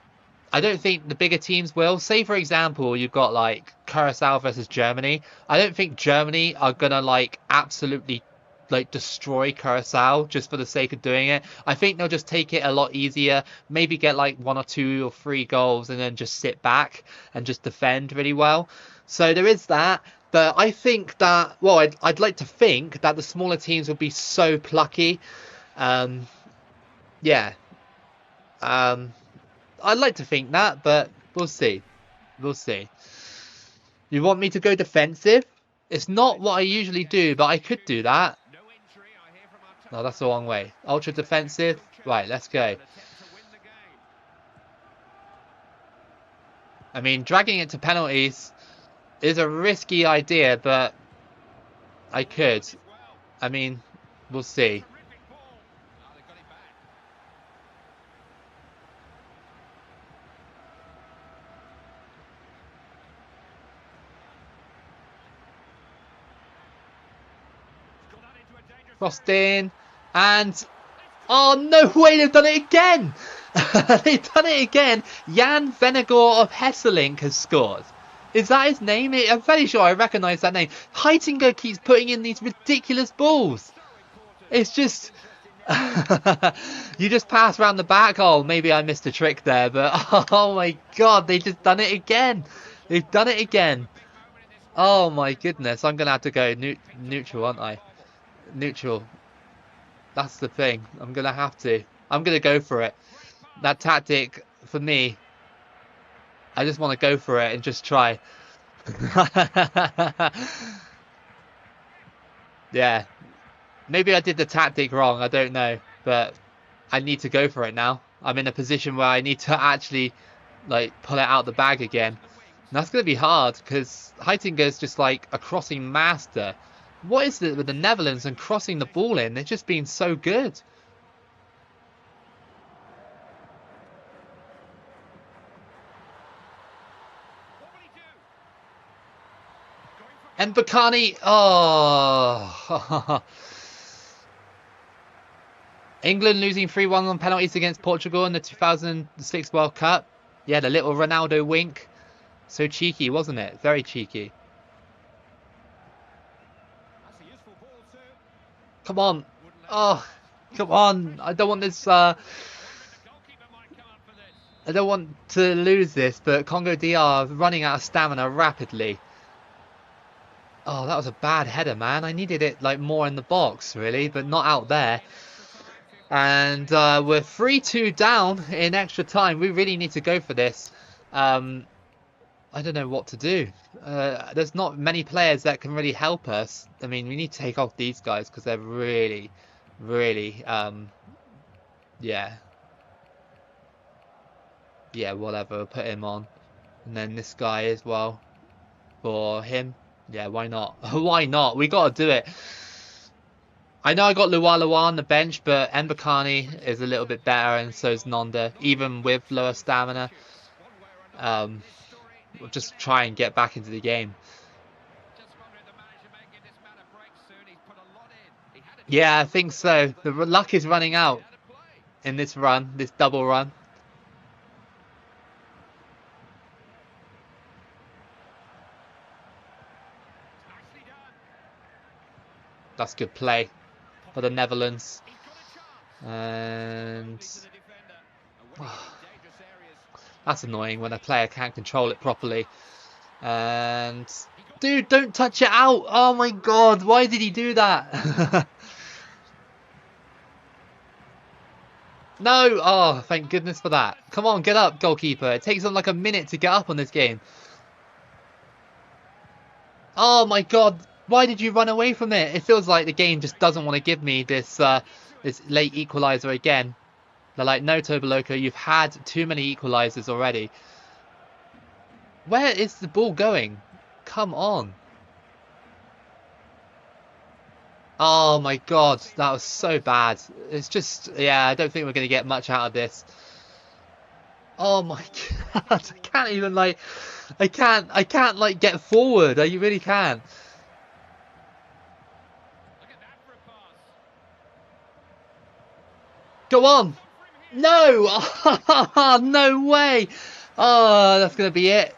don't think the bigger teams will. Say, for example, you've got like Curacao versus Germany. I don't think Germany are going to like absolutely like destroy Curacao just for the sake of doing it. I think they'll just take it a lot easier, maybe get like 1 or 2 or 3 goals and then just sit back and just defend really well. So there is that, but I think that, well, I'd like to think that the smaller teams will be so plucky. Yeah. I'd like to think that, but we'll see. We'll see. You want me to go defensive? It's not what I usually do, but I could do that. No, that's the wrong way. Ultra defensive. Right, let's go. I mean, dragging it to penalties is a risky idea, but I could. I mean, we'll see. Crossed in, and oh no way, they've done it again. They've done it again. Jan Venegor of Hesselink has scored. Is that his name? I'm fairly sure I recognise that name. Heitinger keeps putting in these ridiculous balls. It's just you just pass around the back. Oh, maybe I missed a trick there, but oh my god, they just done it again. They've done it again. Oh my goodness, I'm gonna have to go neutral, aren't I? Neutral. That's the thing. I'm gonna have to. I'm gonna go for it. That tactic for me. I just want to go for it and just try. Yeah. Maybe I did the tactic wrong. I don't know, but I need to go for it now. I'm in a position where I need to actually like pull it out the bag again. And that's gonna be hard because Heitinger's just like a crossing master. What is it with the Netherlands and crossing the ball in? They've just been so good. And Bakani, oh. England losing 3-1 on penalties against Portugal in the 2006 World Cup. Yeah, the little Ronaldo wink. So cheeky, wasn't it? Very cheeky. Come on. Oh, come on. I don't want this. I don't want to lose this, but Congo DR running out of stamina rapidly. Oh, that was a bad header, man. I needed it like more in the box, really, but not out there. And we're 3-2 down in extra time. We really need to go for this. I don't know what to do. There's not many players that can really help us. I mean, we need to take off these guys because they're really, really, yeah. Yeah, whatever. We'll put him on. And then this guy as well for him. Yeah, why not? Why not? We got to do it. I know I got Lualua on the bench, but Mbakani is a little bit better, and so is Nonda, even with lower stamina. We'll just try and get back into the game. Yeah, I think so. The luck is running out in this run, this double run. That's good play for the Netherlands. And that's annoying when a player can't control it properly. And dude, don't touch it out. Oh my god, why did he do that? No! Oh, thank goodness for that. Come on, get up, goalkeeper. It takes them like a minute to get up on this game. Oh my god, why did you run away from it? It feels like the game just doesn't want to give me this this late equaliser again. They're like, no, Loco, you've had too many equalisers already. Where is the ball going? Come on. Oh my god, that was so bad. It's just, yeah, I don't think we're going to get much out of this. Oh my god, I can't even like, I can't like get forward. You really can't. Go on. No, no way. Oh, that's going to be it.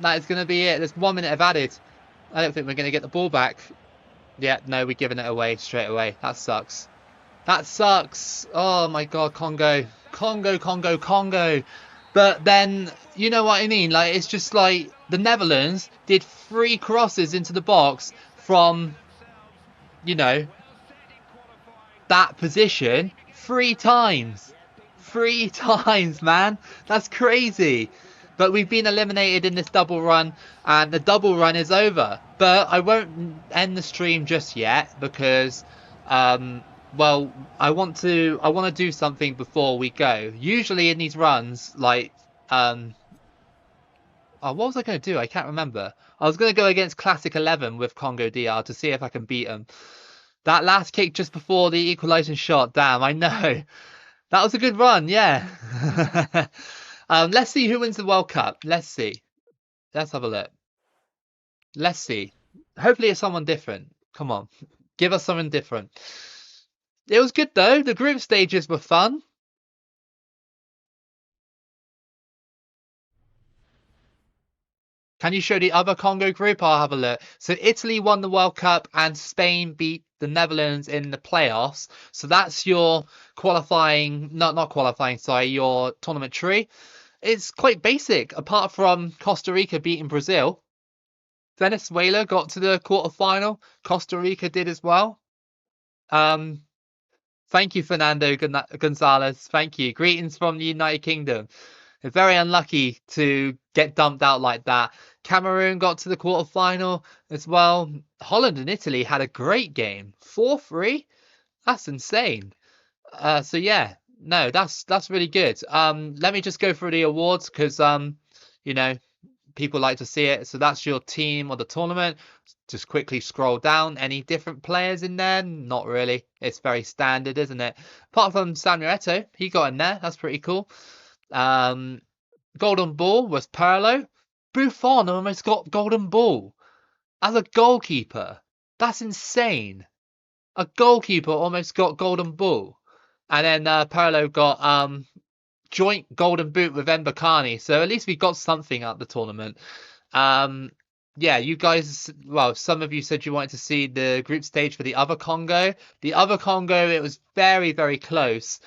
That is going to be it. There's 1 minute of added. I don't think we're going to get the ball back. Yeah, no, we're giving it away straight away. That sucks. That sucks. Oh my god, Congo. Congo, Congo, Congo. But then, you know what I mean? Like, it's just like the Netherlands did 3 crosses into the box from, you know, that position 3 times. 3 times, man. That's crazy. But we've been eliminated in this double run, and the double run is over. But I won't end the stream just yet because, well, I want to do something before we go. Usually in these runs, like, oh, what was I going to do? I can't remember. I was going to go against Classic 11 with Congo DR to see if I can beat them. That last kick just before the equalising shot, damn, I know. That was a good run, yeah. Let's see who wins the World Cup. Let's see. Let's have a look. Let's see. Hopefully it's someone different. Come on. Give us something different. It was good though. The group stages were fun. Can you show the other Congo group? I'll have a look. So Italy won the World Cup and Spain beat the Netherlands in the playoffs. So that's your qualifying, not qualifying, sorry, your tournament tree. It's quite basic, apart from Costa Rica beating Brazil. Venezuela got to the quarterfinal. Costa Rica did as well. Thank you, Fernando Gonzalez. Thank you. Greetings from the United Kingdom. They're very unlucky to get dumped out like that. Cameroon got to the quarterfinal as well. Holland and Italy had a great game. 4-3. That's insane. So yeah, no, that's really good. Let me just go through the awards because you know, people like to see it. So that's your team of the tournament. Just quickly scroll down. Any different players in there? Not really. It's very standard, isn't it? Apart from Samuel Eto'o, he got in there. That's pretty cool. Golden Ball was Perlo. Buffon almost got Golden Ball as a goalkeeper. That's insane. A goalkeeper almost got Golden Ball. And then Perlo got joint Golden Boot with Mbakani. So at least we got something out of the tournament. yeah, you guys, well, some of you said you wanted to see the group stage for the other Congo. The other Congo, it was very, very close.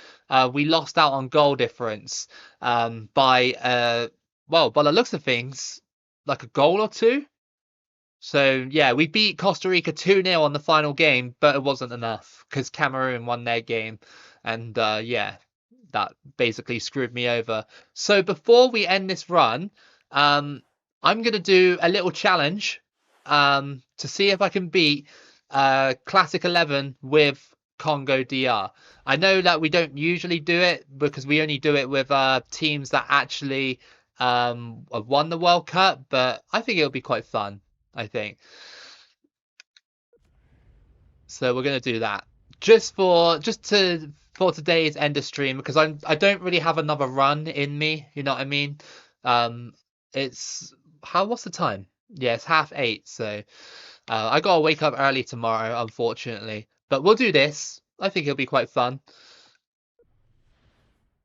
We lost out on goal difference by, well, by the looks of things, like a goal or two. So, yeah, we beat Costa Rica 2-0 on the final game, but it wasn't enough because Cameroon won their game. And, yeah, that basically screwed me over. So before we end this run, um, I'm gonna do a little challenge to see if I can beat Classic 11 with Congo DR. I know that we don't usually do it because we only do it with teams that actually have won the World Cup, but I think it'll be quite fun. I think so. We're gonna do that just for today's end of stream because I don't really have another run in me. You know what I mean? Um, it's what's the time? Yeah, it's 8:30. So I gotta wake up early tomorrow, unfortunately. But we'll do this. I think it'll be quite fun.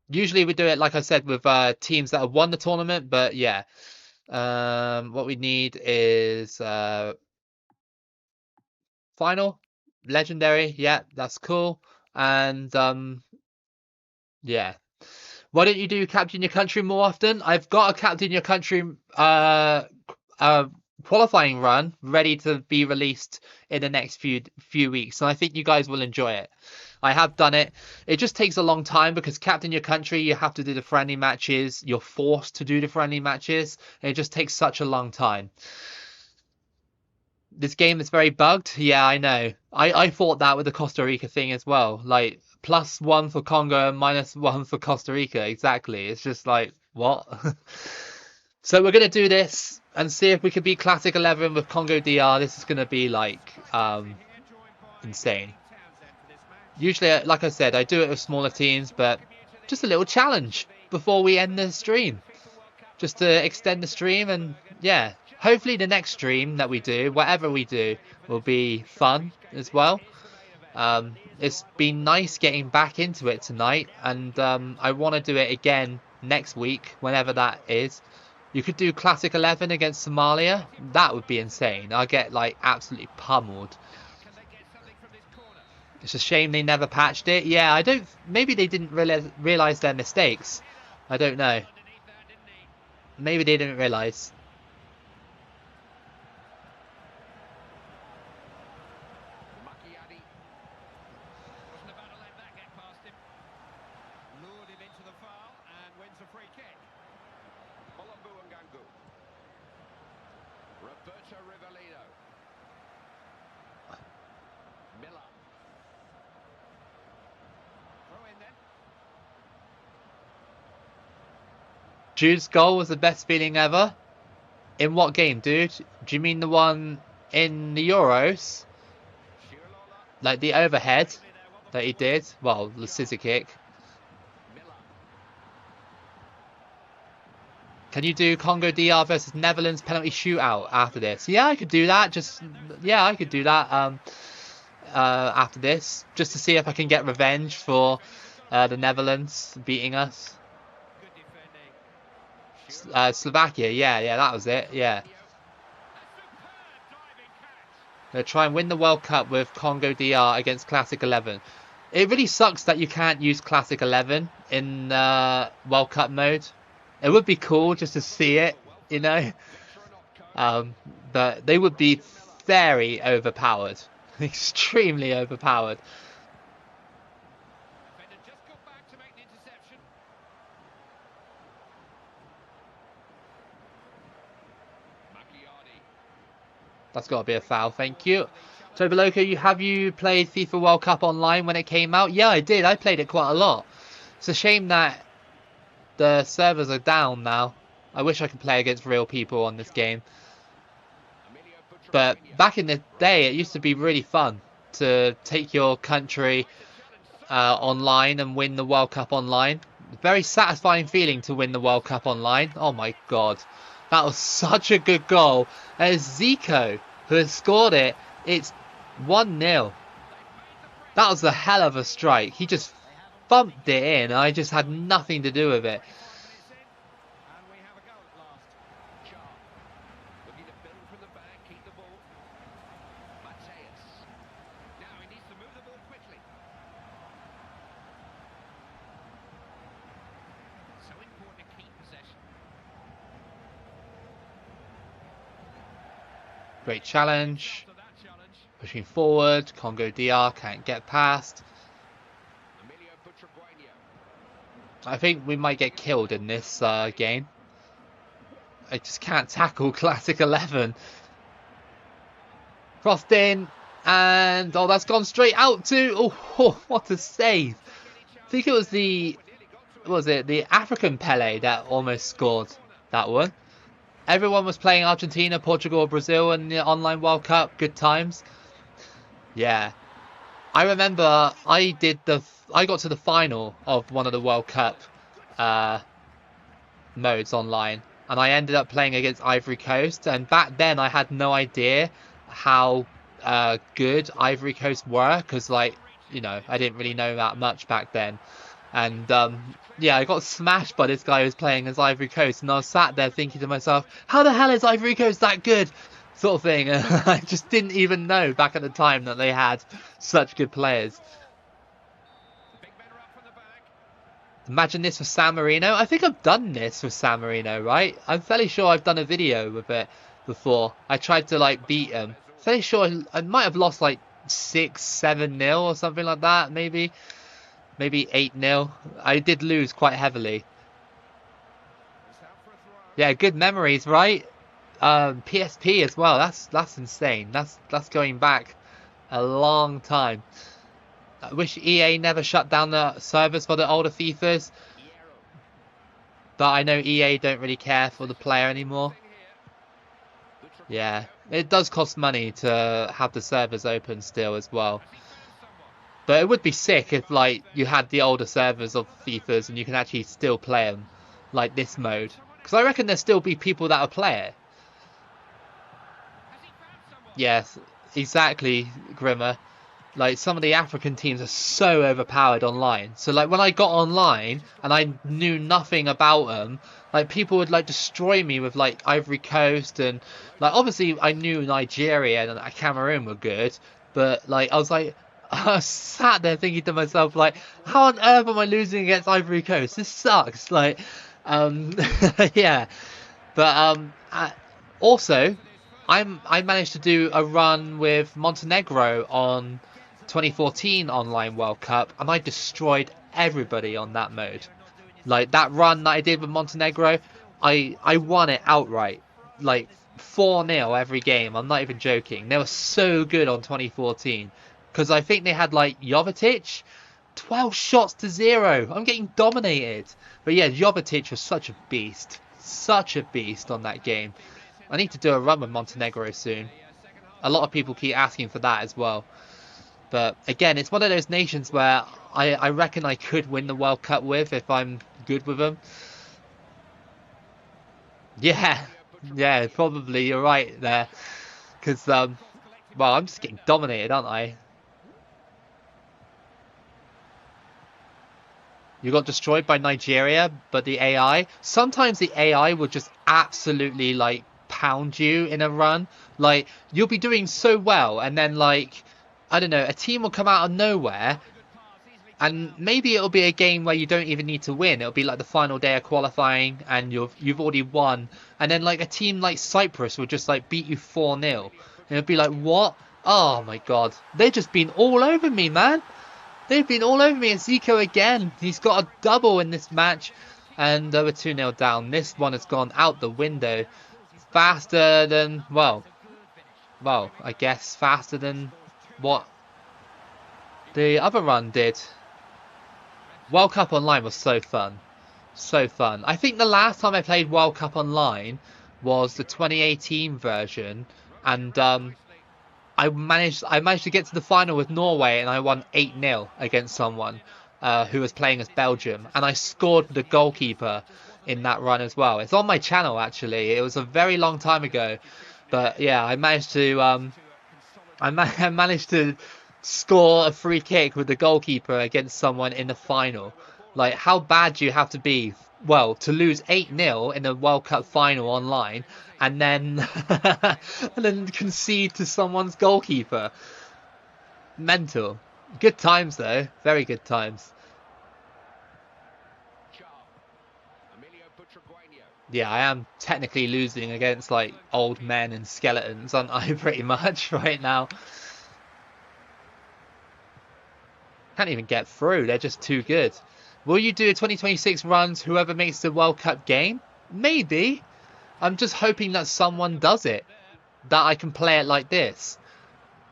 Usually we do it, like I said, with teams that have won the tournament. But yeah, what we need is final, legendary. Yeah, that's cool. And yeah. Why don't you do captain your country more often? I've got a captain your country uh qualifying run ready to be released in the next few weeks, and I think you guys will enjoy it. I have done it. It just takes a long time because captain your country, you have to do the friendly matches. You're forced to do the friendly matches. And it just takes such a long time. This game is very bugged. Yeah, I know. I thought that with the Costa Rica thing as well. Like +1 for Congo and -1 for Costa Rica. Exactly. It's just like what? So we're gonna do this and see if we can beat Classic 11 with Congo DR. This is gonna be like insane. Usually, like I said, I do it with smaller teams, but just a little challenge before we end the stream. Just to extend the stream and yeah, hopefully the next stream that we do, whatever we do, will be fun as well. It's been nice getting back into it tonight, and I want to do it again next week, whenever that is. You could do Classic 11 against Somalia. That would be insane. I'll get like absolutely pummeled. It's a shame they never patched it. Yeah, I don't. Maybe they didn't realize their mistakes. I don't know. Maybe they didn't realize. Jude's goal was the best feeling ever. In what game, dude? Do you mean the one in the Euros? Like the overhead that he did? Well, the scissor kick. Can you do Congo DR versus Netherlands penalty shootout after this? Yeah, I could do that. Yeah, I could do that after this. Just to see if I can get revenge for the Netherlands beating us. Slovakia, yeah, that was it, yeah. Gonna try and win the World Cup with Congo DR against Classic 11. It really sucks that you can't use Classic 11 in World Cup mode. It would be cool just to see it, you know. But they would be very overpowered. Extremely overpowered. That's got to be a foul, thank you. So, Loco, have you played FIFA World Cup online when it came out? Yeah, I did. I played it quite a lot. It's a shame that the servers are down now. I wish I could play against real people on this game. But back in the day, it used to be really fun to take your country online and win the World Cup online. Very satisfying feeling to win the World Cup online. Oh my god. That was such a good goal. And it's Zico who has scored it. It's 1-0. That was a hell of a strike. He just bumped it in. I just had nothing to do with it. Great challenge. Pushing forward. Congo DR can't get past. I think we might get killed in this game. I just can't tackle Classic 11. Crossed in. And, oh, that's gone straight out to... Oh, what a save. I think it was the... What was it? The African Pele that almost scored that one. Everyone was playing Argentina, Portugal, Brazil in the online World Cup. Good times. Yeah. I remember I got to the final of one of the World Cup modes online, and I ended up playing against Ivory Coast, and back then I had no idea how good Ivory Coast were, because, like, you know, I didn't really know that much back then. And yeah, I got smashed by this guy who was playing as Ivory Coast, and I was sat there thinking to myself, how the hell is Ivory Coast that good? Sort of thing. I just didn't even know back at the time that they had such good players. Imagine this with San Marino. I think I've done this with San Marino, right? I'm fairly sure I've done a video with it before. I tried to, like, beat him. Fairly sure I might have lost like 6-7-0 or something like that, maybe 8-0. I did lose quite heavily. Yeah, good memories, right? PSP as well. That's insane. That's going back a long time. I wish EA never shut down the servers for the older FIFAs, but I know EA don't really care for the player anymore. Yeah, it does cost money to have the servers open still as well. But it would be sick if, like, you had the older servers of FIFAs and you can actually still play them, like this mode. Because I reckon there'll still be people that'll play it. Yes, exactly, Grimmer. Like, some of the African teams are so overpowered online. So, like, when I got online and I knew nothing about them, like, people would, like, destroy me with, like, Ivory Coast and, like, obviously I knew Nigeria and Cameroon were good, but, like, I was sat there thinking to myself, like, how on earth am I losing against Ivory Coast? This sucks. Like, yeah. But, also, I managed to do a run with Montenegro on 2014 online World Cup, and I destroyed everybody on that mode. Like, that run that I did with Montenegro, I won it outright, like 4-0 every game. I'm not even joking. They were so good on 2014 because I think they had, like, Jovetic, 12 shots to 0. I'm getting dominated. But yeah, Jovetic was such a beast on that game. I need to do a run with Montenegro soon. A lot of people keep asking for that as well. But again, it's one of those nations where I reckon I could win the World Cup with if I'm good with them. Yeah, probably you're right there. Because, well, I'm just getting dominated, aren't I? You got destroyed by Nigeria, but the AI... Sometimes the AI will just absolutely, like, pound you in a run. Like, you'll be doing so well, and then, like, I don't know, a team will come out of nowhere, and maybe it'll be a game where you don't even need to win. It'll be like the final day of qualifying, and you've already won, and then, like, a team like Cyprus will just, like, beat you 4-0. And it'll be like, what? Oh my god, they've just been all over me, man. They've been all over me. And Zico again, he's got a double in this match, and we're 2-0 down. This one has gone out the window faster than, well, I guess faster than what the other run did. World Cup Online was so fun. So fun. I think the last time I played World Cup Online was the 2018 version, and I managed to get to the final with Norway, and I won 8-0 against someone who was playing as Belgium, and I scored the goalkeeper in that run as well. It's on my channel, actually. It was a very long time ago, but yeah, I managed to I managed to score a free kick with the goalkeeper against someone in the final. Like, how bad do you have to be, well, to lose 8-0 in a World Cup final online, and then and then concede to someone's goalkeeper? Mental. Good times, though. Very good times. Yeah, I am technically losing against like old men and skeletons, aren't I? Pretty much right now. Can't even get through. They're just too good. Will you do a 2026 runs? Whoever makes the World Cup game? Maybe. I'm just hoping that someone does it. That I can play it like this.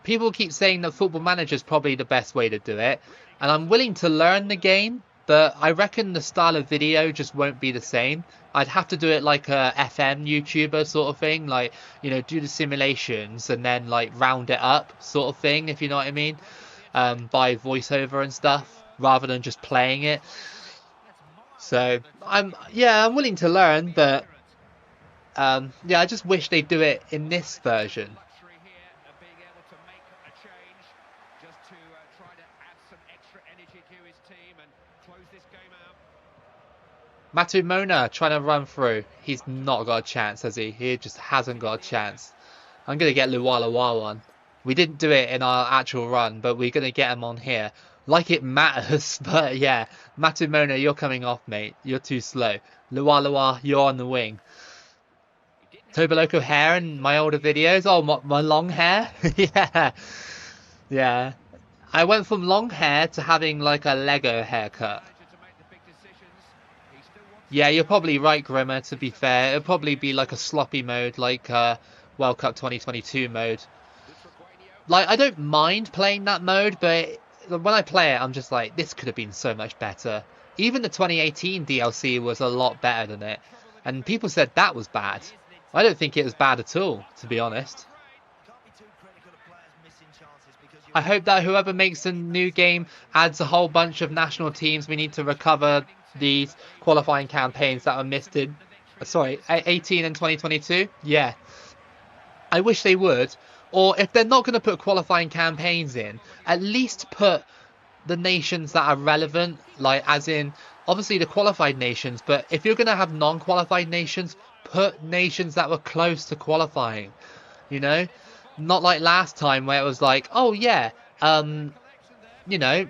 People keep saying that Football Manager is probably the best way to do it, and I'm willing to learn the game, but I reckon the style of video just won't be the same. I'd have to do it like a FM YouTuber sort of thing, like, you know, do the simulations and then like round it up sort of thing, if you know what I mean, by voiceover and stuff, rather than just playing it. So I'm willing to learn, but yeah, I just wish they'd do it in this version. Matumona trying to run through. He's not got a chance, has he? He just hasn't got a chance. I'm going to get Luwalawa one. We didn't do it in our actual run, but we're going to get him on here. Like it matters, but yeah. Matumona, you're coming off, mate. You're too slow. Luwalawa, you're on the wing. Loco hair in my older videos. Oh, my long hair? Yeah. Yeah. I went from long hair to having like a Lego haircut. Yeah, you're probably right, Grimmer, to be fair. It'll probably be like a sloppy mode, like World Cup 2022 mode. Like, I don't mind playing that mode, but when I play it, I'm just like, this could have been so much better. Even the 2018 DLC was a lot better than it. And people said that was bad. I don't think it was bad at all, to be honest. I hope that whoever makes a new game adds a whole bunch of national teams. We need to recover these qualifying campaigns that were missed in, 18 and 2022. Yeah, I wish they would. Or if they're not going to put qualifying campaigns in, at least put the nations that are relevant, like as in obviously the qualified nations, but if you're going to have non-qualified nations, put nations that were close to qualifying, you know? Not like last time where it was like, oh yeah, you know,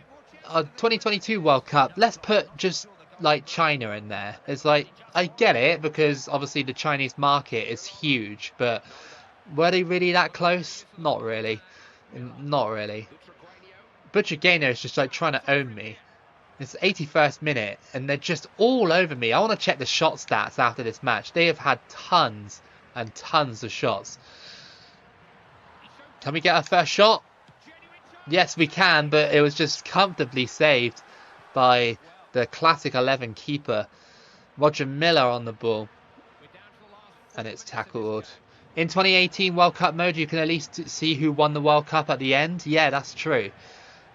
2022 World Cup, let's put just like China in there. It's like, I get it because obviously the Chinese market is huge, but were they really that close? Not really. Not really. Butcher Gainer is just like trying to own me. It's 81st minute and they're just all over me. I want to check the shot stats after this match. They have had tons and tons of shots. Can we get our first shot? Yes, we can, but it was just comfortably saved by the classic 11 keeper. Roger Miller on the ball. And it's tackled. In 2018 World Cup mode, you can at least see who won the World Cup at the end. Yeah, that's true.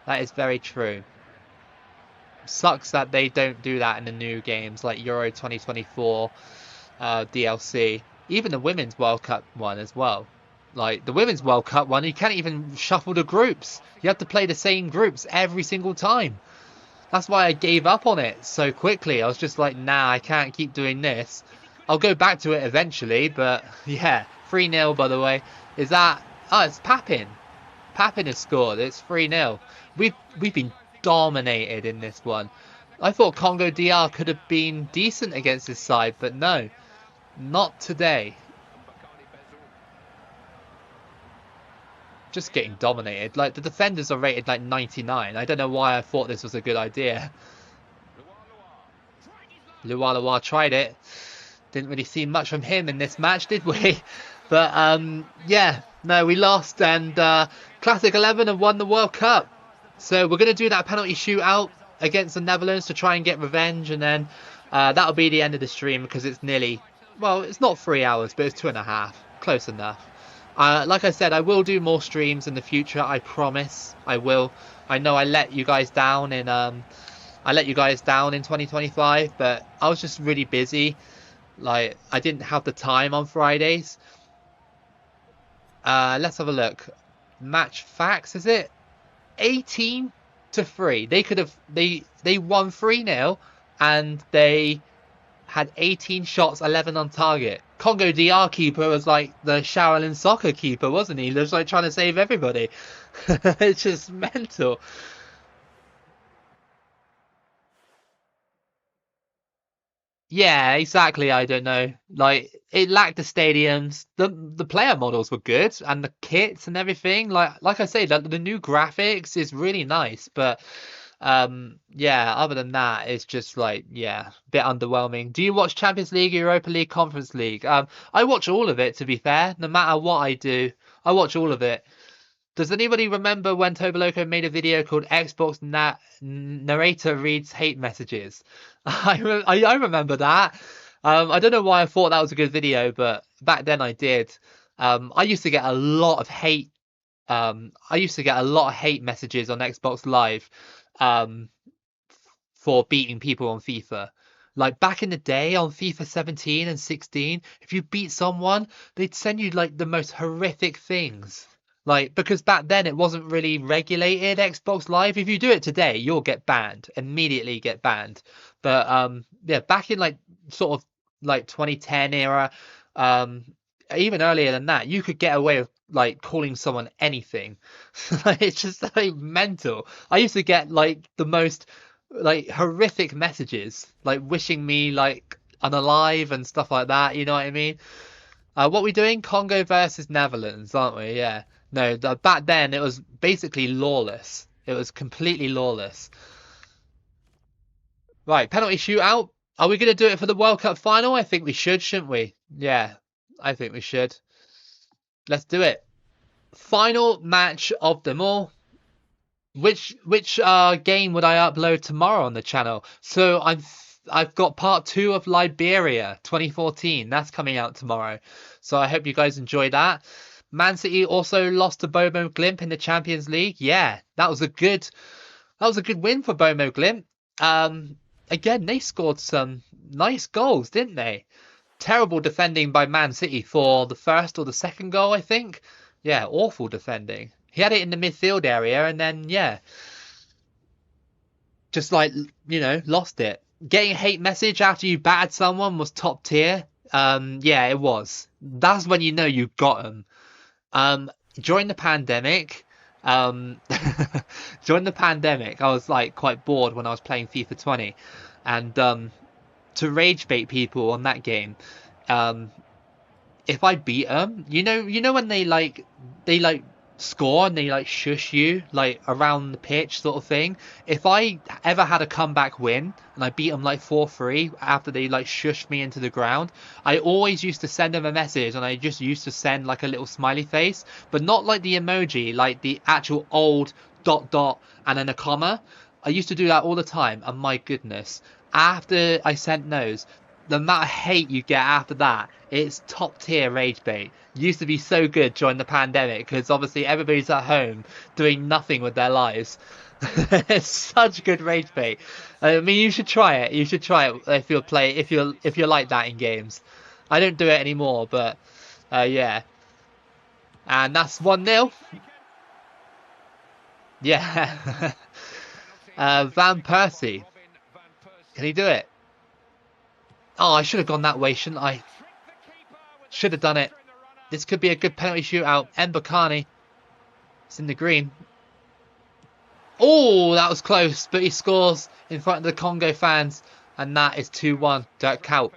That is very true. Sucks that they don't do that in the new games like Euro 2024 DLC. Even the Women's World Cup one as well. Like the Women's World Cup one, you can't even shuffle the groups. You have to play the same groups every single time. That's why I gave up on it so quickly. I was just like, nah, I can't keep doing this. I'll go back to it eventually, but yeah, 3-0 by the way. Is that... Oh, it's Papin. Papin has scored. It's 3-0. We've been dominated in this one. I thought Congo DR could have been decent against this side, but no. Not today. Just getting dominated. Like, the defenders are rated like 99. I don't know why I thought this was a good idea. Luwalawa tried it. Didn't really see much from him in this match, did we? But, yeah. No, we lost. And Classic 11 have won the World Cup. So we're going to do that penalty shootout against the Netherlands to try and get revenge. And then that'll be the end of the stream because it's nearly... Well, it's not 3 hours, but it's 2.5. Close enough. Like I said, I will do more streams in the future. I promise. I will. I know I let you guys down in 2025, but I was just really busy. Like I didn't have the time on Fridays. Let's have a look. Match facts, is it? 18-3. They could have they won 3-0 and they had 18 shots, 11 on target. Congo DR keeper was like the Shaolin soccer keeper, wasn't he? He was like trying to save everybody. It's just mental. Yeah, exactly. I don't know. Like it lacked the stadiums. The player models were good and the kits and everything. Like I say, the new graphics is really nice, but yeah, other than that, it's just like yeah, a bit underwhelming. Do you watch Champions League, Europa League, Conference League? I watch all of it to be fair. No matter what I do, I watch all of it. Does anybody remember when Loco made a video called Xbox Narrator Reads Hate Messages? I remember that. I don't know why I thought that was a good video, but back then I did. I used to get a lot of hate. I used to get a lot of hate messages on Xbox Live. Um, for beating people on FIFA. Like back in the day on FIFA 17 and 16, if you beat someone, they'd send you like the most horrific things. Like because back then it wasn't really regulated Xbox Live. If you do it today, you'll get banned, immediately get banned. But yeah, back in like sort of like 2010 era, um even earlier than that, you could get away with like calling someone anything. Like, it's just like mental. I used to get like the most like horrific messages, like wishing me like unalive and stuff like that. You know what I mean? What we doing? Congo versus Netherlands, aren't we? Yeah. No, back then it was basically lawless. It was completely lawless. Right, penalty shootout. Are we going to do it for the World Cup final? I think we should, shouldn't we? Yeah, I think we should. Let's do it. Final match of them all. Which game would I upload tomorrow on the channel? So I've got part 2 of Liberia 2014. That's coming out tomorrow. So I hope you guys enjoy that. Man City also lost to Bomo Glimp in the Champions League. Yeah, that was a good win for Bomo Glimp. Again, they scored some nice goals, didn't they? Terrible defending by Man City for the first or the second goal, I think. Yeah, awful defending. He had it in the midfield area and then, yeah, just like, lost it. Getting a hate message after you battered someone was top tier. Yeah, it was. That's when you know you got them. During the pandemic, um, during the pandemic, I was like quite bored when I was playing FIFA 20, and to rage bait people on that game, um, if I beat them, you know when they like score and they like shush you like around the pitch sort of thing. If I ever had a comeback win and I beat them like 4-3 after they like shushed me into the ground, I always used to send them a message and I just used to send like a little smiley face, but not like the emoji, like the actual old dot dot and then a comma. I used to do that all the time, and my goodness, after I sent those, the amount of hate you get after that, it's top tier rage bait. Used to be so good during the pandemic because obviously everybody's at home doing nothing with their lives. It's such good rage bait. I mean, you should try it. You should try it if you're like that in games. I don't do it anymore, but yeah. And that's 1-0. Yeah. Van Persie. Can he do it? Oh, I should have gone that way, shouldn't I? Should have done it. This could be a good penalty shootout. Mbakani. It's in the green. Oh, that was close, but he scores in front of the Congo fans. And that is 2-1. Dirk Kuyt.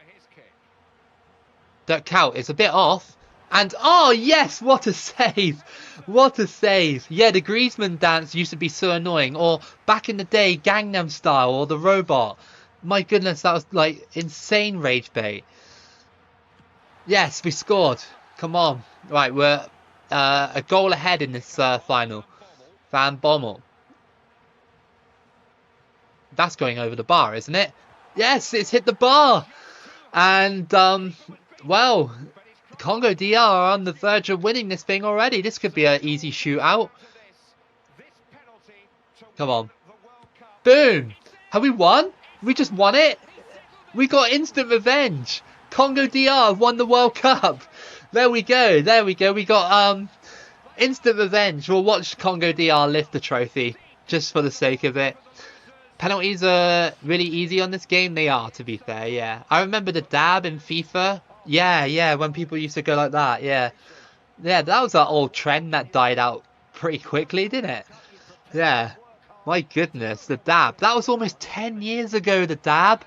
Dirk Kuyt is a bit off. And, oh, yes, what a save. What a save. Yeah, the Griezmann dance used to be so annoying. Or back in the day, Gangnam Style or the robot. My goodness, that was like insane rage bait. Yes, we scored. Come on. Right, we're a goal ahead in this final. Van Bommel. That's going over the bar, isn't it? Yes, it's hit the bar. And, well, Congo DR are on the verge of winning this thing already. This could be an easy shootout. Come on. Boom. Have we won? We just won it. We got instant revenge. Congo DR won the World Cup. There we go. There we go. We got instant revenge. We'll watch Congo DR lift the trophy just for the sake of it. Penalties are really easy on this game. They are, to be fair. Yeah, I remember the dab in FIFA. Yeah, when people used to go like that. Yeah, that was an old trend that died out pretty quickly, didn't it? Yeah. My goodness, the dab. That was almost 10 years ago, the dab.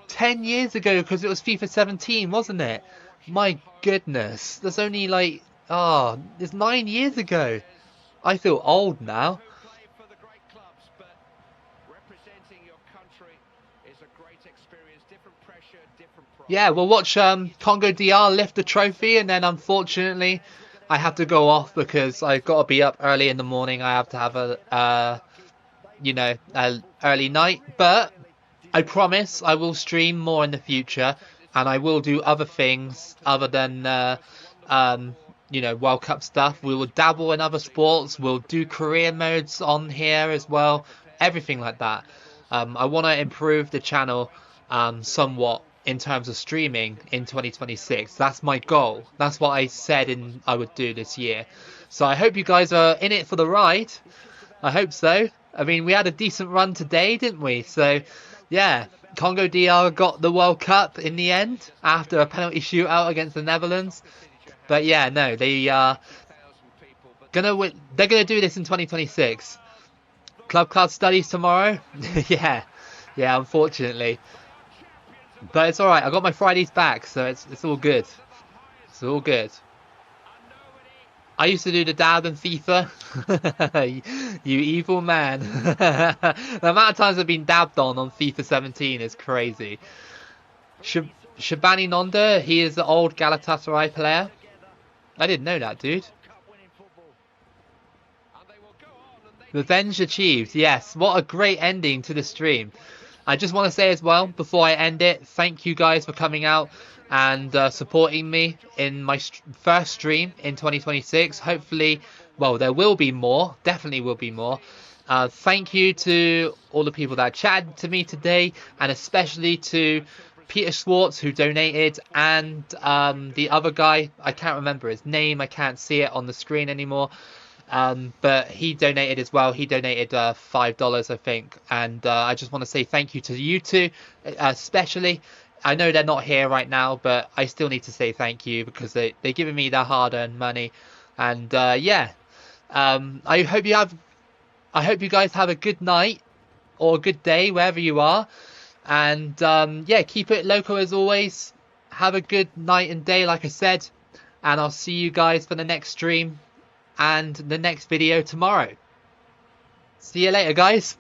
10 years ago because it was FIFA 17, wasn't it? My goodness, that's only like, it's 9 years ago. I feel old now. Yeah, we'll watch Congo DR lift the trophy, and then unfortunately I have to go off because I've got to be up early in the morning. I have to have a early night, but I promise I will stream more in the future, and I will do other things other than World Cup stuff. We will dabble in other sports. We'll do career modes on here as well. Everything like that. I want to improve the channel somewhat in terms of streaming in 2026. That's my goal. That's what I said I would do this year. So I hope you guys are in it for the ride. I hope so. I mean, we had a decent run today, didn't we? So, yeah, Congo DR got the World Cup in the end after a penalty shootout against the Netherlands. But yeah, no, they are gonna win. They're gonna do this in 2026. Club card studies tomorrow. yeah, unfortunately. But it's all right. I got my Fridays back, so it's all good. It's all good. I used to do the dab in FIFA. You evil man. The amount of times I've been dabbed on FIFA 17 is crazy. Shabani Nonda, he is the old Galatasaray player. I didn't know that, dude. Revenge achieved. Yes, what a great ending to the stream. I just want to say as well, before I end it, thank you guys for coming out and supporting me in my first stream in 2026. Hopefully, well, there will be more. Definitely will be more. Thank you to all the people that chatted to me today, and especially to Peter Schwartz, who donated, and the other guy, I can't remember his name. I can't see it on the screen anymore. But he donated as well. He donated $5, I think. And I just want to say thank you to you two, especially. I know they're not here right now, but I still need to say thank you because they're giving me their hard-earned money. And yeah, I hope you guys have a good night or a good day wherever you are. And yeah, keep it loco as always. Have a good night and day, like I said. And I'll see you guys for the next stream and the next video tomorrow. See you later, guys.